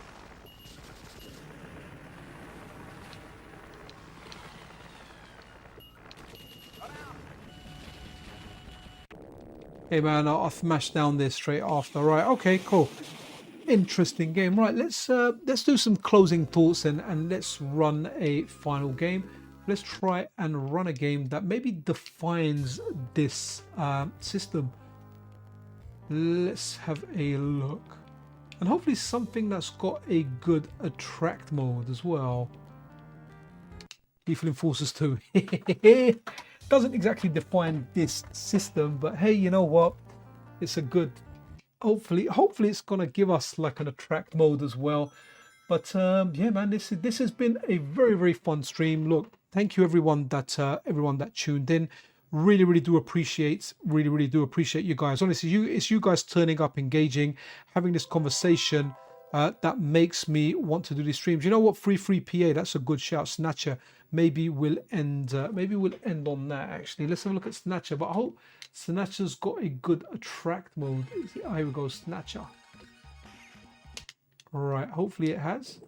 Hey man, I'll smash down there straight after. Right, okay, cool. Interesting game. Right, let's do some closing thoughts and let's run a final game. Let's try and run a game that maybe defines this system. Let's have a look. And hopefully something that's got a good attract mode as well. Lethal Enforcers 2. Doesn't exactly define this system, but hey, you know what? It's a good... Hopefully it's gonna give us like an attract mode as well. But yeah, man, this has been a very fun stream. Look, thank you everyone that tuned in. Really do appreciate you guys. Honestly, it's you guys turning up, engaging, having this conversation that makes me want to do these streams. You know what? Free PA, that's a good shout. Snatcher. Maybe we'll end on that actually. Let's have a look at Snatcher, but I hope Snatcher's got a good attract mode. Here we go, Snatcher. All right, hopefully it has.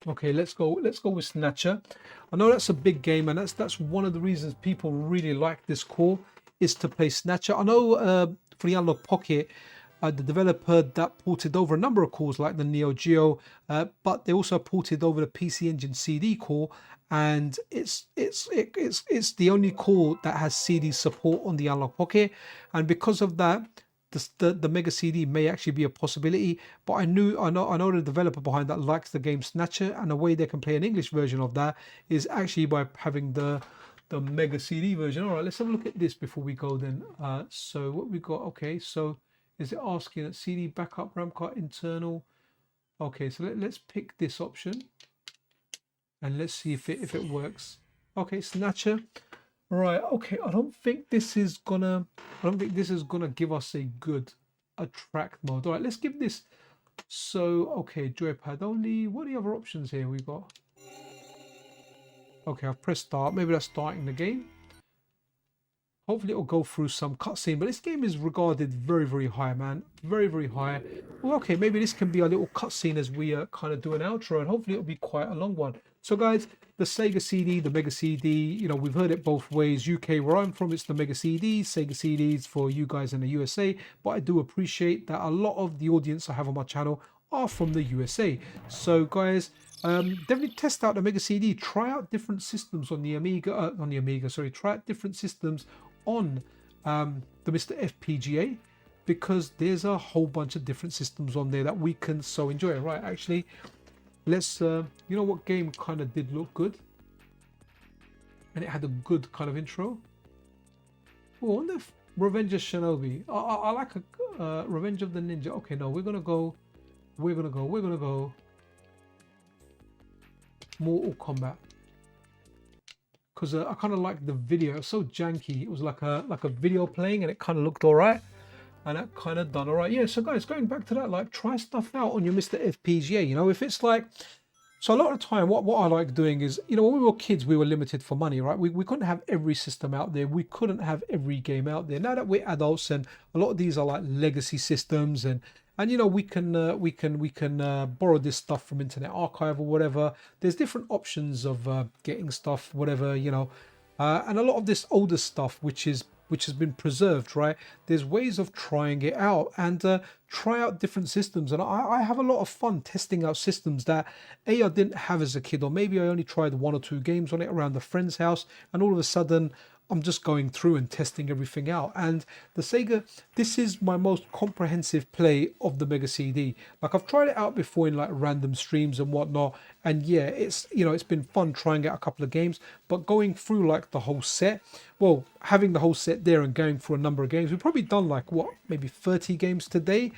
Okay, let's go with Snatcher. I know that's a big game, and that's one of the reasons people really like this core is to play Snatcher. I know for the Analog Pocket, the developer that ported over a number of cores like the Neo Geo, but they also ported over the PC Engine CD core, and it's the only core that has CD support on the Analog Pocket, and because of that, the Mega CD may actually be a possibility. But I know the developer behind that likes the game Snatcher, and the way they can play an English version of that is actually by having the Mega CD version. All right, let's have a look at this before we go then. So what we got? Okay, so is it asking at CD backup RAM card internal? Okay, so let's pick this option and let's see if it works. Okay, Snatcher. Right, okay, I don't think this is gonna give us a good attract mode. All right, let's give this. So okay, joypad only. What are the other options here we got? Okay, I've pressed start. Maybe that's starting the game. Hopefully it'll go through some cutscene, but this game is regarded very high, man. Very high. Well, okay, maybe this can be a little cutscene as we kind of do an outro, and hopefully it'll be quite a long one. So guys, the Sega CD, the Mega CD, you know, we've heard it both ways. UK, where I'm from, it's the Mega CD. Sega CDs for you guys in the USA. But I do appreciate that a lot of the audience I have on my channel are from the USA. So guys, definitely test out the Mega CD. Try out different systems on the Amiga. Sorry, try out different systems on the MiSTer FPGA, because there's a whole bunch of different systems on there that we can so enjoy. Right, actually, let's you know what game kind of did look good and it had a good kind of intro. Oh, I wonder if Revenge of Shinobi. I like a Revenge of the Ninja. Okay, no, we're gonna go Mortal Kombat, because I kind of like the video. It was so janky. It was like a video playing, and it kind of looked all right, and that kind of done all right. Yeah, so guys, going back to that, like, try stuff out on your MiSTer FPGA. You know, if it's like, so a lot of the time what I like doing is, you know, when we were kids, we were limited for money, right? We couldn't have every system out there. We couldn't have every game out there. Now that we're adults, and a lot of these are like legacy systems, and you know, we can borrow this stuff from Internet Archive or whatever. There's different options of getting stuff, whatever, you know, and a lot of this older stuff, which has been preserved, right? There's ways of trying it out, and try out different systems. And I have a lot of fun testing out systems that I didn't have as a kid, or maybe I only tried 1 or 2 games on it around a friend's house, and all of a sudden I'm just going through and testing everything out. And the Sega, this is my most comprehensive play of the Mega CD. Like, I've tried it out before in like random streams and whatnot, and yeah, it's, you know, it's been fun trying out a couple of games, but going through like the whole set, well, having the whole set there and going through a number of games, we've probably done like, what, maybe 30 games today,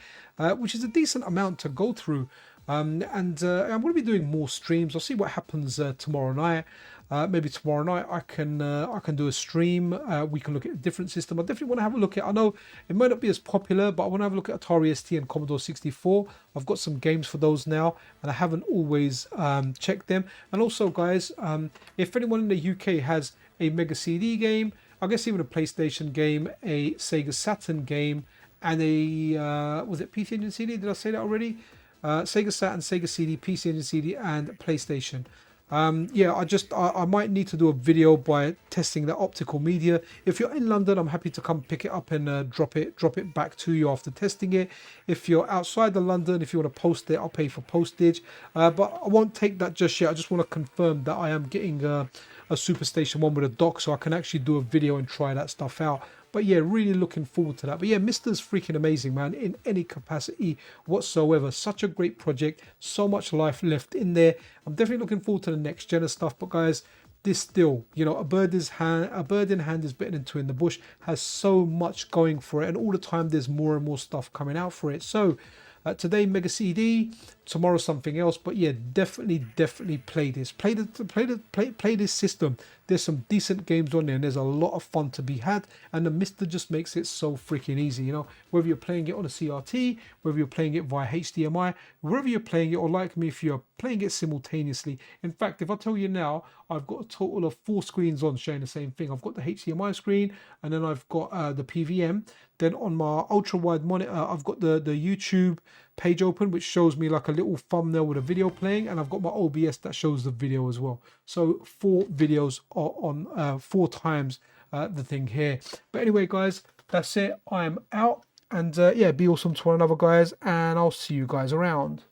which is a decent amount to go through. And I'm going to be doing more streams. I'll see what happens tomorrow night. Maybe tomorrow night I can do a stream. We can look at a different system. I definitely want to have a look at, I know it might not be as popular, but I want to have a look at Atari ST and Commodore 64. I've got some games for those now, and I haven't always checked them. And also, guys, if anyone in the UK has a Mega CD game, I guess even a PlayStation game, a Sega Saturn game, and a was it PC Engine CD? Did I say that already? Sega Saturn, Sega CD, PC Engine CD, and PlayStation. Yeah, I might need to do a video by testing the optical media. If you're in London, I'm happy to come pick it up and drop it back to you after testing it. If you're outside of London, if you want to post it, I'll pay for postage. But I won't take that just yet. I just want to confirm that I am getting a Superstation 1 with a dock, so I can actually do a video and try that stuff out. But yeah, really looking forward to that. But yeah, MiSTer's freaking amazing, man, in any capacity whatsoever. Such a great project, so much life left in there. I'm definitely looking forward to the next gen of stuff. But guys, this still, you know, a bird in hand is better than two in the bush. Has so much going for it, and all the time there's more and more stuff coming out for it. So today Mega CD, tomorrow something else. But yeah, definitely play this. Play this system. There's some decent games on there, and there's a lot of fun to be had. And the MiSTer just makes it so freaking easy. You know, whether you're playing it on a CRT, whether you're playing it via HDMI, wherever you're playing it, or like me, if you're playing it simultaneously. In fact, if I tell you now, I've got a total of 4 screens on showing the same thing. I've got the HDMI screen, and then I've got the PVM. Then on my ultra wide monitor, I've got the YouTube page open, which shows me like a little thumbnail with a video playing, and I've got my OBS that shows the video as well. So 4 videos on 4 times the thing here. But anyway, guys, that's it. I'm out, and yeah, be awesome to one another, guys, and I'll see you guys around.